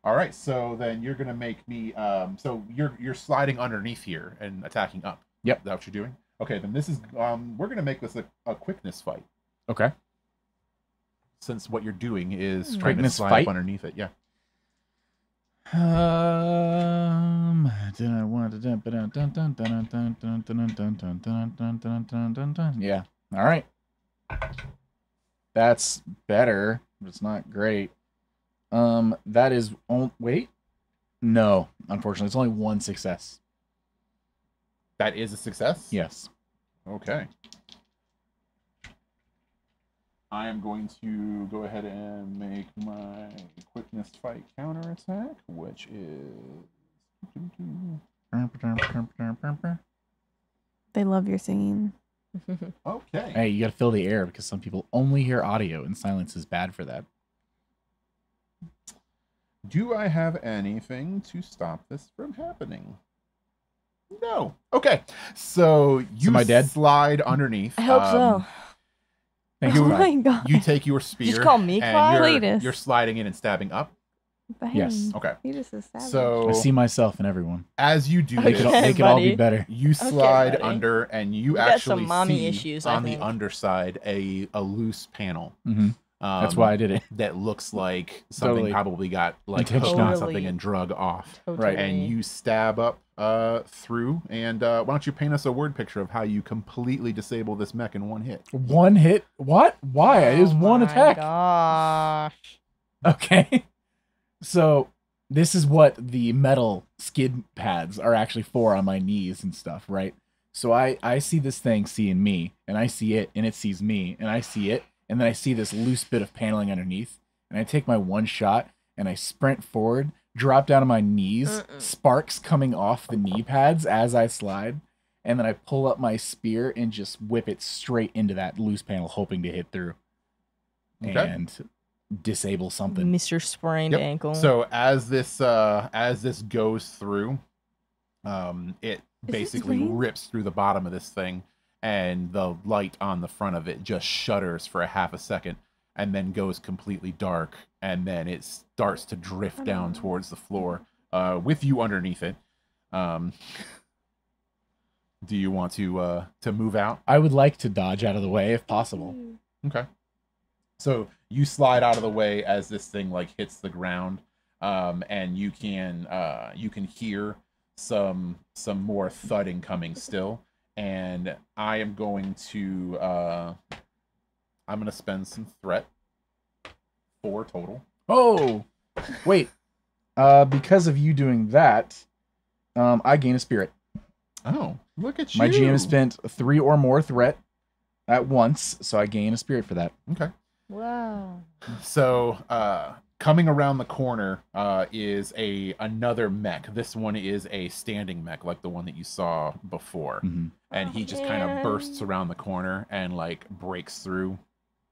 All right, so then you're gonna make me. So you're sliding underneath here and attacking up. Yep. Is that what you're doing? Okay, then this is we're gonna make this a quickness fight, Okay. since what you're doing is trying to Quickness slide fight? up underneath it. Yeah. Yeah. All right. That's better, but it's not great. That is wait. No, unfortunately, it's only one success. That is a success? Yes. Okay. I am going to go ahead and make my quickness fight counterattack, which is... They love your singing. Okay. Hey, you gotta fill the air because some people only hear audio, and silence is bad for that. Do I have anything to stop this from happening? No. Okay. So you Am I dead? slide underneath. I hope so. Thank Oh you. my god. You take your spear. Just call me and Clyde? you're sliding in and stabbing up. Bang. Yes. Okay. Fetus is savage. So I see myself in everyone. as you do They this, could, they could all be buddy. better. you slide buddy. under and you got actually some mommy see issues, I on the think. underside a loose panel. Hmm. That's why I did it. That looks like something Totally. probably got like Intentional. hooked on Totally. something and drug off. Totally. And you stab up through, and why don't you paint us a word picture of how you completely disable this mech in one hit? One hit? What? Why? It was one attack. Gosh. Okay. So this is what the metal skid pads are actually for on my knees and stuff, right? So I see this thing seeing me, and I see it, and it sees me, and I see it, and then I see this loose bit of paneling underneath, and I take my one shot, and I sprint forward, drop down on my knees, sparks coming off the knee pads as I slide, and then I pull up my spear and just whip it straight into that loose panel, hoping to hit through. Okay. And disable something. Mr. Sprained Yep. ankle. So as this goes through, it this basically rain? rips through the bottom of this thing, and the light on the front of it just shudders for a half a second, and then goes completely dark, and then it starts to drift down towards the floor, with you underneath it. Do you want to move out? I would like to dodge out of the way if possible. Okay. So you slide out of the way as this thing like hits the ground, and you can hear some more thudding coming still. And I am going to spend some threat, 4 total. Oh, wait. Because of you doing that, I gain a spirit. Oh, look at you! My GM has spent 3 or more threat at once, so I gain a spirit for that. Okay. Wow. So, coming around the corner is another mech. This one is a standing mech, like the one that you saw before. Mm-hmm. And he just kind of bursts around the corner and like breaks through.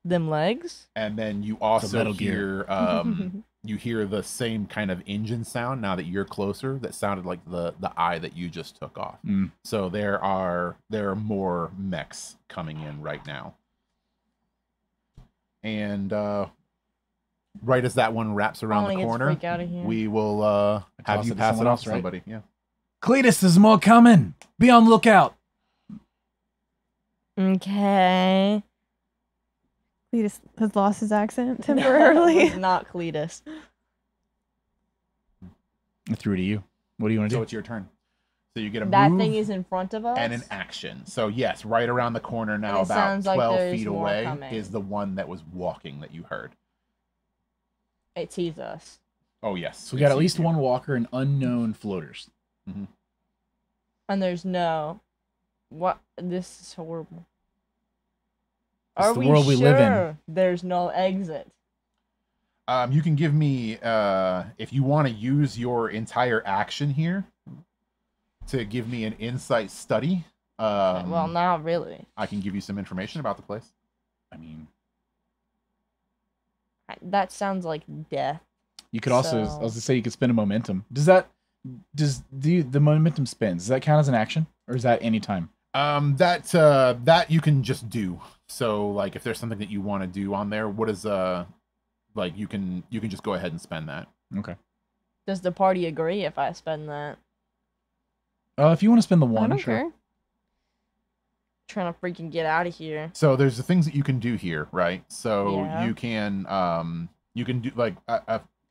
Them legs? And then you also Metal Gear. hear you hear the same kind of engine sound now that you're closer. That sounded like the eye that you just took off. Mm. So there are more mechs coming in right now. And right as that one wraps around Finally the gets corner, freak out of here. we will have Toss you it to pass it someone off else, to right? somebody. Yeah. Cletus, there's more coming. Be on the lookout. Okay. Cletus has lost his accent No, temporarily. it's not Cletus. I threw it to you. What do you want to So do? it's your turn. So you get a That move thing is in front of us? and an action. So yes, right around the corner now, And it about sounds like 12 there's feet more away, coming. is the one that was walking that you heard. It sees us. Oh yes. So we got it at least sees you. one walker and unknown floaters. And there's no... What? This is horrible. It's Are the we world sure we live in. there's no exit? You can give me if you want to use your entire action here to give me an insight study. Well, not really. I can give you some information about the place. I mean, That sounds like death. you could also, I So- was to say, you could spend a momentum. The momentum spins, does that count as an action? Or is that any time? That you can just do. So like if there's something that you want to do on there, what is like you can just go ahead and spend that. Okay. Does the party agree if I spend that? If you want to spend the I one, don't sure. care. trying to freaking get out of here. So there's the things that you can do here, right? So Yeah. you can do like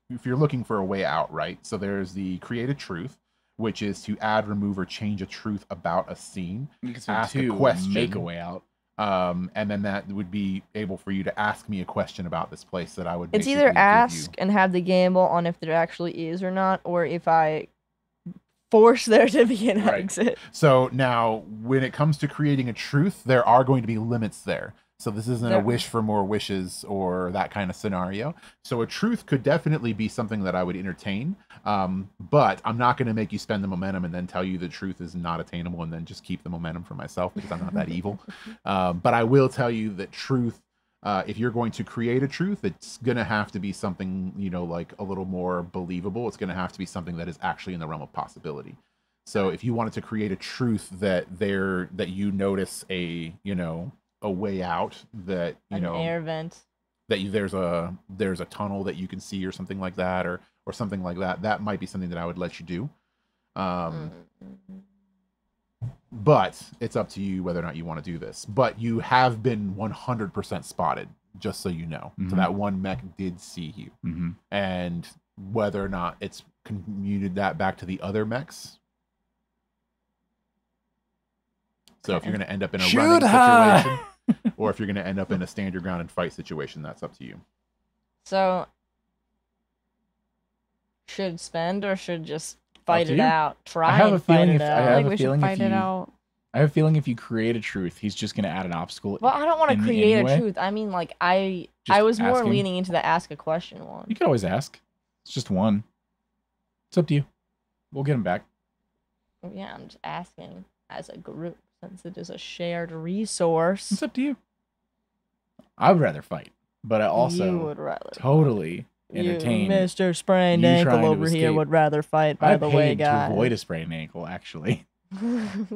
if you're looking for a way out, right? So there's the create a truth, which is to add, remove, or change a truth about a scene. Ask a question, make a way out. And then that would be able for you to ask me a question about this place that I would. It's basically either give ask you. and have the gamble on if there actually is or not, or if I force there to be an Right. exit. So now, when it comes to creating a truth, there are going to be limits there. So this isn't a There- wish for more wishes or that kind of scenario. So a truth could definitely be something that I would entertain. But I'm not going to make you spend the momentum and then tell you the truth is not attainable and then just keep the momentum for myself because I'm not that evil. But I will tell you that truth, if you're going to create a truth, it's going to have to be something, like a little more believable. It's going to have to be something that is actually in the realm of possibility. So if you wanted to create a truth that you notice a way out, that An air vent. that there's a tunnel that you can see or something like that, or something like that, that might be something that I would let you do. But it's up to you whether or not you want to do this. But you have been 100% spotted, just so you know. So that one mech did see you, and whether or not it's commuted that back to the other mechs. So if you're going to end up in a running situation, or if you're going to end up in a stand your ground and fight situation, that's up to you. So, should spend or should just Up fight to it you. out? Try I have and a fight feeling it if- I out. I have think a we should feeling if fight it you- out. I have a feeling if you create a truth, he's just going to add an obstacle. Well, I don't want to in the create anyway. a truth. I mean, like, I Just was more asking. leaning into the ask a question one. You can always ask. It's just one. It's up to you. We'll get him back. Yeah, I'm just asking as a group since it is a shared resource. It's up to you. I would rather fight, but I You also would rather. totally entertain. You, Mr. Sprained you Ankle trying to over here escape. would rather fight, I by the way, paid to guys. avoid a sprained ankle. Actually,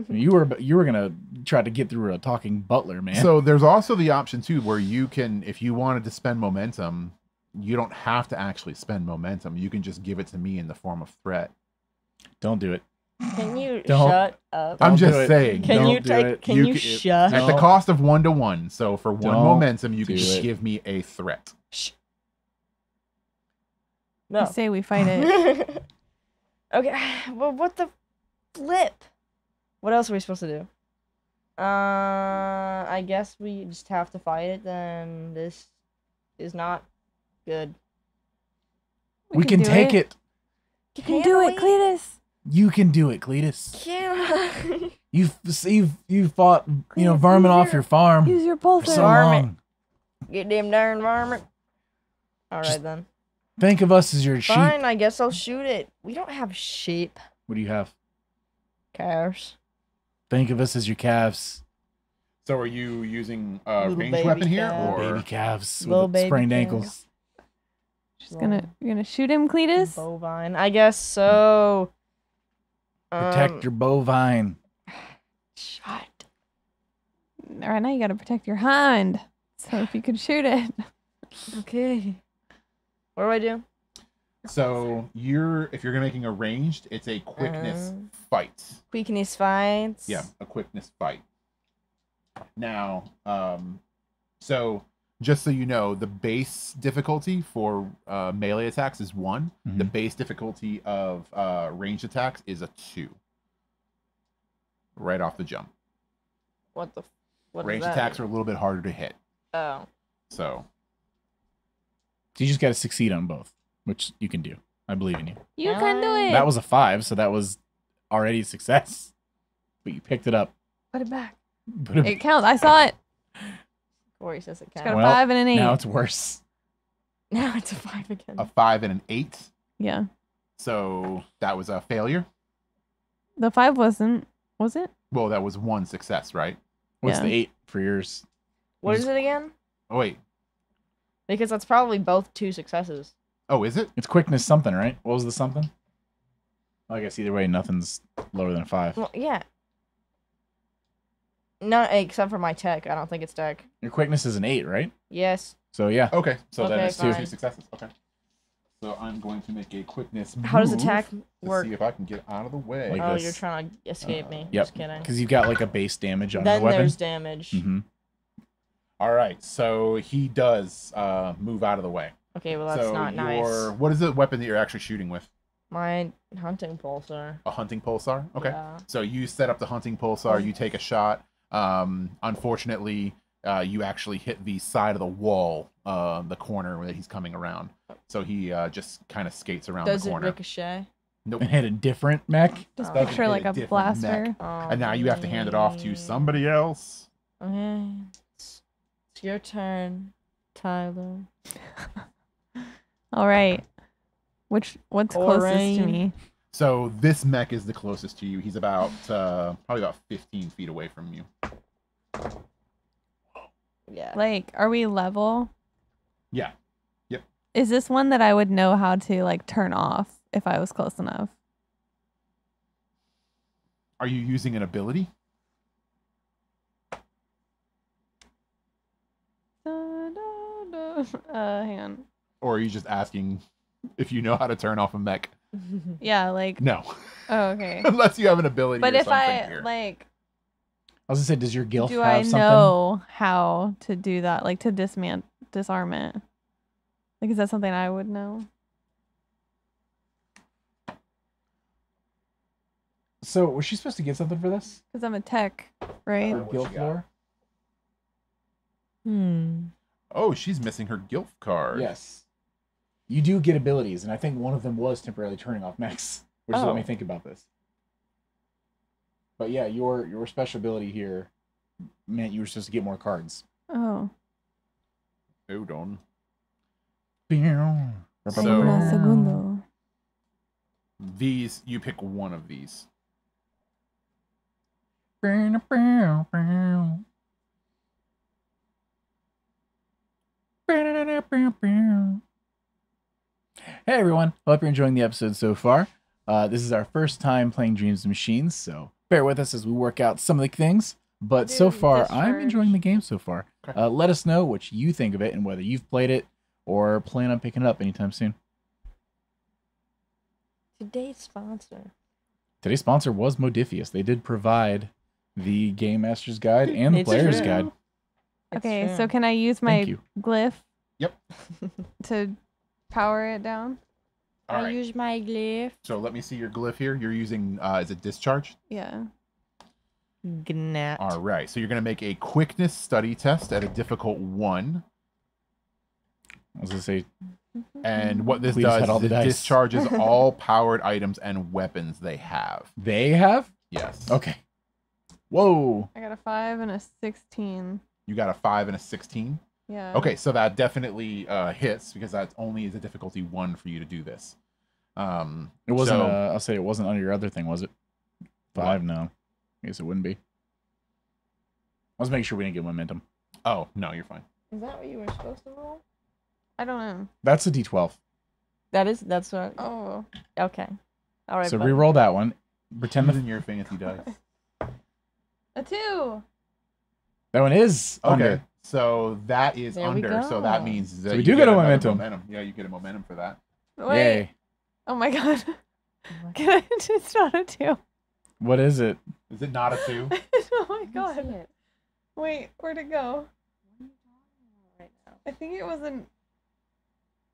you were gonna try to get through a talking butler, man. So there's also the option too, where you can, if you wanted to spend momentum, you don't have to actually spend momentum. You can just give it to me in the form of threat. Don't do it. Can you Don't- shut up? I'm Don't do just it. saying. Can Don't you do take? it. Can You you c- shut? At the No. cost of 1 to 1. So for one Don't momentum, you can do it. give me a threat. I No. say we fight it. Okay. Well, what the flip? What else are we supposed to do? I guess we just have to fight it. Then this is not good. We can do take it. You can do it, Cletus. You can do it, Cletus. Can I? You've fought Cletus, vermin use off your- your farm Use your for bolter. so Varmint. long. Get them darn varmint. All right Just- then. Think of us as your sheep. Fine. I guess I'll shoot it. We don't have sheep. What do you have? Cows. Think of us as your calves. So are you using a Little ranged baby weapon here, cow. or Baby calves Little with baby sprained calves. ankles. You're gonna shoot him, Cletus. Bovine. I guess so. Protect your bovine. Shut. All right, now you gotta protect your hind. So if you could shoot it. Okay. What do I do? so if you're making a ranged, it's a quickness fight. Quickness fights. Yeah, a quickness fight. Now, so just so you know, the base difficulty for melee attacks is 1. The Mhm. base difficulty of ranged attacks is a 2. Right off the jump. What the? What Ranged does that attacks mean? are a little bit harder to hit. Oh. So So you just got to succeed on both, which you can do. I believe in you. You can do it. That was a 5, so that was already a success. But you picked it up. Put it back. Put it- It counts. I saw it. Corey says it It's got counts. a Well, 5 and an 8. now it's worse. Now it's a 5 again. a 5 and an 8. Yeah. So that was a failure. The 5 wasn't. Was it? Well, that was 1 success, right? What's Yeah. the 8 for yours? What is it again? Oh wait. Because that's probably both 2 successes. Oh, is it? It's quickness something, right? What was the something? Well, I guess either way, nothing's lower than a 5. Well, yeah. No, except for my tech. I don't think it's tech. Your quickness is an 8, right? Yes. So yeah. Okay. So then Okay, it's 2 fine. successes. Okay. So I'm going to make a quickness move. How does attack to work? see if I can get out of the way. Like Oh, this. you're trying to escape me. Yep. Just kidding. Because you've got like a base damage on Then the weapon. there's damage. Mm-hmm. All right, so he does move out of the way. Okay, well that's not nice. What is the weapon that you're actually shooting with? My hunting pulsar. A hunting pulsar? Okay. Yeah. So you set up the hunting pulsar, you take a shot. Unfortunately, you actually hit the side of the wall, the corner that he's coming around. So he just kind of skates around Does the it corner. ricochet? Nope. And hit a different mech. Just Doesn't picture hit like a a different blaster. mech. And now you have to hand it off to somebody else. Okay. It's your turn, Tyler. All right. What's closest to me? So this mech is the closest to you. He's about probably about 15 feet away from you. Yeah. Like, are we level? Yeah. Yep. Is this one that I would know how to like turn off if I was close enough? Are you using an ability? Hang on. Or are you just asking if you know how to turn off a mech? Yeah, like. No. Oh, okay. Unless you have an ability But or if something I here. like, I was gonna say, does your guild do have I something? know how to do that? Like to disarm it? Like, is that something I would know? So was she supposed to get something for this? Because I'm a tech, right? What Guild you got? floor? Oh, she's missing her guild card. Yes. You do get abilities, and I think one of them was temporarily turning off mechs, which is what Oh. made me think about this. But yeah, your special ability here meant you were supposed to get more cards. Oh. Hold on. Una So segundo. these, you pick one of these. Hey everyone, hope you're enjoying the episode so far. This is our first time playing Dreams and Machines, so bear with us as we work out some of the things. But so Dude, far, discharge. I'm enjoying the game so far. Okay. Let us know what you think of it and whether you've played it or plan on picking it up anytime soon. Today's sponsor. Today's sponsor was Modiphius. They did provide the Game Master's Guide and the It's Player's true. Guide. Okay, It's so true. can I use Thank my you. glyph Yep. to power it down? All right. use my glyph. So let me see your glyph here. You're using, is it discharge? Yeah. Gnat. All right. So you're going to make a quickness study test at a difficult 1. I was gonna say, And what this Please does hit all is the it dice. discharges all powered items and weapons they have. they have? Yes. Okay. Whoa. I got a 5 and a 16. You got a 5 and a 16. Yeah. Okay, so that definitely hits because that only is a difficulty 1 for you to do this. It wasn't, so- I'll say it wasn't under your other thing, was it? 5? No. I guess it wouldn't be. I was making sure we didn't get momentum. Oh, no, you're fine. Is that what you were supposed to roll? I don't know. That's a D12. That's what. Oh. Okay. All right. So buddy. re-roll that one. Pretend Using your fancy dice. A 2. that one is Okay, under. so that is There we under. So that go. means that we you do get a another momentum. Yeah, you get a momentum for that. Wait. Yay. Oh my god. Can I just not a 2? What is it? Is it not a 2? Oh my god. Wait, where'd it go? Right now. I think it was an.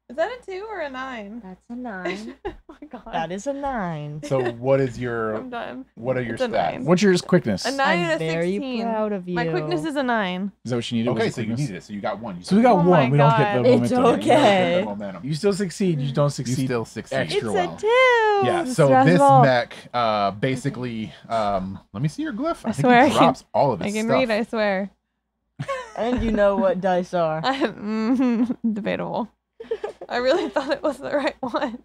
Is that a 2 or a 9? That's a 9. Oh my god. That is a 9. So what is your I'm done. what are your It's a stats? 9. What's yours quickness? A 9 I'm and a very 16. proud of you. My quickness is a 9. Is that what you needed? Okay, Was so it you quickness? needed it. So you got 1. So we got Oh my one. We don't get the God. momentum. It's You don't get okay. the momentum. You still succeed. You don't You succeed. still succeed. Extra It's well. a 2. Yeah, so this Stressful. mech basically let me see your glyph. I think swear I it can- drops all of its I can stuff. read, I swear. And you know what dice are. Debatable. I really thought it was the right one.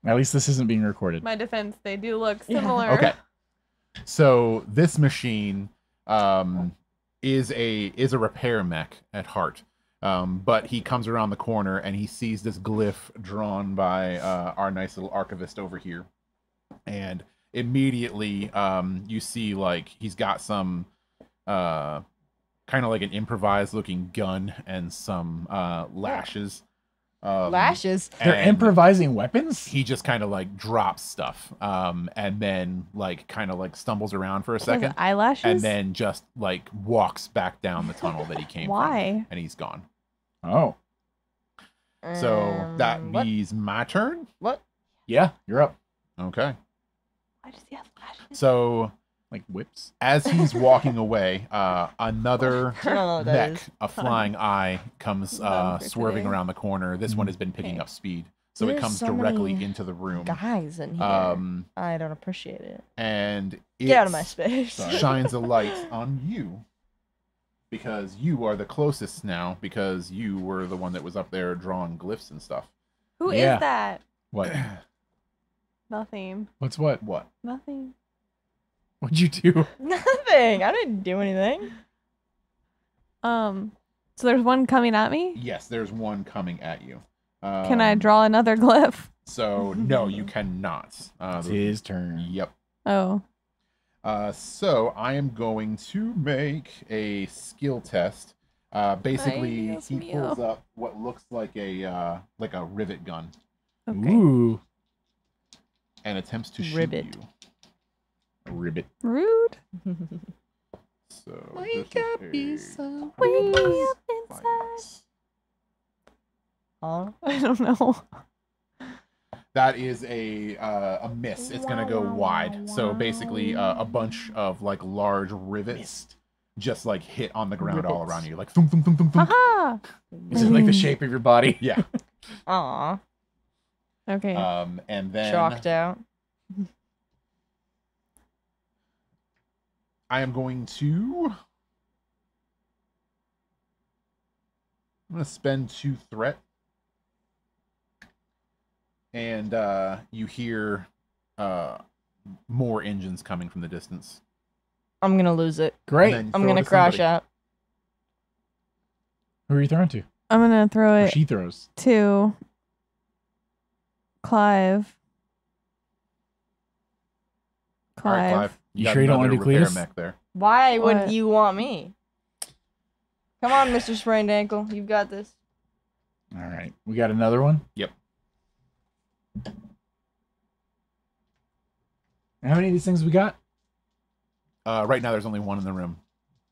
At least this isn't being recorded. My defense, they do look Yeah. similar. Okay. So this machine is a repair mech at heart. But he comes around the corner and he sees this glyph drawn by our nice little archivist over here. And immediately you see like he's got some kind of like an improvised looking gun and some lashes Lashes. They're and improvising weapons? He just kind of like drops stuff, and then like kind of like stumbles around for a With second, eyelashes? and then just like walks back down the tunnel that he came from. Why? And he's gone. Oh. So that What? means my turn. What? Yeah, you're up. Okay. Why does he have lashes? So Like whips. as he's walking away, another I don't know what that mech, is. a flying eye, comes Done for swerving today. around the corner. This one has been picking Okay. up speed, so it There's comes so directly many into the room. Guys in here. I don't appreciate it. And it Get out of my space. shines a light on you because you are the closest now, because you were the one that was up there drawing glyphs and stuff. Who is Yeah. that? What? Nothing. What's what? What? Nothing. What'd you do? Nothing. I didn't do anything. So there's one coming at me? Yes, there's one coming at you. Can I draw another glyph? So no, you cannot. It's his turn. Yep. Oh. So I am going to make a skill test. Basically, Ay, Dios he mío. pulls up what looks like a rivet gun Okay. Ooh. and attempts to shoot Rivet. you. A ribbit. Rude. So Wake this up, is a Wake me plus up inside. finance. Huh? I don't know. That is a miss. It's gonna go wide. So basically, a bunch of like large rivets just like hit on the ground all Rivets. around you, like thump thump thump thump thump. Haha. Is it like the shape of your body? Yeah. Aw. Okay. And then Chalked out. I am going to. I'm gonna spend 2 threat, and you hear more engines coming from the distance. I'm gonna lose it. Great. And then I'm throw gonna to crash somebody. out. Who are you throwing to? I'm gonna throw Or it she throws. to Clive. All right, Clive. Clive. You got sure you don't wanna another do repair Cletus? mech there. Why would What? you want me? Come on, Mr. Sprained Ankle. You've got this. All right. We got another one? Yep. How many of these things we got? Right now, there's only one in the room,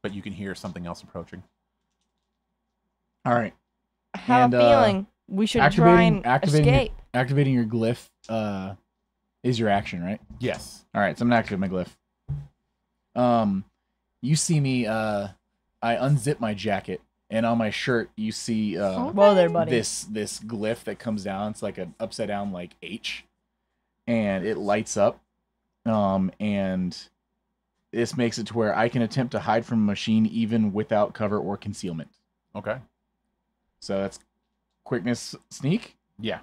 but you can hear something else approaching. All right. I have And, a feeling we should try activating- and activating escape. Activating your glyph is your action, right? Yes. All right, so I'm gonna activate my glyph. You see me. I unzip my jacket, and on my shirt, you see Whoa there, buddy. this glyph that comes down. It's like an upside down like H, and it lights up. And this makes it to where I can attempt to hide from a machine even without cover or concealment. Okay. So that's quickness sneak. Yeah.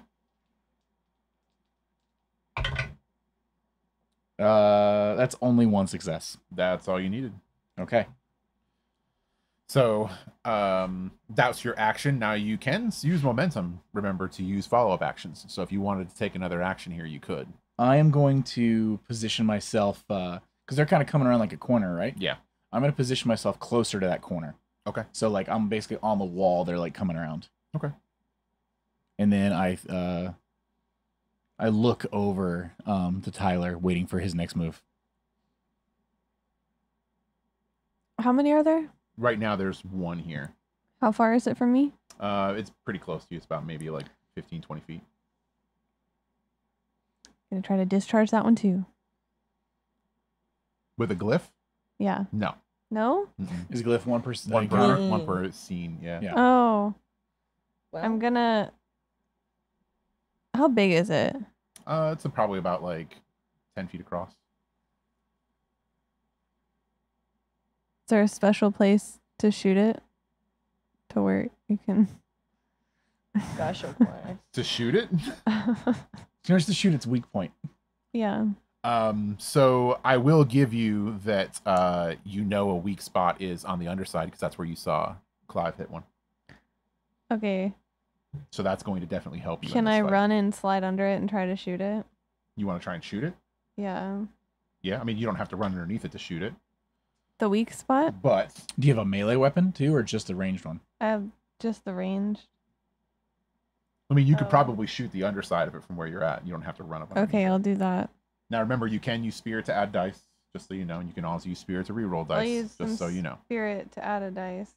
That's only one success. That's all you needed. Okay. So that's your action. Now you can use momentum. Remember to use follow-up actions. So if you wanted to take another action here, you could. I am going to position myself because they're kind of coming around like a corner, right? Yeah. I'm going to position myself closer to that corner. Okay. So like I'm basically on the wall. They're like coming around. Okay. And then I look over to Tyler, waiting for his next move. How many are there? Right now there's one here. How far is it from me? It's pretty close to you. It's about maybe like 15, 20 feet. Gonna try to discharge that one too. With a glyph? Yeah. No. No? Mm-mm. Is glyph one person? One Mm. per scene. Yeah. Yeah. Oh. Well, I'm gonna. How big is it? It's probably about like 10 feet across. Is there a special place to shoot it? To where you can. gosh, okay. To shoot it? Just to shoot its weak point. Yeah. So I will give you that a weak spot is on the underside because that's where you saw Clive hit one. Okay. So that's going to definitely help you. in Can this I fight. run and slide under it and try to shoot it? You want to try and shoot it? Yeah. Yeah, I mean you don't have to run underneath it to shoot it, The weak spot? but Do you have a melee weapon too, or just a ranged one? I have just the range. I mean, you could probably shoot the underside of it from where you're at. You don't have to run up. Okay, I'll do that. Now remember, you can use spirit to add dice, just so you know, and you can also use spirit to reroll dice, I'll use just so you know. spirit to add a dice.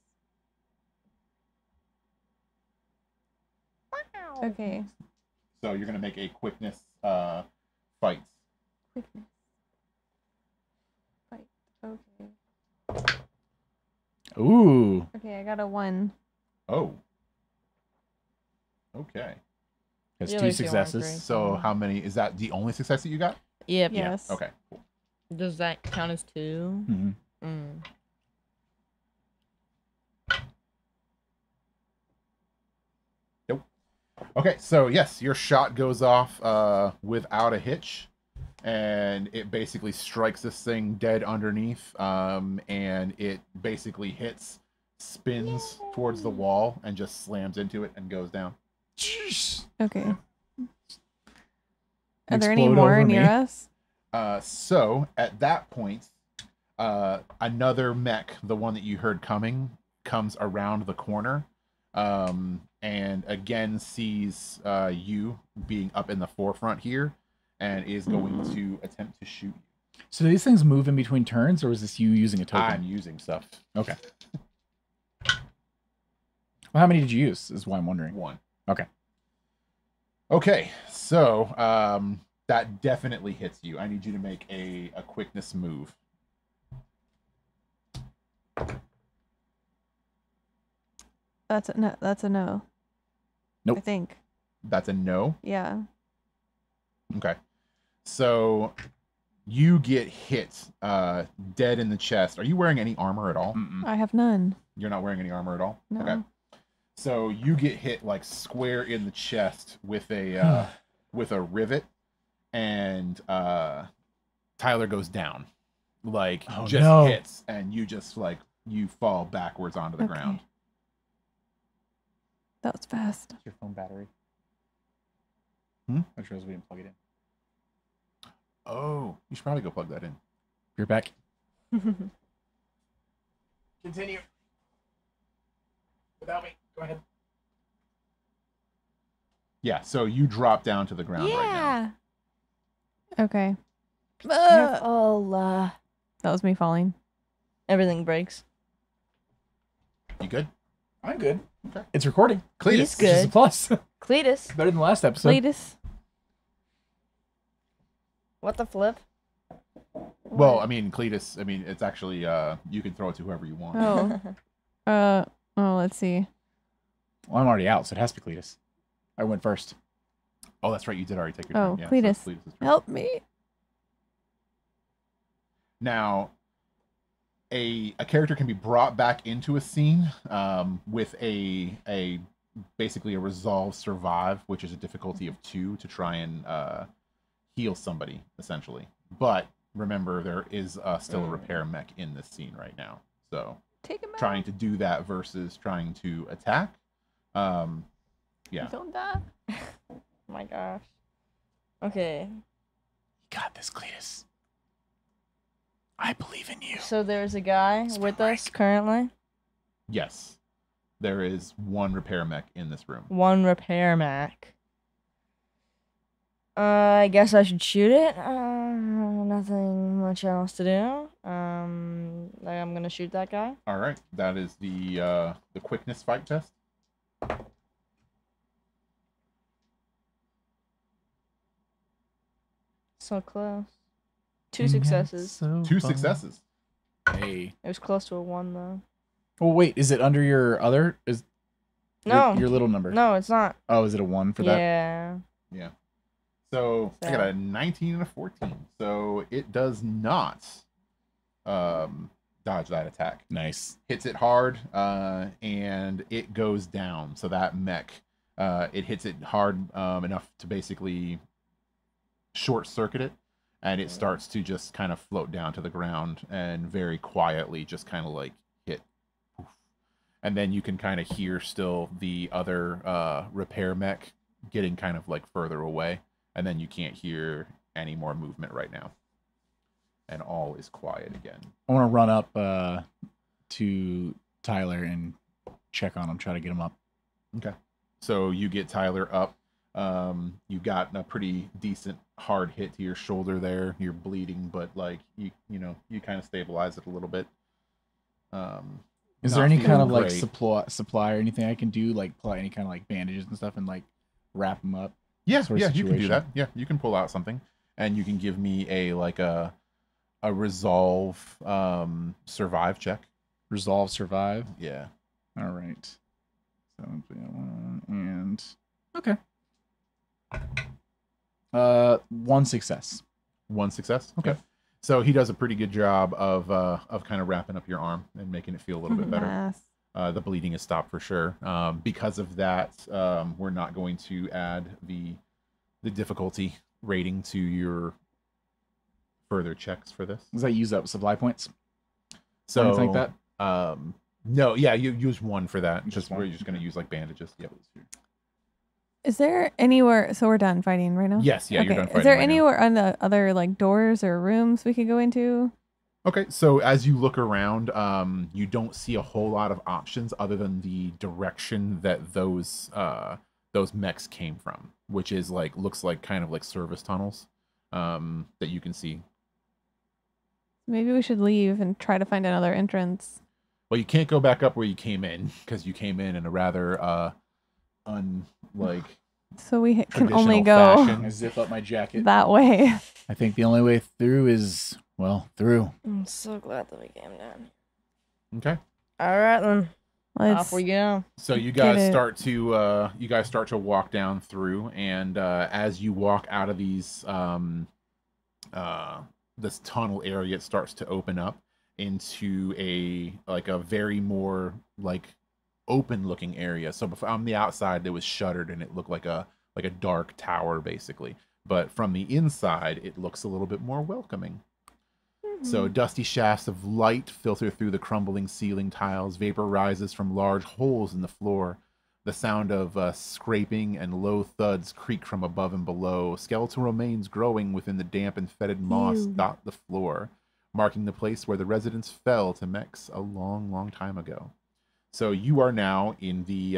Okay. So you're gonna make a quickness fight. Quickness. Fight. Okay. Ooh. Okay, I got a 1. Oh. Okay. Has Yeah, 2 like you want successes. green. So how many is that? The only success that you got? Yep. Yes. Okay. Cool. Does that count as 2? Mhm. Mm. Okay, so yes, your shot goes off without a hitch, and it basically strikes this thing dead underneath, and it basically hits, spins towards the wall, and just slams into it and goes down. Okay. Are there any Explode more over near me. us? So at that point, another mech, the one that you heard coming, comes around the corner, and again sees you being up in the forefront here, and is going to attempt to shoot you. So do these things move in between turns, or is this you using a token? I'm using stuff. Okay. Well, how many did you use? Is why I'm wondering. 1. Okay. Okay, so that definitely hits you. I need you to make a quickness move. That's a no. That's a no. Nope. I think. That's a no. Yeah. Okay. So you get hit dead in the chest. Are you wearing any armor at all? Mm-mm. I have none. You're not wearing any armor at all? No. Okay. So you get hit like square in the chest with a rivet, and Tyler goes down. Like Oh, just no. hits, and you just like you fall backwards onto the Okay. ground. That was fast. Your phone battery. Hmm? I'm sure we didn't plug it in. Oh, you should probably go plug that in. You're back. Continue. Without me. Go ahead. Yeah, so you drop down to the ground right now. Okay. Oh, That was me falling. everything breaks. You good? I'm good. Okay. It's recording. Cletus. He's Which is a good. plus. Cletus. Better than the last episode. Cletus. What the flip? Well, I mean, Cletus, I mean, it's actually, you can throw it to whoever you want. Oh. Let's see. Well, I'm already out, so it has to be Cletus. I went first. Oh, that's right. You did already take your Oh, turn. Yeah, Cletus. So Cletus' turn. Help me. Now, a character can be brought back into a scene with a basically a resolve survive, which is a difficulty of 2 to try and heal somebody, essentially. But remember, there is still a repair mech in this scene right now. So Take him out. trying to do that versus trying to attack. Yeah. Don't die. Oh my gosh. Okay. You got this, Cletus. I believe in you. So there's a guy with us currently. Yes. There is 1 repair mech in this room. 1 repair mech. I guess I should shoot it. Nothing much else to do. I'm gonna shoot that guy. All right. That is the quickness fight test. So close. 2 successes. 2 successes. Hey. It was close to a 1 though. Oh wait, is it under your other? Is No. your little number? No, it's not. Oh, is it a 1 for that? Yeah. Yeah. So I got a 19 and a 14. So it does not dodge that attack. Nice. Hits it hard, and it goes down. So that mech, it hits it hard enough to basically short circuit it, and it starts to just kind of float down to the ground and very quietly just kind of like hit. And then you can kind of hear still the other repair mech getting kind of like further away. And then you can't hear any more movement right now. And all is quiet again. I want to run up to Tyler and check on him, try to get him up. Okay. So you get Tyler up. You got a pretty decent hard hit to your shoulder there. You're bleeding, but like you kind of stabilize it a little bit. Is there any kind of like supply or anything I can do, like apply any kind of like bandages and stuff and like wrap them up? Yeah, you can do that. Yeah, you can pull out something, and you can give me a resolve survive check. Resolve survive. Yeah. All right. So and okay. One success. One success. Okay. So he does a pretty good job of kind of wrapping up your arm and making it feel a little bit better. Nice. The bleeding is stopped for sure. Because of that, we're not going to add the difficulty rating to your further checks for this. Does that use up supply points? So anything like that? No, yeah, you use one for that. Just We're one? just going to use like bandages. Yep. Is there anywhere? So we're done fighting right now? Yes, yeah, you're done fighting. Is there right now. anywhere on the other like doors or rooms we could go into? Okay, so as you look around, you don't see a whole lot of options other than the direction that those mechs came from, which is like looks like kind of like service tunnels that you can see. Maybe we should leave and try to find another entrance. Well, you can't go back up where you came in because you came in a rather So we can only traditional go fashion. I zip up my jacket. that way. I think the only way through is through. I'm so glad that we came down. Okay. All right, then. Let's Off we go. So you Get guys it. start to walk down through, and as you walk out of these this tunnel area, it starts to open up into a very more like open looking area. So on the outside it was shuttered and it looked like a dark tower basically, but from the inside it looks a little bit more welcoming. So dusty shafts of light filter through the crumbling ceiling tiles. Vapor rises from large holes in the floor. The sound of scraping and low thuds creak from above and below. Skeletal remains growing within the damp and fetid moss Ew. dot the floor, marking the place where the residents fell to mechs a long, long time ago. So you are now in the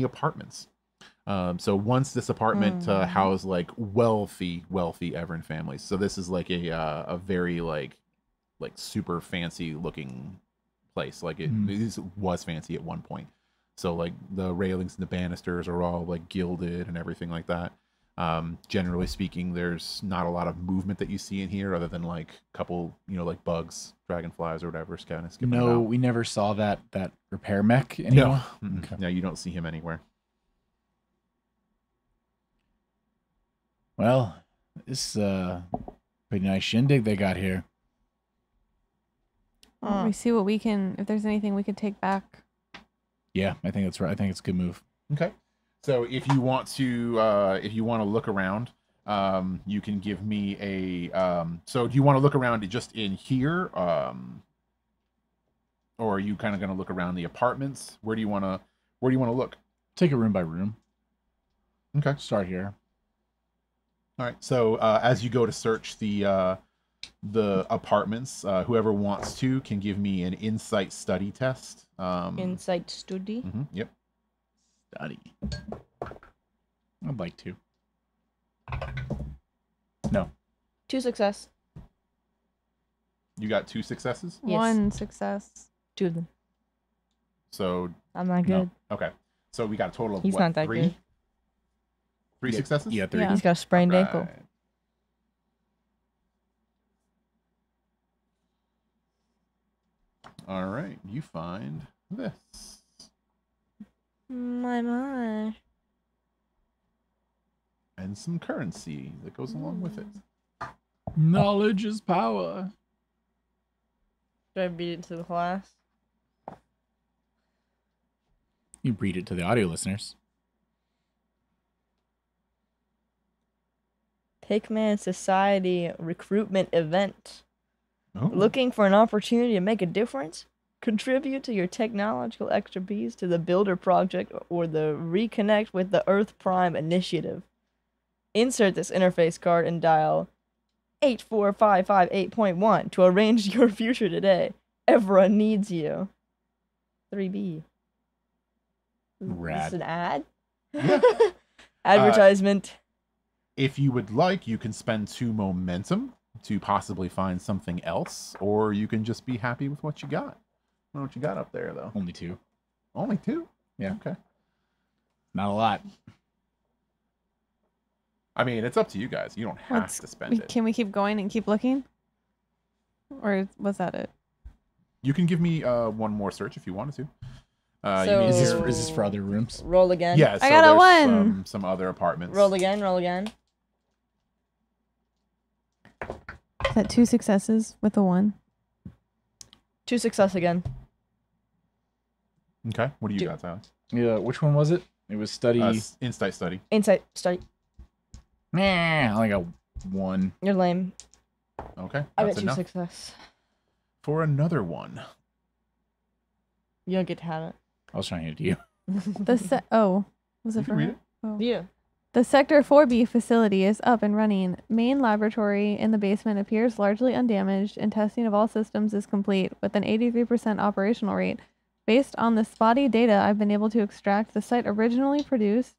apartments. So once this apartment housed like wealthy Everin families. So this is like a very like super fancy looking place. Like it was fancy at one point. So like the railings and the banisters are all like gilded and everything like that. Generally speaking, there's not a lot of movement that you see in here other than like a couple, like bugs, dragonflies or whatever. Kind of skipping No, about. we never saw that repair mech anymore. No. Okay. No, you don't see him anywhere. Well, this pretty nice shindig they got here. We see what we can. If there's anything we could take back. Yeah, I think that's right. I think it's a good move. Okay. So if you want to look around, you can give me a. So do you want to look around just in here, or are you kind of going to look around the apartments? Where do you want to look? Take it room by room. Okay. Start here. All right. So as you go to search the apartments, whoever wants to can give me an insight study test. Insight study. Yep. Study. I'd like to. No. 2 success. You got 2 successes. Yes. 1 success. 2 of them. So I'm not no. good. Okay. So we got a total of He's what, not that 3? good. 3 successes. Yeah, 3. Yeah. He's got a sprained ankle. Right. All right, you find this. My. And some currency that goes along with it. Knowledge is power. Should I read it to the class? You read it to the audio listeners. Pickman Society recruitment event. Oh. Looking for an opportunity to make a difference? Contribute to your technological expertise to the Builder Project or the Reconnect with the Earth Prime initiative. Insert this interface card and dial 84558.1 to arrange your future today. Evra needs you. 3B. Is Rad. this an ad? Yeah. Advertisement. If you would like, you can spend 2 momentum to possibly find something else, or you can just be happy with what you got. I don't know what you got up there, though. Only 2. Only 2? Yeah. Okay. Not a lot. I mean, it's up to you guys. You don't have to spend it. Can we keep going and keep looking? Or was that it? You can give me 1 more search if you wanted to. So- you Is mean this for other rooms? Roll again. Yeah, so I got a there's 1. some other apartments. Roll again. Roll again. Is that 2 successes with a 1? 2 success again. Okay. What do you Do- got, Tyler? Yeah, which one was it? It was study. Insight study. Insight study. Nah, I only got 1. You're lame. Okay. I That's got 2 enough. success. For another one. You don't get to have I was trying to do you. it. Was You it can for read her? it. Oh. Yeah. The Sector 4B facility is up and running. Main laboratory in the basement appears largely undamaged, and testing of all systems is complete, with an 83% operational rate. Based on the spotty data I've been able to extract, the site originally produced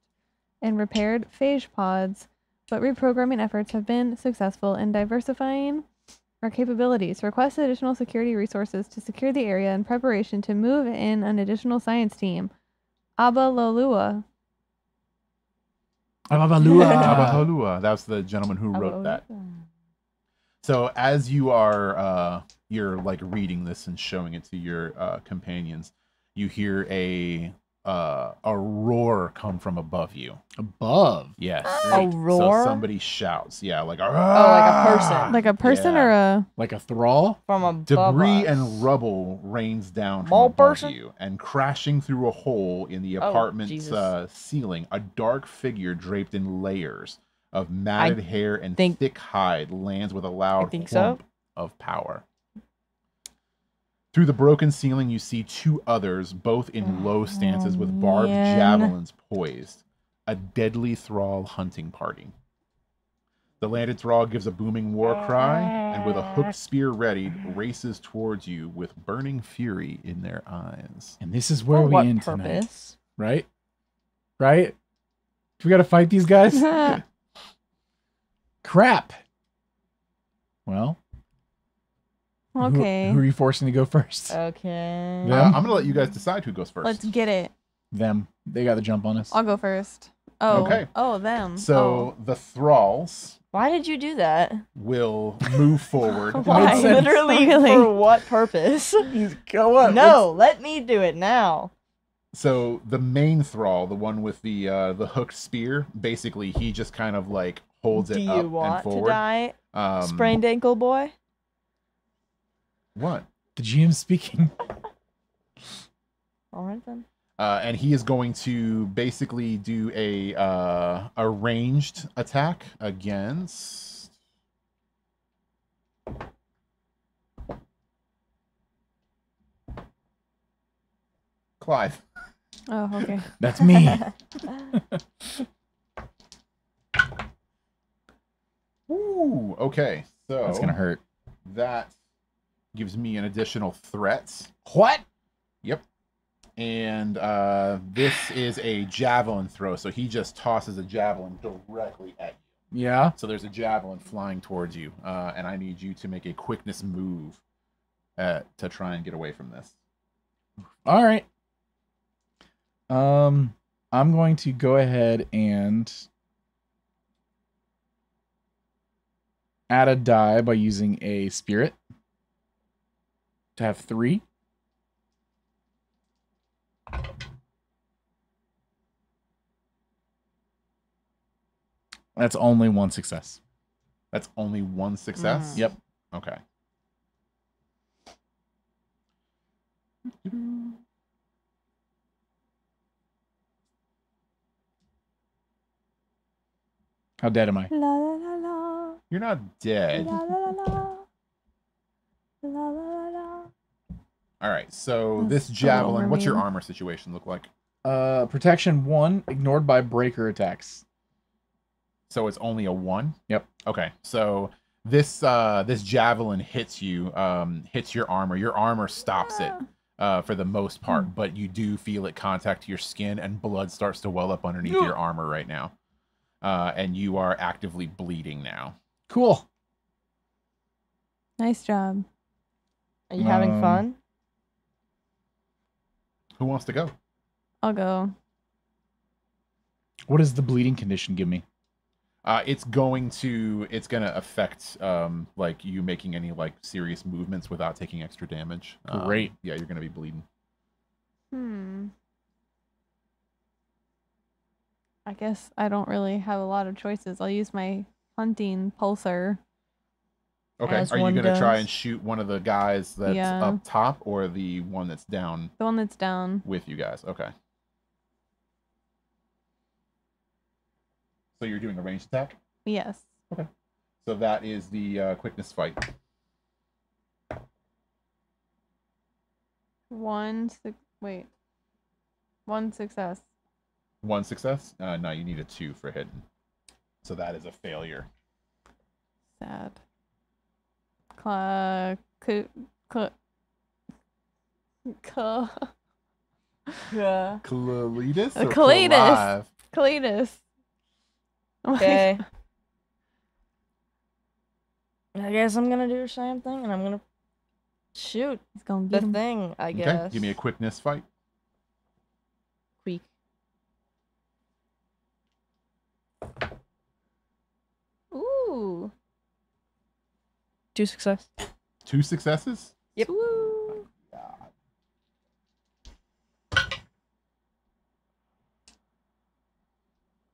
and repaired phage pods, but reprogramming efforts have been successful in diversifying our capabilities. Request additional security resources to secure the area in preparation to move in an additional science team. Abalolua. Abahalua. That's the gentleman who wrote that. So as you are you're like reading this and showing it to your companions, you hear a roar come from above you. Above. Yes. A roar? So somebody shouts. Yeah, like Oh, like a person. Like a person Yeah. or a... Like a thrall? From above Debris us. and rubble rains down from Small above person? you, and crashing through a hole in the Oh, apartment's Jesus. ceiling, a dark figure draped in layers of matted hair and think- thick hide lands with a loud think so. whomp of power. Through the broken ceiling, you see 2 others, both in low stances with barbed man. javelins poised. A deadly thrall hunting party. The landed thrall gives a booming war cry, and with a hooked spear ready, races towards you with burning fury in their eyes. And this is where For we what end tonight. purpose? Right? Right? Do we gotta fight these guys? Crap. Well. Okay. Who are you forcing to go first? Okay. Yeah. I'm going to let you guys decide who goes first. Let's get it. Them. They got the jump on us. I'll go first. Oh. Okay. Oh, them. So the thralls Why did you do that? will move forward. Why? Made sense. Literally Really? for what purpose? Go up. No, let me do it now. So the main thrall, the one with the hooked spear, basically he just kind of like holds Do it you up and want to forward. die, Um, sprained ankle boy? What? The GM speaking. All right then. And he is going to basically do a ranged attack against. Clive. Oh, okay. That's me. Ooh, okay. So That's gonna hurt. that gives me an additional threat. What? Yep. And this is a javelin throw, so he just tosses a javelin directly at you. Yeah. So there's a javelin flying towards you, and I need you to make a quickness move to try and get away from this. All right. I'm going to go ahead and add a die by using a spirit to have 3. That's only 1 success. That's only 1 success? Yep. Okay. How dead am I? La la la la. You're not dead. La la la la. La la la. All right, so That's this a little javelin, what's your mean. armor situation look like? Protection 1, ignored by breaker attacks. So it's only a 1? Yep. Okay, so this this javelin hits you, hits your armor. Your armor stops it. for the most part, but you do feel it contact your skin, and blood starts to well up underneath your armor right now. And you are actively bleeding now. Cool. Nice job. Are you having fun? Who wants to go? I'll go. What does the bleeding condition give me? It's gonna affect like you making any like serious movements without taking extra damage. Great. Yeah, you're gonna be bleeding. I guess I don't really have a lot of choices. I'll use my hunting pulsar. Okay. As Are you one gonna try does. and shoot one of the guys that's Yeah. up top, or the one that's down The one that's down. with you guys? Okay. So you're doing a ranged attack? Yes. Okay. So that is the quickness fight. One success. One success? No, you need a 2 for hitting. So that is a failure. Sad. Cletus. Cletus? Or Cletus. Clive? Cletus. Oh my Okay. God. I guess I'm gonna do the same thing, and I'm gonna shoot He's gonna the get him. thing. I Okay. guess. Give me a quickness fight. Quick. Ooh. 2 success. 2 successes? Yep. Woo.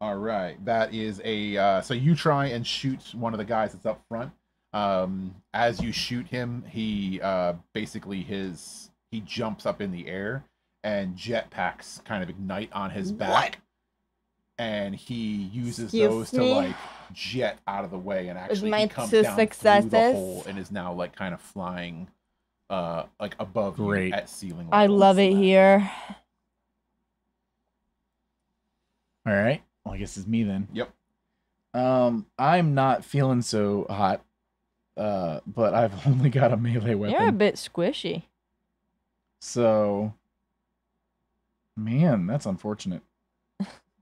All right, that is a so you try and shoot one of the guys that's up front. As you shoot him, he basically he jumps up in the air, and jetpacks kind of ignite on his back, and he uses Excuse those to me? like jet out of the way, and actually my he comes 2 down through the successes? hole and is now like kind of flying like above Great. you at ceiling I level. love it here. All right. Well, I guess it's me then. Yep. I'm not feeling so hot, but I've only got a melee weapon. You're a bit squishy. So, man, that's unfortunate.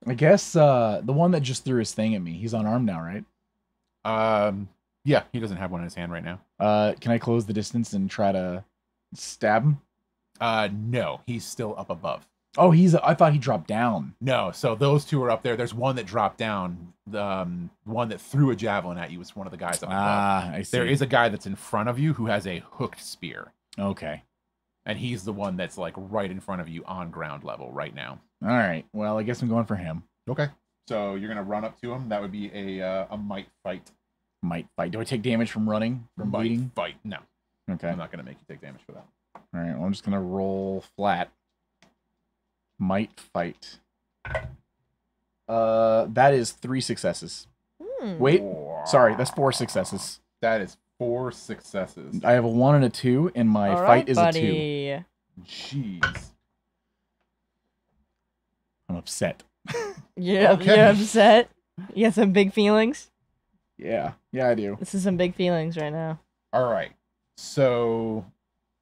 I guess the one that just threw his thing at me, he's unarmed now, right? Yeah, he doesn't have one in his hand right now. Can I close the distance and try to stab him? No, he's still up above. Oh, I thought he dropped down. No, so those two are up there. There's one that dropped down. The one that threw a javelin at you was one of the guys up above. I see. There is a guy that's in front of you who has a hooked spear, Okay. and he's the one that's like right in front of you on ground level right now. All right. Well, I guess I'm going for him. Okay. So you're gonna run up to him. That would be a might fight. Might fight. Do I take damage from running? From Might bleeding? fight. No, Okay. I'm not gonna make you take damage for that. All right. Well, I'm just gonna roll flat. Might fight. That is 3 successes. Wait. Sorry, that's 4 successes. That is 4 successes. I have a 1 and a 2, and my All fight right, is buddy. a 2. Jeez. I'm upset. Yeah, Okay. you're upset. You got some big feelings. Yeah. Yeah, I do. This is some big feelings right now. All right. So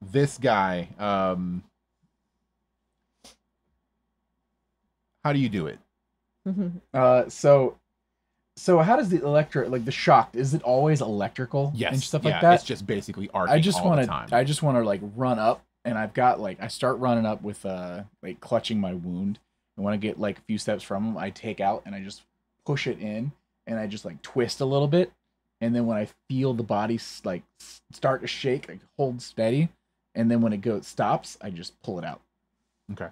this guy, how do you do it? So how does the the shock, is it always electrical Yes. and stuff yeah, like that? It's just basically arcing I just all want the time. to like run up, and I've got like I start running up with like clutching my wound, and when I get like a few steps from him, I take out and I just push it in, and I just like twist a little bit, and then when I feel the body like start to shake, I hold steady, and then when it stops, I just pull it out. Okay.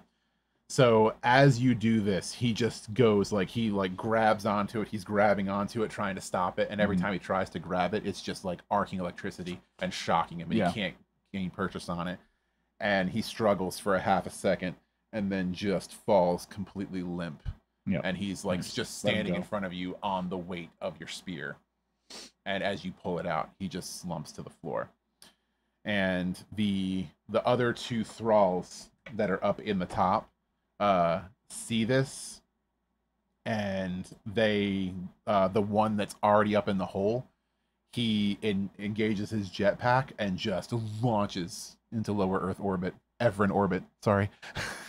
So as you do this, he just goes like he like grabs onto it. He's grabbing onto it, trying to stop it, and every time he tries to grab it, it's just like arcing electricity and shocking him. And Yeah. he can't gain purchase on it, and he struggles for a half a second, and then just falls completely limp. Yeah. And he's like just Let him standing go. in front of you on the weight of your spear. And as you pull it out, he just slumps to the floor. And the other 2 thralls that are up in the top see this, and they the one that's already up in the hole, he engages his jetpack and just launches into lower Earth orbit ever in orbit. Sorry.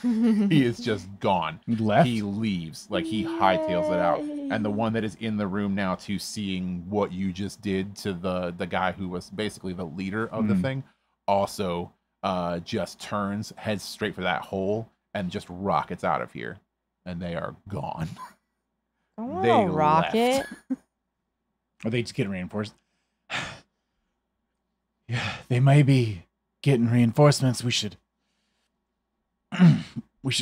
He is just gone. He left. He leaves. Like, he hightails it out. And the one that is in the room now, too, seeing what you just did to the guy who was basically the leader of the thing, also just turns, heads straight for that hole, and just rockets out of here. And they are gone. They rocket. Are they just getting reinforced? Yeah, they may be getting reinforcements. We should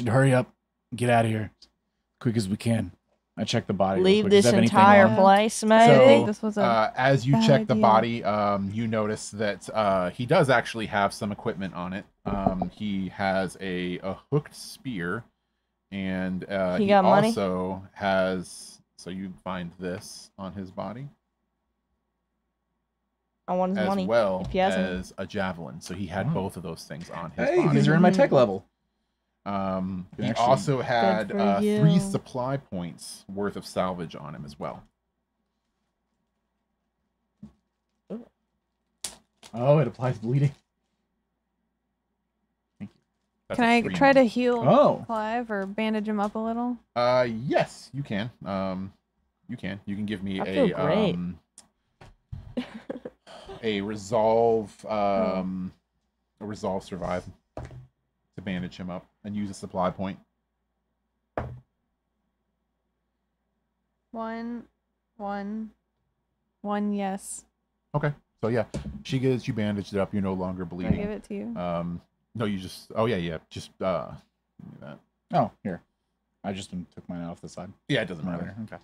hurry up and get out of here as quick as we can. I check the body. Leave this entire place, I maybe. think this was a as you bad check the idea. body, you notice that he does actually have some equipment on it. He has a hooked spear, and He got money? also has. So you find this on his body, I want his as money. well if he has any. as a javelin. So he had both of those things on his Hey, body. these are in my tech level. He Actually- also had for 3 you. supply points worth of salvage on him as well. Oh, it applies bleeding. That's Can a I 3 try now. to heal Oh. Clive or bandage him up a little? Yes, you can. You can give me I feel great. a resolve survive to bandage him up and use a supply point. One, yes. Okay. So yeah, she gets you bandaged up. You're no longer I give bleeding. it to you. No, you just. Oh yeah. Just give me that. Oh, here. I just took mine off the side. Yeah, it doesn't Right matter. there. Okay.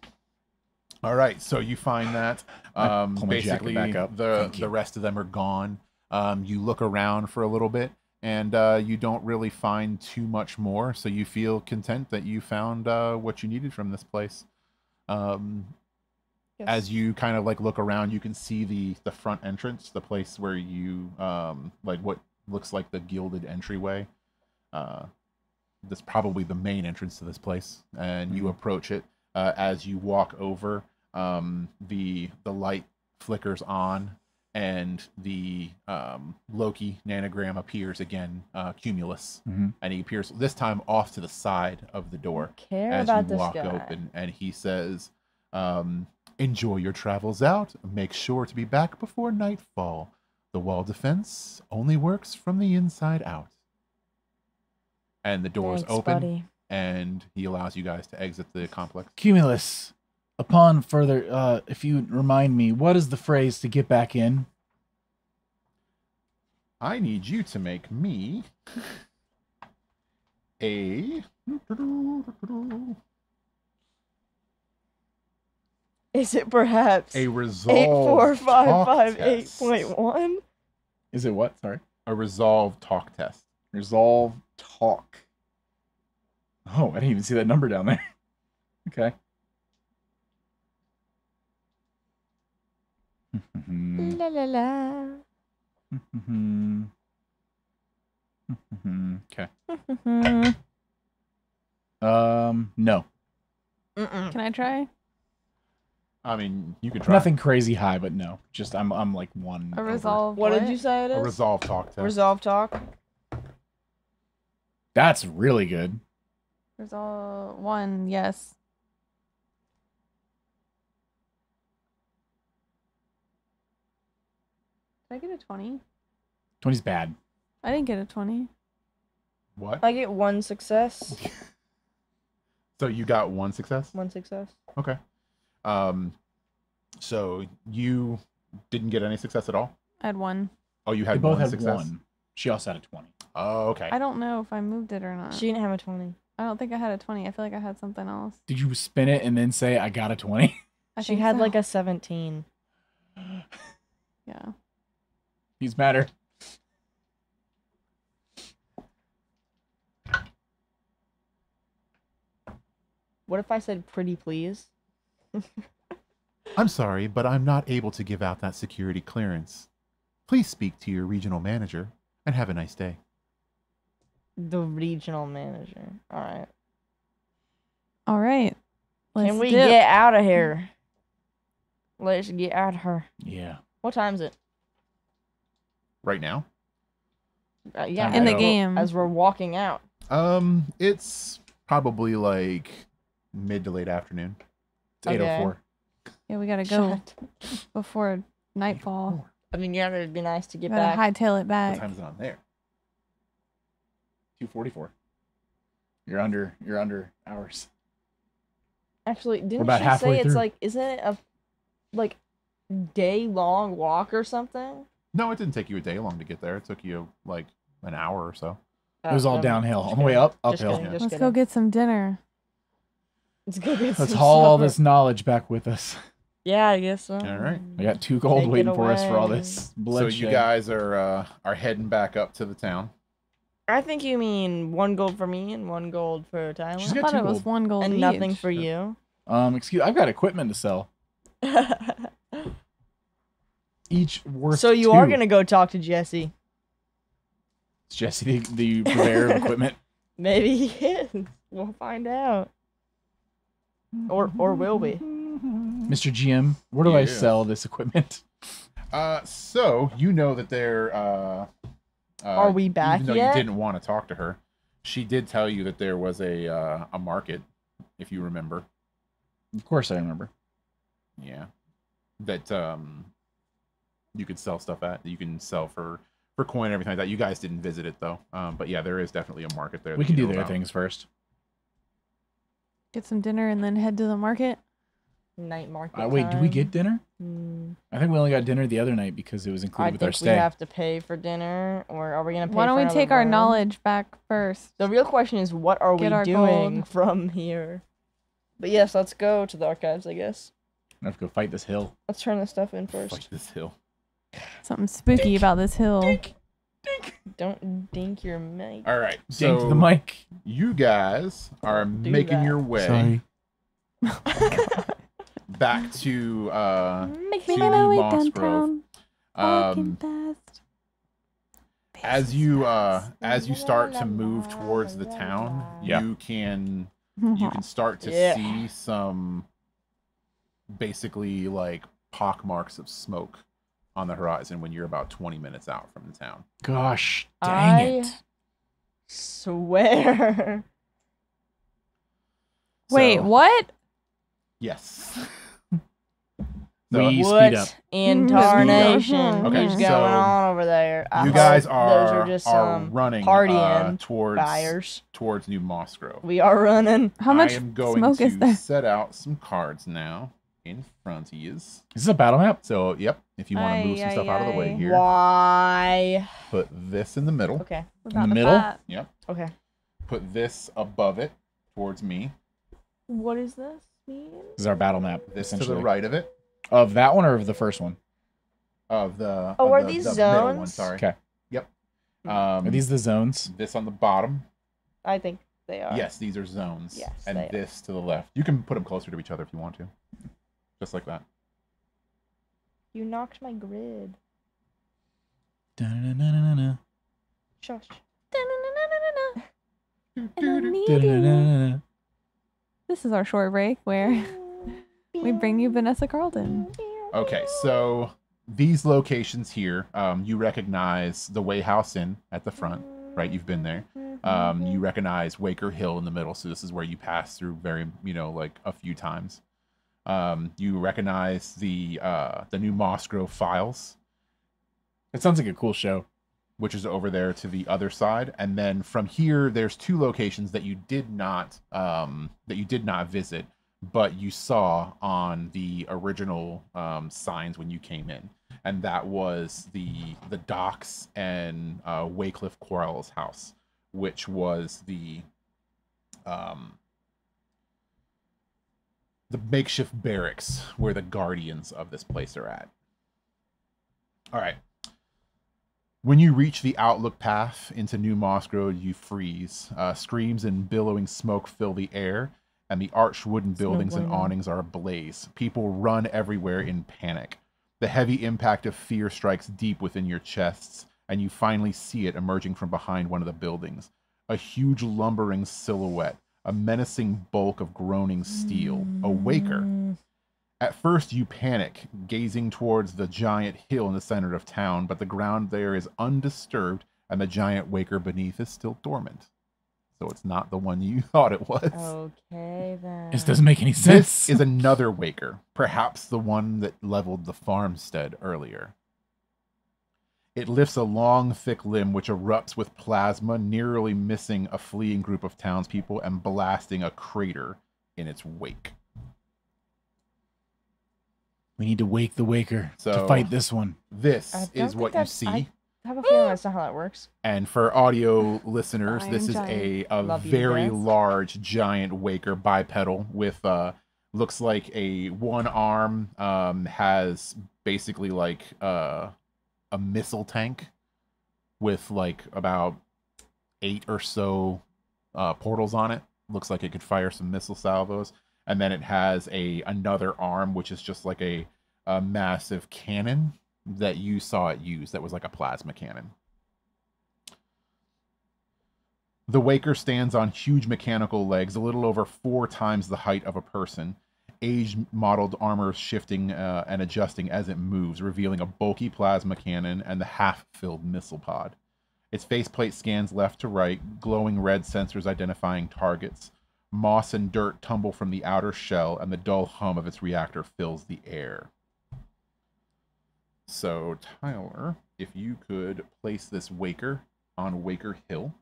All right, so you find that I pull my jacket basically back up. Thank you. the rest of them are gone. You look around for a little bit, and you don't really find too much more. So you feel content that you found what you needed from this place. As you kind of like look around, you can see the front entrance, the place where you like what looks like the gilded entryway. That's probably the main entrance to this place, and you approach it. As you walk over, the light flickers on, and the Loki nanogram appears again, Cumulus, and he appears this time off to the side of the door Care as about you this walk guy. open, and he says, "Enjoy your travels out. Make sure to be back before nightfall. The wall defense only works from the inside out." And the doors Thanks, open, buddy. and he allows you guys to exit the complex. Cumulus, upon further, if you remind me, what is the phrase to get back in? I need you to make me a Is it perhaps resolve talk test. 84558.1? Is it what? Sorry. A resolve talk test. Resolve talk. Oh, I didn't even see that number down there. Okay. La la la. Okay. Mm-mm. No. Can I try? I mean, you could try. Nothing crazy high, but no. Just I'm like one. A over. resolve. What did you say it is? A resolve talk test. Resolve talk. That's really good. Resolve 1, yes. Did I get a 20? 20's bad. I didn't get a 20. What? I get 1 success. So you got 1 success? 1 success. Okay. So you didn't get any success at all? I had 1. Oh, you They had both one had success? one. She also had a 20. Oh, okay. I don't know if I moved it or not. She didn't have a 20. I don't think I had a 20. I feel like I had something else. Did you spin it and then say I got a 20? I She think had so. like a 17. Yeah. These matter. What if I said pretty please? I'm sorry, but I'm not able to give out that security clearance. Please speak to your regional manager and have a nice day. The regional manager. All right. All right. Can we dip. get out of here? Let's get out of here. Yeah. What time is it? Right now? Yeah, In the know. game. as we're walking out. It's probably like mid to late afternoon. It's 8:04. Yeah, we gotta go Shut. before nightfall. I mean, yeah, it'd be nice to get Gotta back. hightail it What back. time is it on there? 2:44. You're under hours. Actually, didn't about she halfway say it's through. like, isn't it a like day-long walk or something? No, it didn't take you a day long to get there. It took you like an hour or so. It was all never- downhill. just On the way kidding. up, Just uphill. kidding, just Let's kidding. go get some dinner. Let's go get Let's some haul all supper. this knowledge back with us. Yeah, I guess so. All right. We got 2 gold Take it waiting for us for all away. this bloodshed. So you guys are heading back up to the town. I think you mean 1 gold for me and 1 gold for Tyler. She's I got thought 2 it was gold. 1 gold And each. nothing for you. Excuse, I've got equipment to sell. Each worth So you 2. are gonna go talk to Jesse. Is Jesse the purveyor of equipment? Maybe he is. We'll find out. Or will we? Mr. GM, where do I Yeah. sell this equipment? So you know that they're Are we back even though yet? you didn't want to talk to her, she did tell you that there was a market, if you remember. Of course I remember. Yeah. That you could sell stuff at, that you can sell for coin and everything like that. You guys didn't visit it though. But yeah, there is definitely a market there. We that can you do know their about. things first. Get some dinner and then head to the market. Night market. Wait, do we time. get dinner? Hmm. I think we only got dinner the other night because it was I included with think our we stay. have to pay for dinner, or are we gonna pay? Why don't for we another take our room? knowledge back first? The real question is, what are Get we our doing gold. from here? But yes, let's go to the archives, I guess. I have to go fight this hill. Let's turn this stuff in first. Like this hill. Something spooky about this hill. Dink. Don't dink your mic. All right. Dink So to the mic. you guys are Do making that. your way Sorry. back to Making to my way Moss Grove. downtown. Walking Um, fast. as you start to move towards the town, Yeah. you can start to Yeah. see some basically like pockmarks of smoke on the horizon when you're about 20 minutes out from the town. Gosh, dang it. Swear. Wait, So, what? Yes. We What speed up. in tarnation Okay, is so going on over there? I You hope guys those are are just running partying towards buyers. New Moss Grove. We are running. How much I am going smoke to is there? set out some cards now in front of you. Is this a battle map? So, yep, if you want to move some stuff out of the way Aye, here, Why? put this in the middle. Okay. We're In about the to middle? fight. Yep. Okay. Put this above it towards me. What does this mean? This is our battle map, This to essentially. the right of it. Of that one or of the first one? Of the Oh, of are the- these the middle one, zones? sorry. Okay. Yep. Are these the zones? This on the bottom. I think they are. Yes, these are zones. Yes, and they are. this to the left. You can put them closer to each other if you want to. Just like that. You knocked my grid. Da-na-na-na-na-na. Shush. And I need you. Da-na-na-na-na. This is our short break where we bring you Vanessa Carlton. Okay, so these locations here, you recognize the Way House Inn at the front, right? You've been there. You recognize Waker Hill in the middle, so this is where you pass through very, like a few times. You recognize the New Moss Grove Files, It sounds like a cool show. which is over there to the other side, and then from here, there's 2 locations that you did not visit, but you saw on the original signs when you came in, and that was the docks and Waycliffe Quarles' house, which was the makeshift barracks where the guardians of this place are at. All right. When you reach the outlook path into New Moss Grove, you freeze. Screams and billowing smoke fill the air, and the arched wooden buildings and bueno. awnings are ablaze. People run everywhere in panic. The heavy impact of fear strikes deep within your chests, and you finally see it emerging from behind one of the buildings. A huge lumbering silhouette, a menacing bulk of groaning steel, a waker. At first, you panic, gazing towards the giant hill in the center of town, but the ground there is undisturbed, and the giant waker beneath is still dormant. So it's not the one you thought it was. Okay, then. This doesn't make any sense. This is another waker, perhaps the one that leveled the farmstead earlier. It lifts a long, thick limb which erupts with plasma, nearly missing a fleeing group of townspeople and blasting a crater in its wake. We need to wake the waker to So- fight this one. This I don't is think what you that's- see. I have a feeling that's not how that works. And for audio listeners, Iron this is giant. a Love you to very death. large giant waker bipedal with looks like a one arm has basically like a missile tank with like about 8 or so portals on it. Looks like it could fire some missile salvos. And then it has another arm which is just like a massive cannon that you saw it use. That was like a plasma cannon. The waker stands on huge mechanical legs, a little over 4 times the height of a person. Age-modeled armor shifting and adjusting as it moves, revealing a bulky plasma cannon and the half-filled missile pod. Its faceplate scans left to right, glowing red sensors identifying targets. Moss and dirt tumble from the outer shell, and the dull hum of its reactor fills the air. So, Tyler, if you could place this waker on Waker Hill.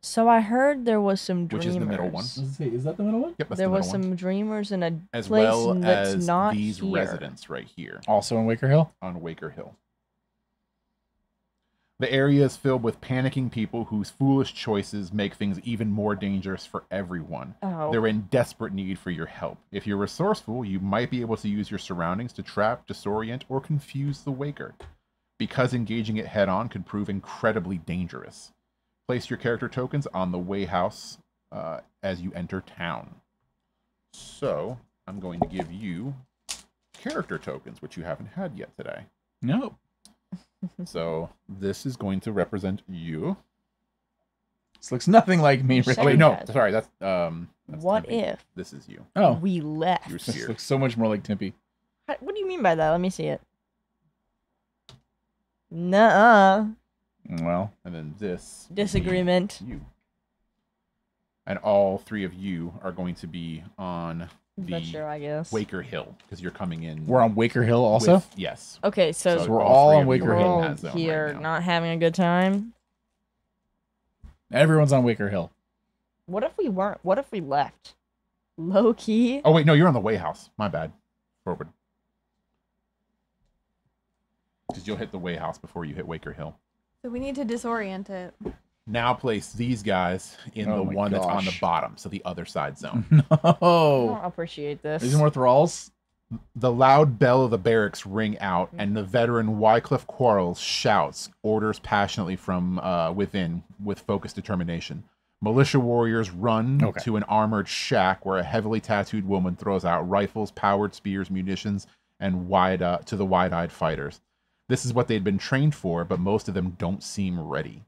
So I heard there was some Which dreamers. is the middle one. Is that the middle one? Yep, that's There the was middle one. some dreamers in a As place well that's as not these here. residents right here Also in Waker Hill? on Waker Hill. The area is filled with panicking people whose foolish choices make things even more dangerous for everyone. Oh. They're in desperate need for your help. If you're resourceful, you might be able to use your surroundings to trap, disorient, or confuse the waker, because engaging it head-on could prove incredibly dangerous. Place your character tokens on the way house as you enter town. So, I'm going to give you character tokens, which you haven't had yet today. No. So, this is going to represent you. This looks nothing like me. You Really. Oh, wait, Second no. guess. Sorry, that's What Tempe. if This is you. Oh, we left? You're this here. looks so much more like Timpy. What do you mean by that? Let me see it. Nuh-uh. Well, And then this would be Disagreement. you. And all 3 of you are going to be on But sure, the I guess. Waker Hill because you're coming in. we're on Waker Hill also? with- yes. Okay, so, So we're all 3 on of you Waker are Hill. in we're that zone here right now. not having a good time. Everyone's on Waker Hill. What if we weren't? What if we left? Low key? Oh wait, no, you're on the way house. My bad. Forward. Because you'll hit the way house before you hit Waker Hill. So we need to disorient it. Now place these guys in Oh the my one that's on the gosh. bottom, so the other side zone. I No. don't appreciate this. These are more thralls? The loud bell of the barracks ring out, and the veteran Wycliffe Quarles shouts orders passionately from within with focused determination. Militia warriors run Okay. to an armored shack where a heavily tattooed woman throws out rifles, powered spears, munitions, and to the wide-eyed fighters. This is what they'd been trained for, but most of them don't seem ready.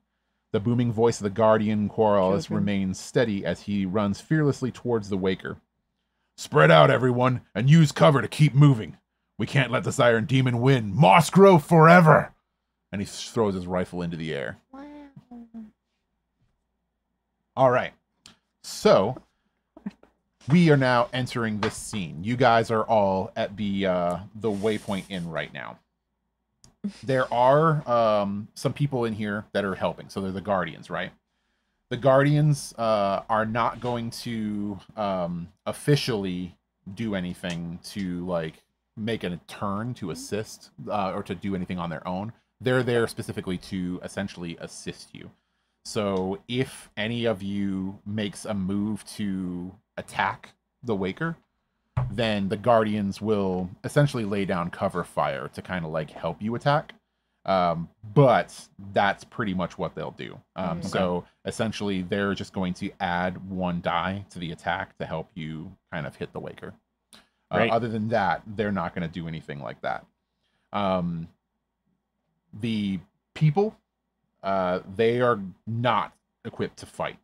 The booming voice of the Guardian Quarles Joking. remains steady as he runs fearlessly towards the Waker. Spread out, everyone, and use cover to keep moving. We can't let this Iron Demon win. Moss Grove forever! And he throws his rifle into the air. All right. So, we are now entering this scene. You guys are all at the Waypoint Inn right now. There are some people in here that are helping. So they're the Guardians, right? The Guardians are not going to officially do anything to like make a turn to assist or to do anything on their own. They're there specifically to essentially assist you. So if any of you makes a move to attack the Waker, then the Guardians will essentially lay down cover fire to kind of like help you attack. But that's pretty much what they'll do. So essentially they're just going to add 1 die to the attack to help you kind of hit the Waker. Right. Other than that, they're not going to do anything like that. The people, they are not equipped to fight.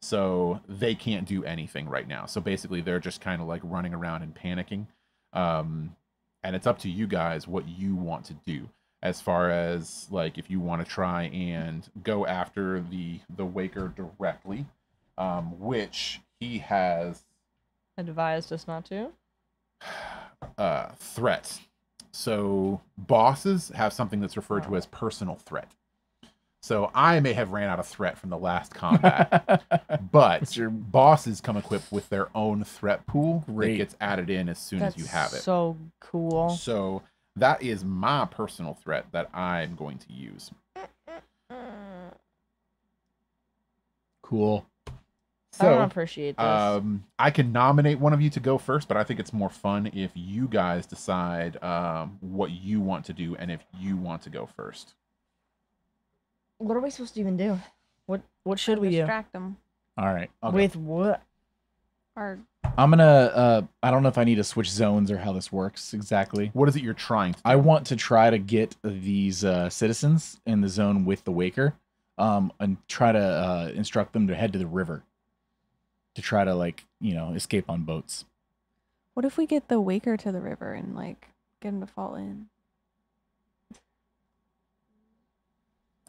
So they can't do anything right now. So basically they're just kind of like running around and panicking. And it's up to you guys what you want to do. as far as like if you want to try and go after the Waker directly, which he has Advised us not to. threats. So bosses have something that's referred to as personal threat. So I may have ran out of threat from the last combat, but your bosses come equipped with their own threat pool that gets added in as soon as you have it. So cool. So that is my personal threat that I'm going to use. Cool. I don't appreciate this. I can nominate one of you to go first, but I think it's more fun if you guys decide what you want to do and if you want to go first. What are we supposed to even do? What should we do? Distract them. All right. With what? Or I'm gonna. I don't know if I need to switch zones or how this works exactly. What is it you're trying to do? I want to try to get these citizens in the zone with the Waker, and try to instruct them to head to the river, to try to escape on boats. what if we get the Waker to the river and get him to fall in?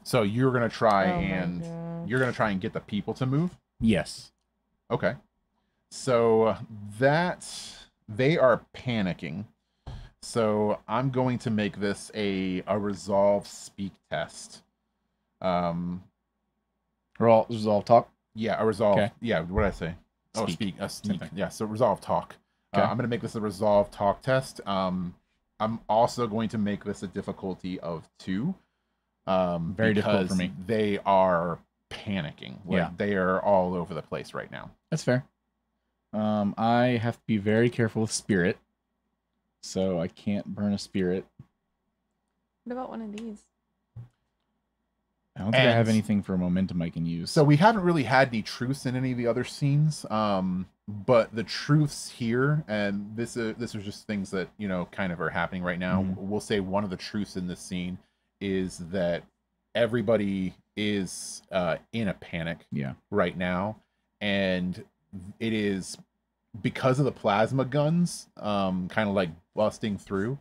So you're gonna try God. you're gonna try and get the people to move? Yes. Okay. So that they are panicking. So I'm going to make this a resolve speak test. Resolve talk. Yeah, a resolve. Okay. Yeah, what did I say? Oh, Speak. speak. Yeah, so resolve talk. Okay. I'm going to make this a resolve talk test. I'm also going to make this a difficulty of 2. Very difficult for me. They are panicking. They are all over the place right now. That's fair. I have to be very careful with spirit, so I can't burn a spirit. What about one of these? I don't think I have anything for momentum I can use. So we haven't really had any truths in any of the other scenes, but the truths here, and this is just things that kind of are happening right now. Mm-hmm. We'll say one of the truths in this scene is that everybody is in a panic right now, and it is because of the plasma guns kind of like busting through.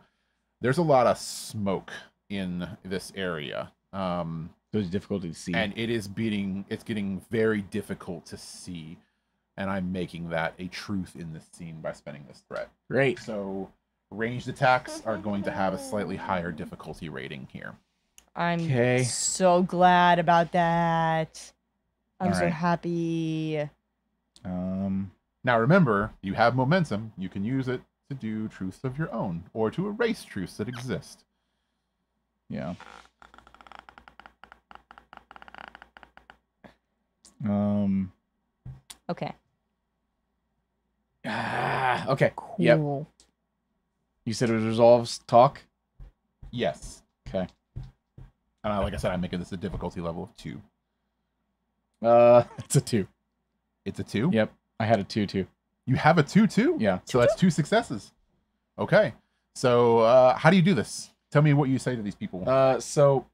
There's a lot of smoke in this area. So it's difficult to see. And it's getting very difficult to see. And I'm making that a truth in this scene by spending this threat. Great. So ranged attacks are going to have a slightly higher difficulty rating here. I'm so glad about that. I'm so right. happy. Now remember, you have momentum. You can use it to do truths of your own or to erase truths that exist. Yeah. Okay. Okay. Cool. Yep. You said it was resolves talk? Yes. Okay. And like I said, I'm making this a difficulty level of 2. It's a 2. It's a 2? Yep. I had a 2 too. You have a 2 too? Yeah. So that's 2 successes. Okay. So how do you do this? Tell me what you say to these people. So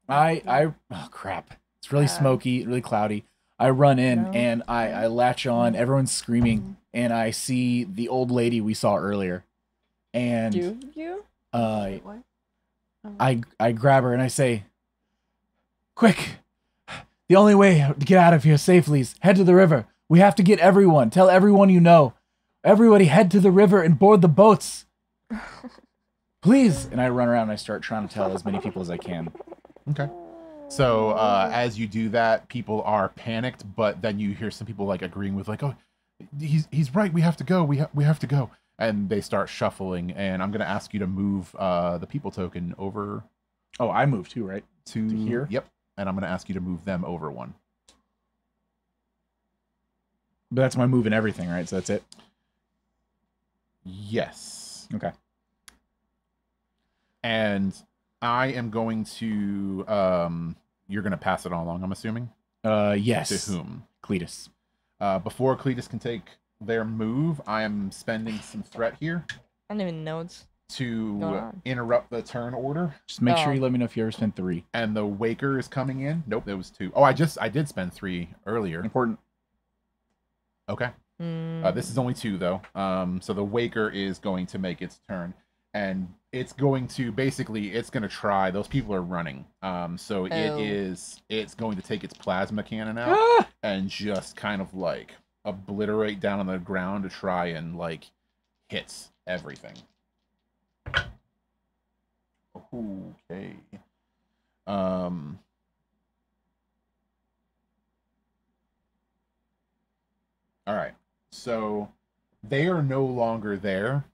oh crap. It's really smoky, really cloudy. I run in and I latch on, everyone's screaming, and I see the old lady we saw earlier. And Do you? What? I grab her and I say, "Quick! The only way to get out of here safely is head to the river. We have to get everyone. Tell everyone you know. Everybody head to the river and board the boats. Please." And I run around and I start trying to tell as many people as I can. Okay. So as you do that, people are panicked, but then you hear some people agreeing with "Oh, he's right. We have to go. We have to go." And they start shuffling. And I'm going to ask you to move the people token over. Oh, I moved too, right? To here? Yep. And I'm going to ask you to move them over 1. But that's my move and everything, right? So that's it? Yes. Okay. And I am going to you're going to pass it on along, I'm assuming? Yes. To whom? Cletus. Before Cletus can take their move, I am spending some threat here I don't even know what's to going on. interrupt the turn order. Just make sure you let me know if you ever spend 3. And the Waker is coming in. Nope, that was 2. Oh, I did spend 3 earlier. Important. Okay. This is only 2 though. So the Waker is going to make its turn. and it's going to basically, it's going to try. Those people are running. So it's going to take its plasma cannon out and just kind of like obliterate down on the ground to try and like hits everything. Okay. All right. So they are no longer there.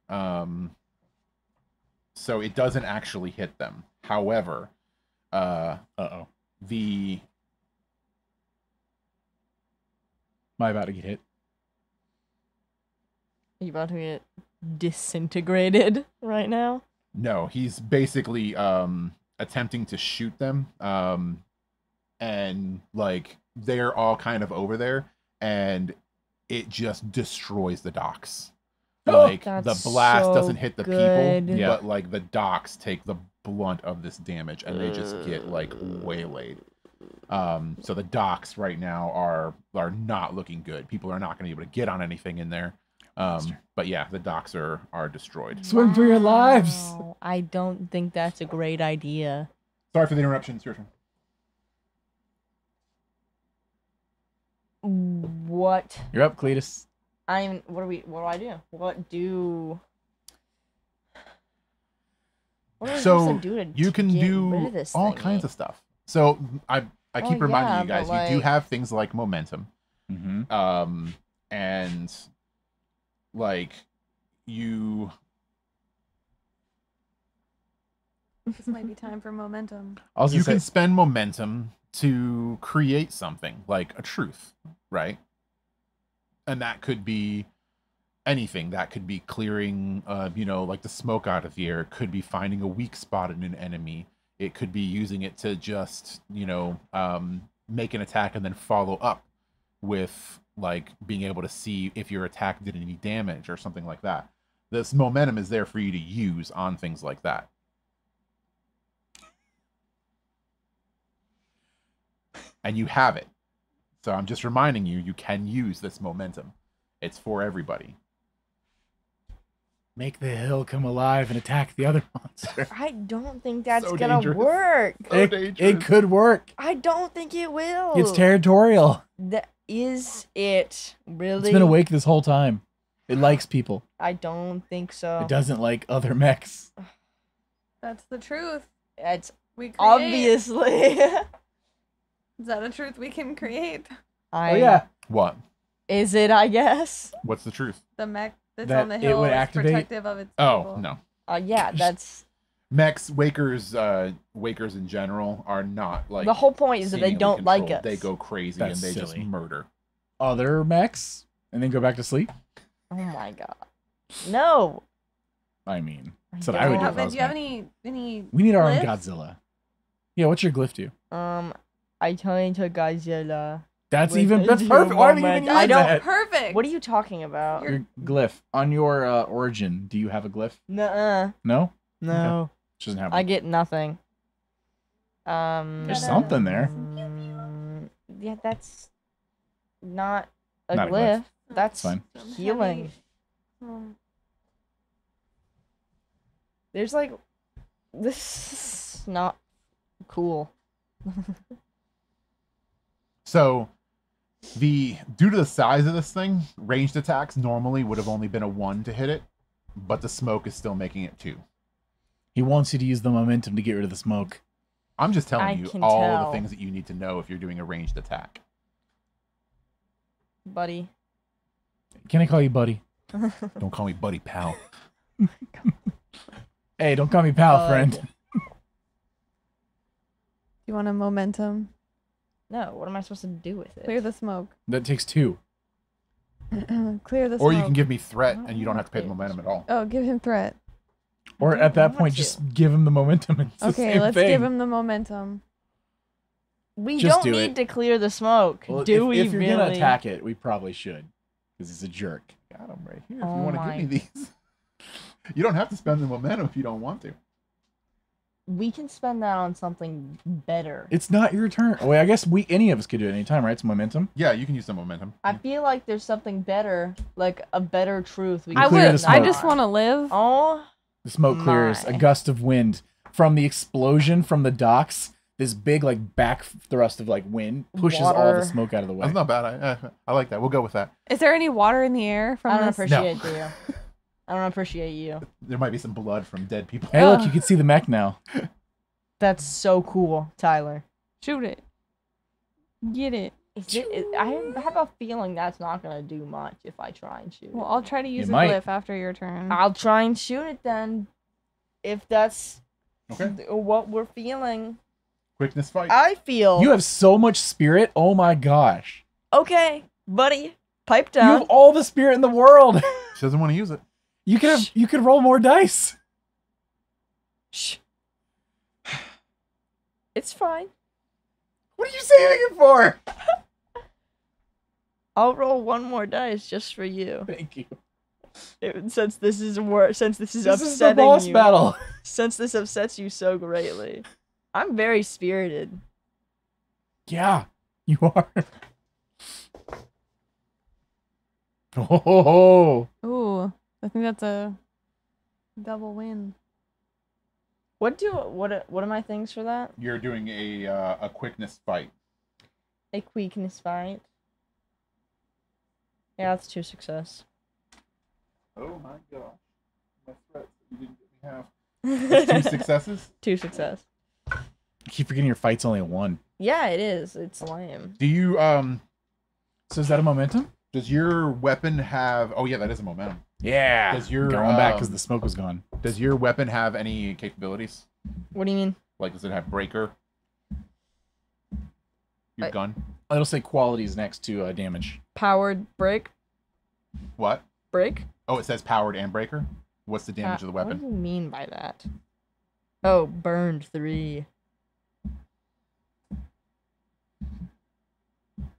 So it doesn't actually hit them. However, Am I about to get hit? Are you about to get disintegrated right now? No, he's basically attempting to shoot them. And like they're all kind of over there, and it just destroys the docks. Like the blast doesn't hit the people, but like the docks take the blunt of this damage, and they just get like waylaid. So the docks right now are not looking good. People are not going to be able to get on anything in there. But yeah, the docks are destroyed. Swim for your lives. I don't think that's a great idea. Sorry for the interruption. It's your turn. What? You're up, Cletus. What do I do? What am I supposed to do to you can get rid do of this all thingy? kinds of stuff. So I keep reminding you guys, but you do have things like momentum. Mm-hmm. And like you. This might be time for momentum. You can spend momentum to create something like a truth, right? And that could be anything. That could be clearing, like the smoke out of the air. It could be finding a weak spot in an enemy. It could be using it to just, make an attack and then follow up with like being able to see if your attack did any damage or something like that. This momentum is there for you to use on things like that. And you have it. So I'm just reminding you, you can use this momentum. It's for everybody. Make the hill come alive and attack the other monster. I don't think that's So gonna dangerous. work. It could work. I don't think it will. It's territorial. Is it really? It's been awake this whole time. It likes people. I don't think so. It doesn't like other mechs. That's the truth. It's We create. obviously. Is that a truth we can create? Oh yeah. What? Is it? I guess. What's the truth? The mech that's That on the it hill would is activate? protective of its Oh, people. no. Yeah, that's Mechs, wakers in general are not like the whole point. Is that they seemingly don't like controlled. us. They go crazy That's and they silly. just murder. Other mechs and then go back to sleep? Oh my god. No. I mean, that's I what I would do. Have- If I was do you have mech. any We need our own glyphs? Godzilla. Yeah, what's your glyph do? I turn into Godzilla. That's With even a that's zero perfect. Why do you even moment. use I don't- that? Perfect. What are you talking about? Your glyph on your origin. Do you have a glyph? Nuh-uh. No, No. she doesn't have. I get nothing. There's something there. Yeah, that's not a Not a glyph. glyph. That's Fine. Some healing. heavy- There's like, this is not cool. So due to the size of this thing, ranged attacks normally would have only been a 1 to hit it, but the smoke is still making it 2. He wants you to use the momentum to get rid of the smoke. I'm just telling I you can all tell. the things that you need to know if you're doing a ranged attack. Buddy. Can I call you buddy? Don't call me buddy pal. Hey, don't call me pal, friend. You want a momentum? No, what am I supposed to do with it? Clear the smoke. That takes 2. Clear the smoke. Or you can give me threat I don't and you don't have to pay the know. momentum at all. Oh, give him threat. Or don't at that want point, to. just give him the momentum. It's the Okay, same let's thing. give him the momentum. We Just don't do need it. to clear the smoke. Well, do we if you're really? gonna attack it, we probably should, because he's a jerk. Got them right here. If Oh you want to my- give me these, you don't have to spend the momentum if you don't want to. We can spend that on something better. It's not your turn. Oh, wait, I guess any of us could do it anytime, right? It's momentum. Yeah, you can use some momentum. I feel like there's something better, like a better truth. We I can clear would. the I smoke. just want to live. Oh, The smoke clears. A gust of wind from the explosion from the docks. This big like back thrust of like wind pushes all the smoke out of the way. That's not bad. I like that. We'll go with that. Is there any water in the air from I don't this? appreciate you. I don't appreciate you. There might be some blood from dead people. Hey, look, you can see the mech now. That's so cool, Tyler. Shoot it. Get it. I have a feeling that's not gonna do much if I try and shoot Well, it. I'll try to use a might. glyph after your turn. I'll try and shoot it then. If that's Okay. what we're feeling. Quickness fight. I feel You have so much spirit. Oh my gosh. okay, buddy. Pipe You down. have all the spirit in the world. She doesn't want to use it. You could roll more dice. Shh. It's fine. What are you saving it for? I'll roll one more dice just for you. Thank you. Since this is upsetting This is the boss you. battle. Since this upsets you so greatly. I'm very spirited. Yeah, you are. Oh. Ooh, I think that's a double win. What are my things for that? You're doing a quickness fight. A quickness fight. Yeah, that's 2 success. Oh my gosh. My threats that you didn't get me have. That's 2 successes? 2 success. I keep forgetting your fight's only a 1. Yeah, it is. It's lame. Do you So is that a momentum? does your weapon have oh yeah, that is a momentum. Yeah. Does your going back because the smoke was gone. does your weapon have any capabilities? What do you mean? Like does it have breaker? Your gun? It'll say qualities next to damage. Powered break? What? Break? Oh, it says powered and breaker? What's the damage of the What weapon? do you mean by that? Oh, burned 3.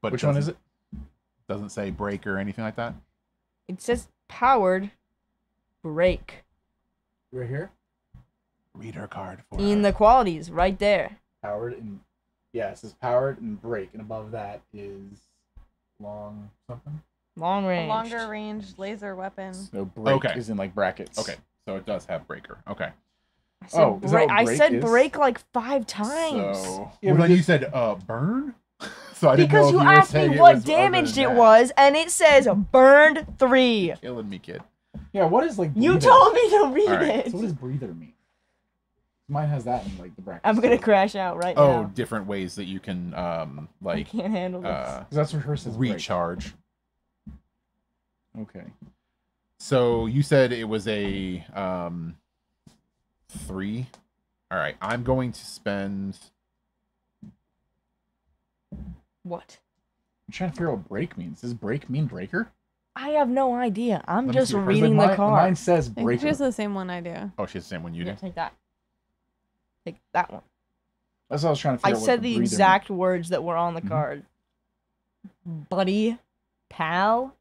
But Which one is it? Doesn't say breaker or anything like that? It says powered break. Right here. Read her card for In her. the qualities, right there. Powered and it says powered and break, and above that is long something. Long A range. longer range laser weapon. So break Okay. is in like brackets. Okay, so it does have breaker. Okay. I said, Oh, is that what I break said is? break like 5 times. So Yeah, well, but then you said burn? So I didn't know Because if you you were asked saying me it what was other damage than it that. was, and it says burned 3. Killing me, kid. Yeah, what is like You breather? told me to read Alright, it. So what does breather mean? Mine has that in like the brackets. I'm gonna crash out right Oh, now. different ways that you can I like can't handle this. 'Cause that's what hers says. break. recharge. Okay. So you said it was a 3. All right, I'm going to spend. What? I'm trying to figure out what break means. Does break mean breaker? I have no idea. I'm Let me just see your card. reading Like the card. Mine says I think breaker. it's the same one I do. Oh, she's the same one you Yeah, do. take that. Take that one. That's what I was trying to I figure out. said what the breather exact words that were on the Mhm. card. Buddy, pal.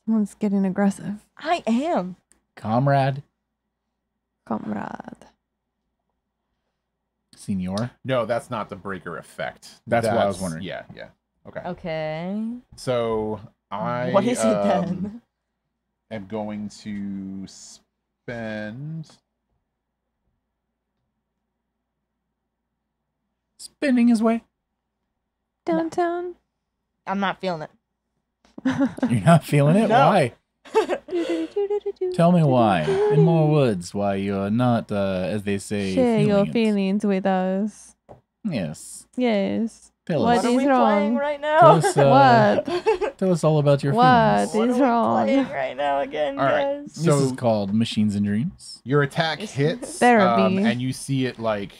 Someone's getting aggressive. I am. meant. Comrade, Comrade. senior. No, that's not the breaker effect. That's what I was wondering. Yeah, yeah. Okay. Okay. So I What is it then? am going to spend. Spinning his way. Downtown. I'm not feeling it. You're not feeling it? No. Why? Tell me why. In more words, why you're not, as they say, Share your feeling it. feelings with us. Yes. Yes. Tell What us. What are is we wrong? playing right Tell now? us, What? tell us all about your What? feelings. What is are we wrong? playing right now again, All right. guys? This So- is called Machines and Dreams. Your attack hits, Therapy. and you see it like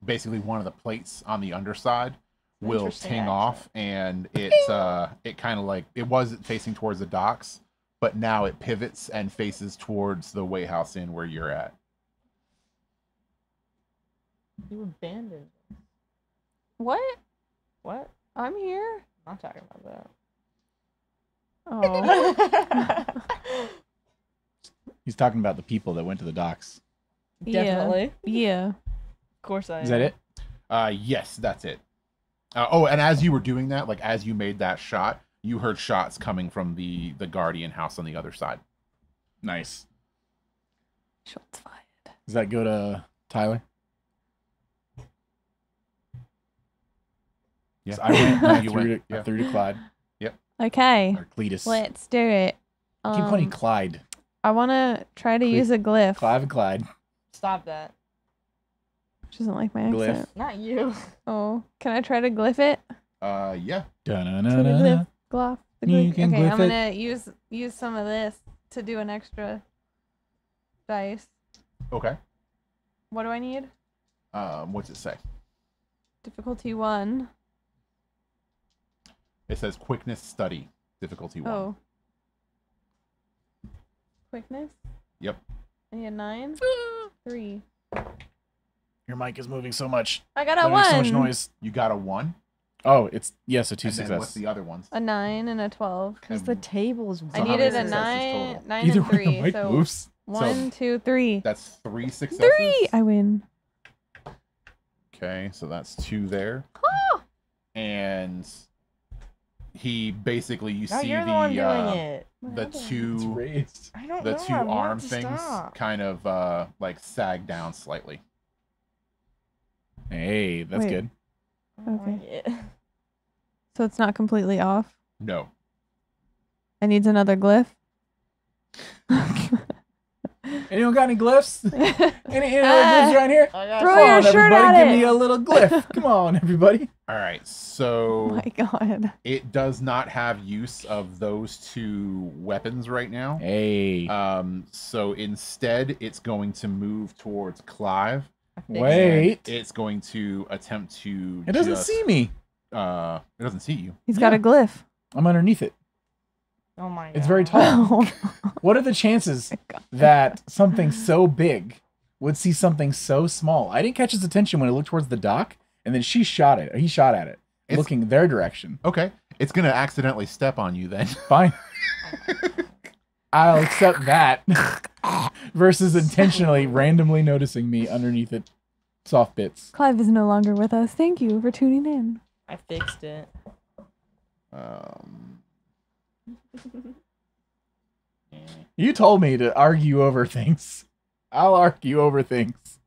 basically one of the plates on the underside will Interesting, ting actually. off, and it kind of like it was facing towards the docks, but now it pivots and faces towards the Wayhouse Inn where you're at. You abandoned. What? What? I'm here. I'm not talking about Oh. that. He's talking about the people that went to the docks. Definitely. Yeah. Of course I am. Is that it? Yes, that's it. Oh, and as you were doing that, like as you made that shot, you heard shots coming from the Guardian house on the other side. Nice. Shots fired. Does that go to Tyler? Yeah. So I went. I You threw, went, to, I yeah. threw to Clyde Okay, or Cletus. let's do it. I keep calling you Clyde. I want to try to Cle- use a glyph. Clive and Clyde. Stop that. Which doesn't like my Glyph. accent. Not you. Oh, can I try to glyph it? Yeah. Da-na-na-na-na. Glyph. The You glyph. can Okay, glyph I'm it. gonna use some of this to do an extra dice. Okay. What do I need? What's it say? Difficulty 1. It says quickness study, difficulty 1. Oh. Quickness? Yep. I need a 9. 3. Your mic is moving so much. I got a That 1. makes so much noise. You got a 1. Oh, it's yes, a 2 And then what's success. the other ones? A 9 and a 12. Because the table's I how needed many a successes 9, total? 9 Either and way, the 3. mic So moves. 1, 2, 3. That's 3 successes. 3! I win. Okay, so that's 2 there. And he basically, you Now see you're the one doing the it. the It's two raised. I don't the know. two I want arm it to things stop. kind of like sag down slightly. Hey, that's Wait. good. I don't Okay. like it. So it's not completely off. No. I need another glyph. Anyone got any glyphs? Any other glyphs around here? I got Throw Come your on, shirt everybody, at give it. me a little glyph. Come on, everybody. All right, Oh so my god. it does not have use of those 2 weapons right now. Hey, So instead, it's going to move towards Clive. I fixed it. wait. It's going to attempt to. It doesn't just, see me. It doesn't see you. He's got a glyph. I'm underneath it. Oh my god. It's very tall. Oh What are the chances my god. that something so big would see something so small? I didn't catch his attention when it looked towards the dock, and then he shot at it, It's- looking their direction. Okay, it's gonna accidentally step on you then. Fine. I'll accept that versus intentionally randomly noticing me underneath it. Soft bits. Clive is no longer with us. Thank you for tuning in. I fixed it. You told me to argue over things. I'll argue over things.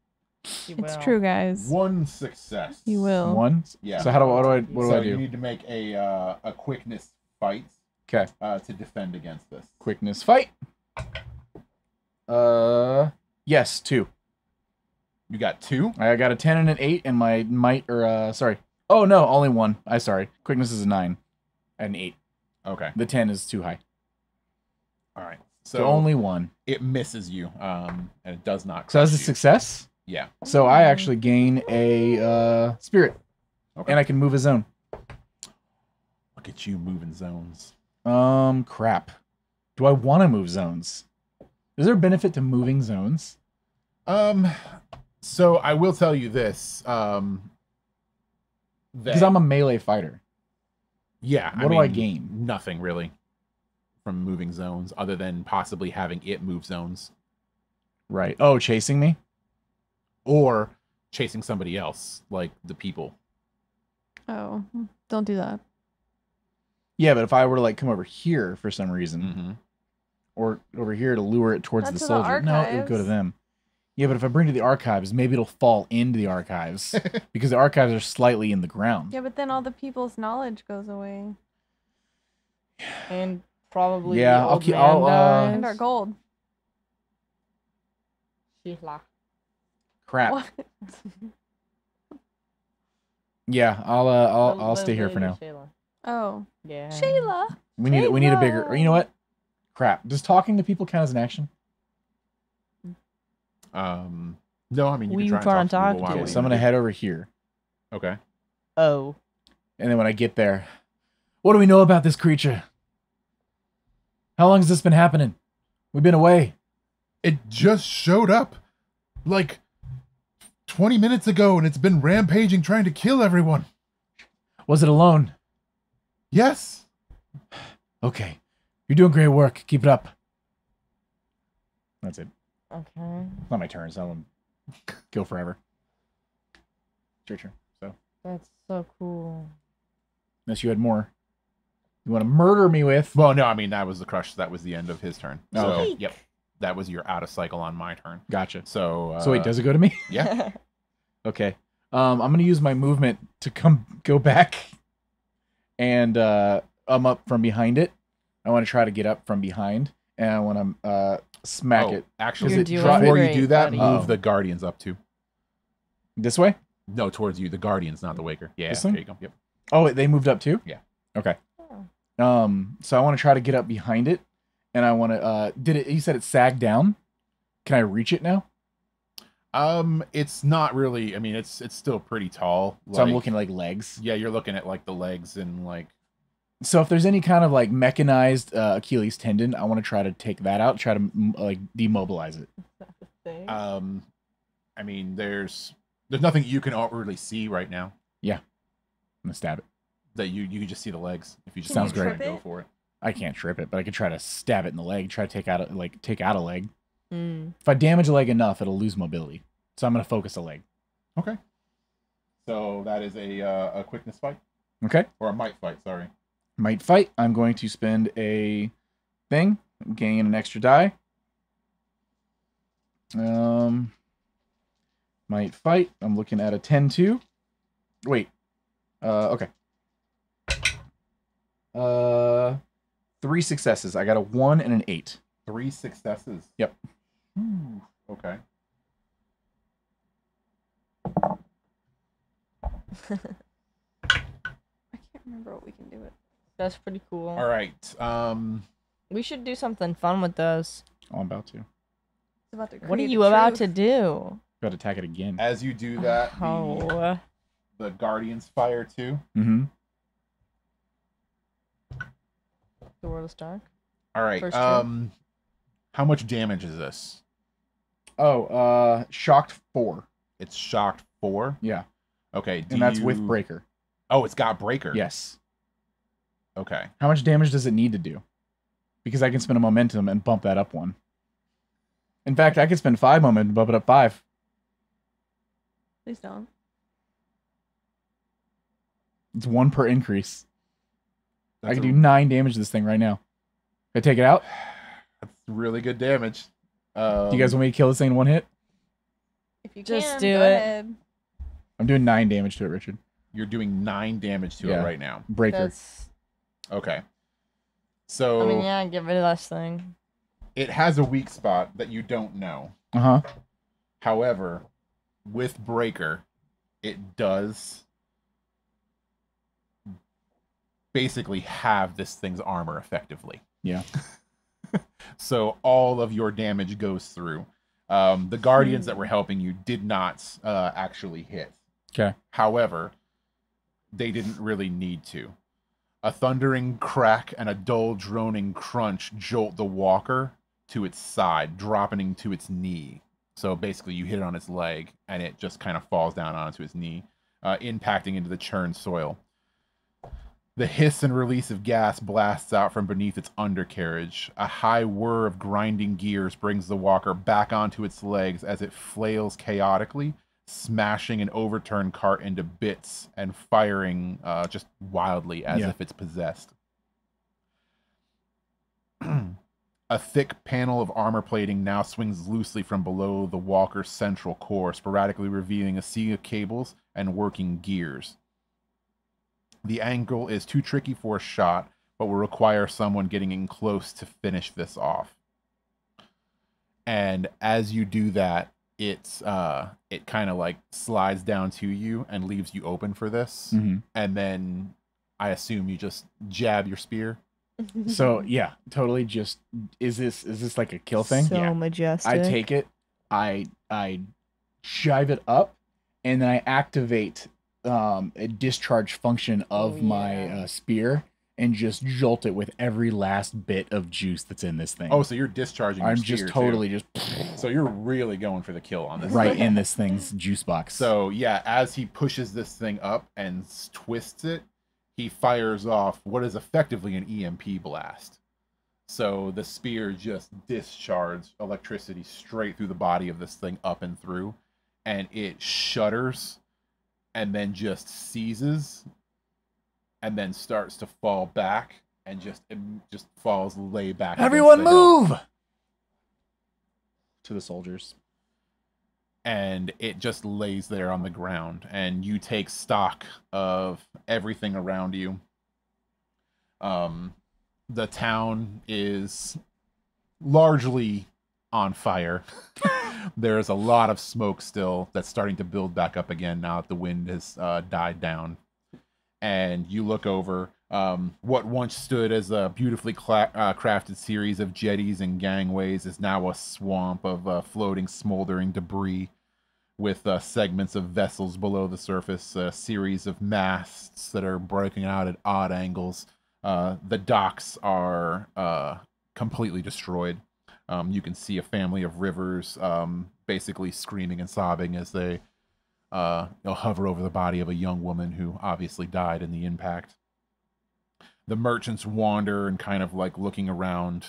You It's will. true, guys. 1 success. You will. One. Yeah. So what do So I you do? need to make a quickness fight Okay. to defend against this. Quickness fight. Yes, 2. You got 2. I got a 10 and an 8, and my might sorry. Oh no, only 1. Sorry. Quickness is a 9 and an 8. Okay. The 10 is too high. All right. So So only 1. it misses you, and it does not. So that's a crush you. success. Yeah. So I actually gain a spirit, Okay. and I can move a zone. Look at you moving zones. Crap. Do I want to move zones? Is there a benefit to moving zones? So I will tell you this. Because I'm a melee fighter. Yeah. What do I gain? Nothing really from moving zones, other than possibly having it move zones Right. Oh, chasing me? or chasing somebody else, like the people. Oh, don't do that. Yeah, but if I were to like come over here for some reason, Mm-hmm. or over here to lure it towards Not the to the soldier, no, it would go to archives. them. Yeah, but if I bring it to the archives, maybe it'll fall into the archives because the archives are slightly in the ground. Yeah, but then all the people's knowledge goes away. And probably Yeah, the I'll old keep- man I'll, dies. And our gold. Sheila. Crap. What? Yeah, I'll stay here for now. Sheila. Oh. Yeah. Shayla. We need a bigger. Shayla. You know what? Crap. Does talking to people count as an action? No, I mean you We can were try trying and to talk to talk people to while Yeah, we- so I'm gonna head over here, Okay. Oh. and then when I get there, what do we know about this creature? How long has this been happening? We've been away. It just showed up like 20 minutes ago, and it's been rampaging, trying to kill everyone. Was it alone? Yes. Okay. You're doing great work. Keep it up. That's it. Okay. It's not my turn, so I'm go forever. It's your turn. So That's so cool. unless you had more you want to murder me with. Well, no, I mean that was the crush. That was the end of his turn. Oh, So, okay. yep. that was your out of cycle on my turn. Gotcha. So So wait, does it go to me? Yeah. Okay. I'm gonna use my movement to go back, and I'm up from behind it. I want to try to get up from behind, and I want to smack it. Actually, You're doing before you great, do that, buddy. move the guardians up too. This way? No, towards you. The guardians, not the waker. Yeah, This there one? you go. Yep. Oh, wait, they moved up too? Yeah. Okay. So I want to try to get up behind it, and I want to. You said it sagged down? Can I reach it now? It's not really. I mean, it's still pretty tall. So I'm looking like legs. Yeah, you're looking at like the legs and like. So if there's any kind of like mechanized Achilles tendon, I want to try to take that out, try to like demobilize it. I mean, there's nothing you can really see right now. Yeah, I'm gonna stab it. That you can just see the legs if you just Sounds wanna try great. and go for it. I can't trip it, but I could try to stab it in the leg, try to take out a leg. Mm. If I damage a leg enough, it'll lose mobility. So I'm gonna focus a leg. Okay. So that is a quickness fight Okay. or a might fight. Sorry. Might fight. I'm going to spend a thing, gain an extra die. Might fight. I'm looking at a 10-2. Wait. Okay. 3 successes. I got a 1 and an 8. 3 successes. Yep. Ooh, okay. I can't remember what we can do it. That's pretty cool. All right. We should do something fun with those. Oh, I'm about to. It's about to What are create you a about truth. to do? Got to attack it again. As you do that, Oh. the guardians fire too. Mm-hmm. The world is dark. All right. First turn. How much damage is this? Oh, shocked 4. It's shocked 4. Yeah. Okay. And that's with breaker. Oh, it's got breaker. Yes. Okay. How much damage does it need to do? Because I can spend a momentum and bump that up 1. In fact, I could spend 5 momentum and bump it up 5. Please don't. It's 1 per increase. I That's can do 9 damage to this thing right now. Can I take it out? That's really good damage. Do you guys want me to kill this thing in 1 hit? If you Just can, do go it. ahead. I'm doing 9 damage to it, Richard. You're doing 9 damage to Yeah. it right now. Breaker. That's. Okay. So I mean, yeah, get rid of that thing. it has a weak spot that you don't know. Uh-huh. However, with breaker, it does basically have this thing's armor effectively. Yeah. So all of your damage goes through. The guardians that were helping you did not actually hit. Okay. However, they didn't really need to. A thundering crack and a dull droning crunch jolt the walker to its side, dropping to its knee. So basically you hit it on its leg and it just kind of falls down onto its knee, impacting into the churned soil. The hiss and release of gas blasts out from beneath its undercarriage. A high whir of grinding gears brings the walker back onto its legs as it flails chaotically, smashing an overturned cart into bits and firing just wildly as if it's possessed. A thick panel of armor plating now swings loosely from below the walker's central core, sporadically revealing a sea of cables and working gears. The angle is too tricky for a shot, but will require someone getting in close to finish this off. And as you do that, it kind of like slides down to you and leaves you open for this. Mm-hmm. And then I assume you just jab your spear. So yeah, totally. Just is this like a kill thing? So Yeah. majestic. I take it, I shive it up, and then I activate a discharge function of my spear and just jolt it with every last bit of juice that's in this thing. Oh, so you're discharging your I'm spear just totally too. just So you're really going for the kill on this right thing. in this thing's juice box. So yeah, as he pushes this thing up and twists it, he fires off what is effectively an EMP blast. So the spear just discharges electricity straight through the body of this thing up and through, and it shudders and then just seizes and then starts to fall back and just falls lay back. against everyone the hill. move! to the soldiers. And it just lays there on the ground, and you take stock of everything around you. The town is largely on fire. There's a lot of smoke still that's starting to build back up again now that the wind has died down. And you look over what once stood as a beautifully crafted series of jetties and gangways is now a swamp of floating, smoldering debris with segments of vessels below the surface, a series of masts that are breaking out at odd angles. The docks are completely destroyed. You can see a family of rivers basically screaming and sobbing as they hover over the body of a young woman who obviously died in the impact. The merchants wander and kind of like looking around,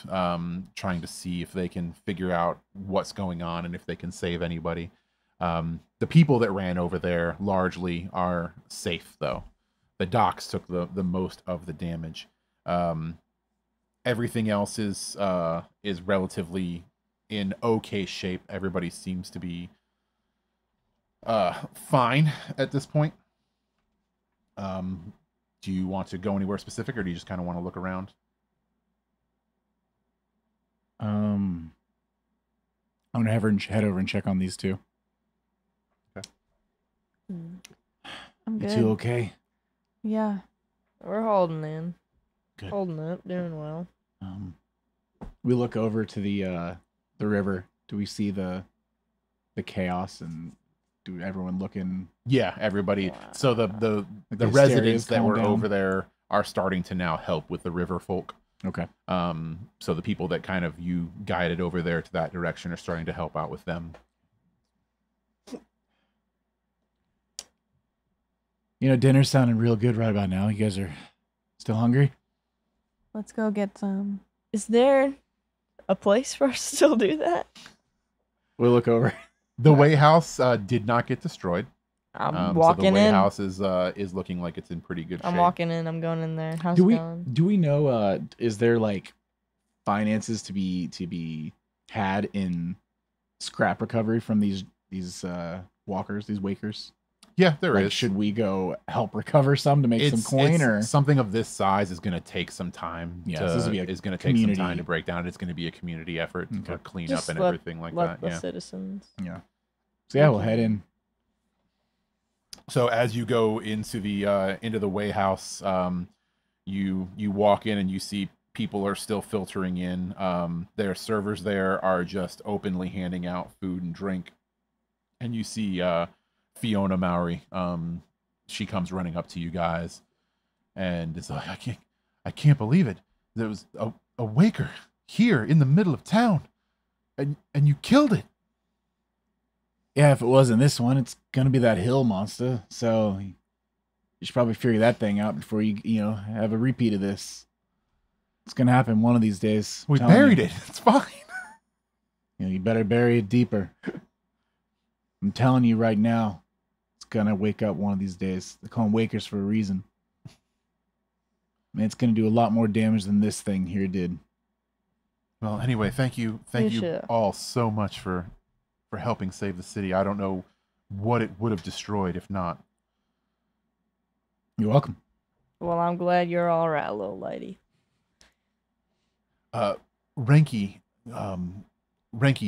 trying to see if they can figure out what's going on and if they can save anybody. The people that ran over there largely are safe, though. The docks took the most of the damage. Everything else is relatively in okay shape. Everybody seems to be fine at this point. Do you want to go anywhere specific, or do you just kind of want to look around? I'm gonna head over and check on these two. I'm You good. two okay? Yeah. We're holding in. Good. Holding up, doing well. We look over to the river. Do we see the chaos, and do everyone looking? Yeah, everybody. So the the residents that calmed were down? over there are starting to now help with the river folk. Okay. So the people that kind of you guided over there to that direction are starting to help out with them. You know, dinner's sounding real good right about now. You guys are still hungry? Let's go get some. Is there a place for us to still do that? We'll look over. The Way House did not get destroyed. I'm So walking the Way in. House is looking like it's in pretty good shape. I'm walking in. I'm going in there. How's Do it we going? know is there like finances to be had in scrap recovery from these walkers, these wakers? Yeah, there Like, is. should we go help recover some to make some coin, or something of this size is going to take some time. Yeah, so this would be a is going to take some community- time to break down. It's going to be a community effort for cleanup Just and let- everything like Let that. the Yeah. citizens. yeah? So yeah, we'll head in. So as you go into the Way House, you walk in and you see people are still filtering in. Their servers there are just openly handing out food and drink, and you see Fiona Mowry. She comes running up to you guys, and is like, I can't believe it. There was a waker here in the middle of town, and you killed it. Yeah, if it wasn't this one, it's gonna be that hill monster. So you should probably figure that thing out before you have a repeat of this. It's gonna happen one of these days. We Telling buried you. it. It's fine. You better bury it deeper. I'm telling you right now, it's gonna wake up one of these days. They call them wakers for a reason. Man, it's gonna do a lot more damage than this thing here did. Well, anyway, thank you Appreciate- all so much for helping save the city. I don't know what it would have destroyed if not. You're welcome. Well, I'm glad you're all right, little lady. Renki,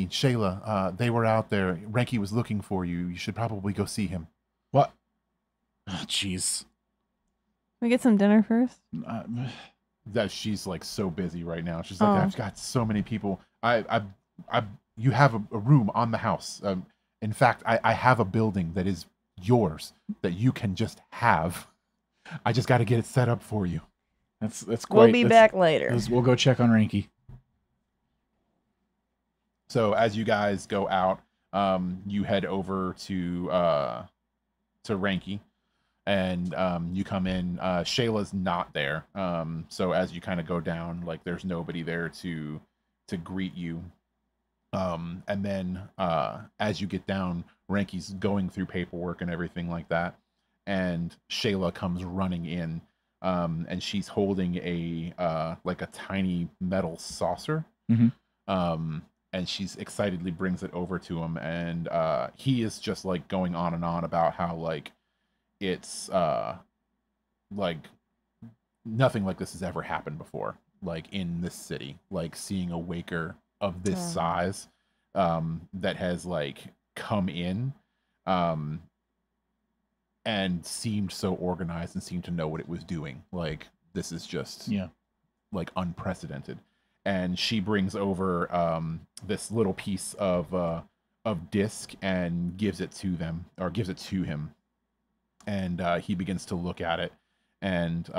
Shayla, they were out there. Renki was looking for you. You should probably go see him. What? Oh, jeez. We get some dinner first. That she's like so busy right now. She's like, Oh. I've got so many people. You have a room on the house. In fact, I have a building that is yours that you can just have. I just got to get it set up for you. That's quite. We'll be back later. We'll go check on Ranky. So as you guys go out, you head over to Ranky, and you come in. Shayla's not there. So as you kind of go down, like there's nobody there to greet you. And then as you get down, Ranky's going through paperwork and everything like that, and Shayla comes running in, and she's holding a like a tiny metal saucer. Mhm. and she's excitedly brings it over to him, and he is just like going on and on about how like it's like nothing like this has ever happened before, like in this city, like seeing a waker of this size that has like come in and seemed so organized and seemed to know what it was doing. Like this is just like unprecedented. And she brings over this little piece of disc and gives it to them, or gives it to him, and he begins to look at it and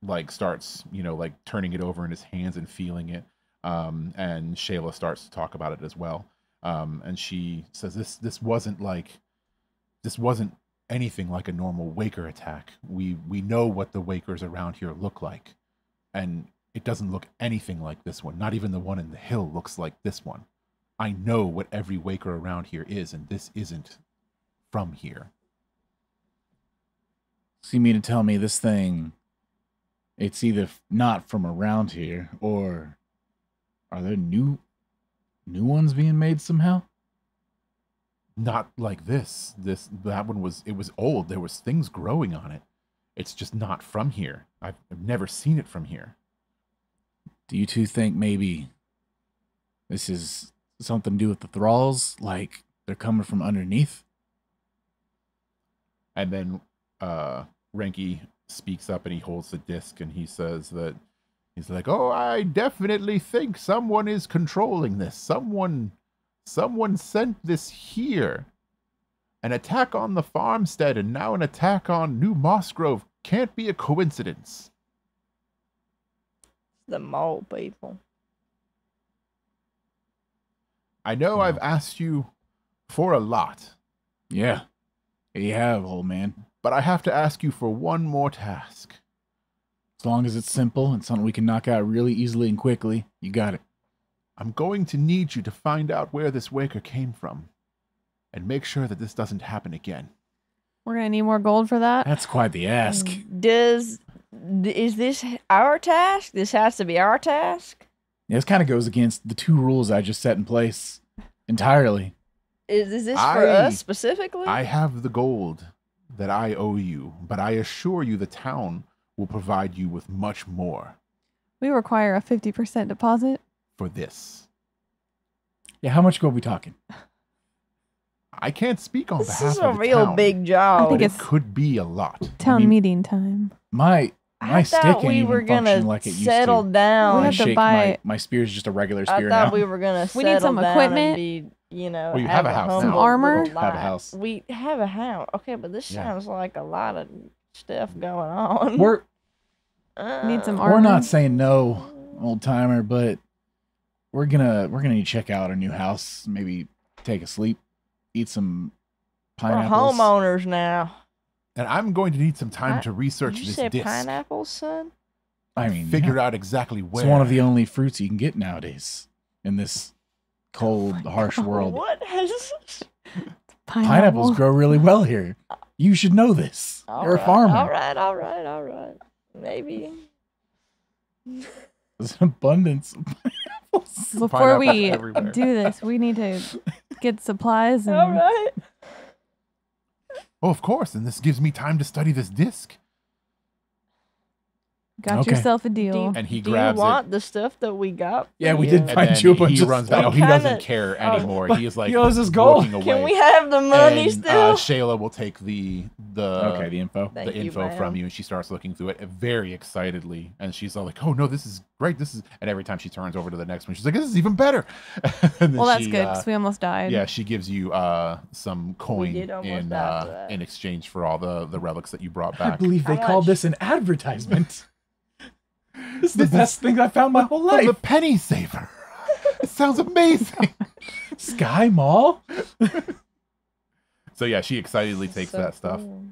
like starts, you know, like turning it over in his hands and feeling it. And Shayla starts to talk about it as well. And she says, this wasn't anything like a normal Waker attack. We know what the Wakers around here look like, and it doesn't look anything like this one. Not even the one in the hill looks like this one. I know what every Waker around here is, and this isn't from here. So you mean to tell me this thing, it's either not from around here, or are there new ones being made somehow? Not like this. That one was old. There was things growing on it. It's just not from here. I've never seen it from here. Do you two think maybe this is something to do with the thralls? Like they're coming from underneath? And then Renki speaks up and he holds the disc and he says that he's like, "Oh, I definitely think someone is controlling this. Someone sent this here. An attack on the farmstead and now an attack on New Mossgrove can't be a coincidence." The mole people. I know I've asked you for a lot. Yeah, you have, old man. But I have to ask you for one more task. As long as it's simple and something we can knock out really easily and quickly, you got it. I'm going to need you to find out where this Waker came from and make sure that this doesn't happen again. We're going to need more gold for that. That's quite the ask. Is this our task? This has to be our task? Yeah, this kind of goes against the 2 rules I just set in place entirely. Is this for us specifically? I have the gold that I owe you, but I assure you the town will provide you with much more. We require a 50% deposit. For this. Yeah, how much gold are we talking? I can't speak on behalf of the This is town. a real big job. I think It could be a lot. Town meeting time. My I stick thought ain't we even were gonna function like it used settle to. down. We I have to shake buy- my spear is just a regular I spear thought now. we were gonna We need some settle down equipment. and be, you know, Well, you have a house now. Some armor? little Have a life. house. We have a house. Okay, but this Yeah. sounds like a lot of stuff going on. We're Need some armor. we're not saying no, old timer, but we're gonna need to check out our new house. Maybe take a sleep, eat some We're pineapples. homeowners now. And I'm going to need some time to Did research you this say disc. pineapples, son? I mean, Figure yeah, out exactly where. it's one of the only fruits you can get nowadays in this cold, harsh world. What has? Pineapples grow really well here. You should know this. You're a farmer. All right. Maybe. There's an abundance of pineapples. Before Pineapples we everywhere. do this, we need to get supplies and All right. Oh, of course. And this gives me time to study this disc. got Okay. yourself a deal. And he Do you grabs want it. the stuff that we got? Yeah, we for did you? And find then you a bunch he of runs stuff. back. No, he Kinda- doesn't care anymore. He is like he owes his gold. walking away. Can we have the money and, still? Shayla will take the info. Thank The you, info from ma'am. you, and she starts looking through it very excitedly, and she's all like, "Oh no, this is great! This is..." And every time she turns over to the next one, she's like, "This is even better!" And then Well, that's she, good because we almost died. yeah, she gives you some coin did almost die for that. in exchange for all the relics that you brought I back. believe they How called much? this an advertisement. This is the This best thing I found my whole From the life. penny saver. It sounds amazing. Sky Mall? So yeah, she excitedly takes So that stuff. cool.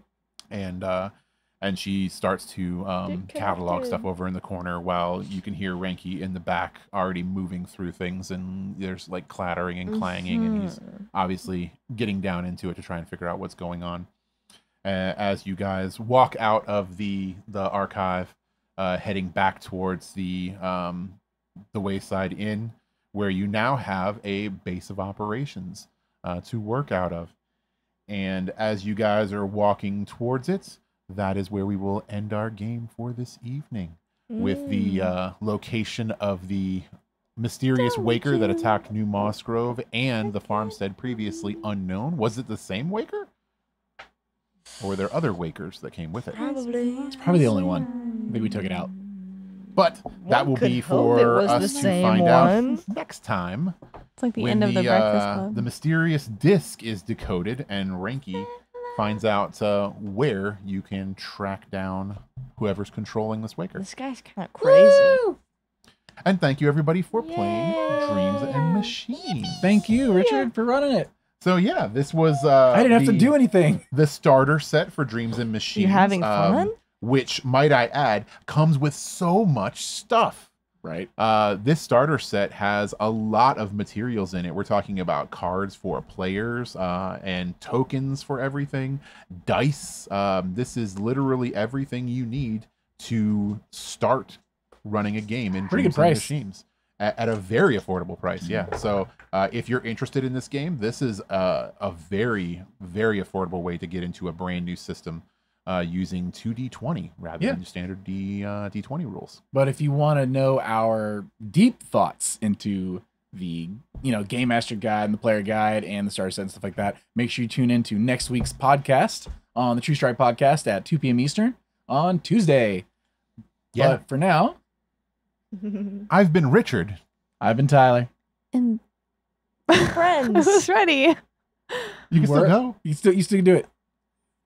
And she starts to catalog Detective. stuff over in the corner while you can hear Renki in the back already moving through things, and there's like clattering and clanging, and he's obviously getting down into it to try and figure out what's going on. As you guys walk out of the archive, heading back towards the Wayside Inn, where you now have a base of operations to work out of. And as you guys are walking towards it, that is where we will end our game for this evening, with the location of the mysterious Waker that attacked New Moss Grove and the farmstead previously unknown. Was it the same Waker? Or were there other Wakers that came with it? It's probably the only one. I think we took it out. But that will be for us to find out next time. It's like the when end of the Breakfast Club. The mysterious disc is decoded and Ranky finds out where you can track down whoever's controlling this Waker. This guy's kind of crazy. Woo! And thank you everybody for playing Dreams and Machines. Thank you, Richard, for running it. So yeah, this was I didn't have to do anything. The starter set for Dreams and Machines. You having fun? Which, might I add, comes with so much stuff. Right. This starter set has a lot of materials in it. We're talking about cards for players and tokens for everything, dice. This is literally everything you need to start running a game in Pretty good Dreams and price. Machines at a very affordable price. Yeah. So if you're interested in this game, this is a very, very affordable way to get into a brand new system. Using 2D20 rather than standard D20 rules. But if you want to know our deep thoughts into the Game Master Guide and the Player Guide and the Starter Set and stuff like that, make sure you tune into next week's podcast on the True Strike Podcast at 2 p.m. Eastern on Tuesday. Yeah. But for now, I've been Richard. I've been Tyler. And Friends. I was ready. You can still go. You still can do it.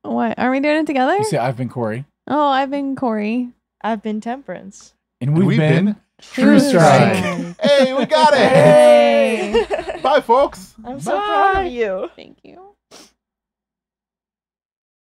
What? Are we doing it together? You say I've been Corey. Oh, I've been Corey. I've been Temperance. And we've been True Strike. Hey, we got it. Hey. Bye, folks. I'm so proud of you. Thank you.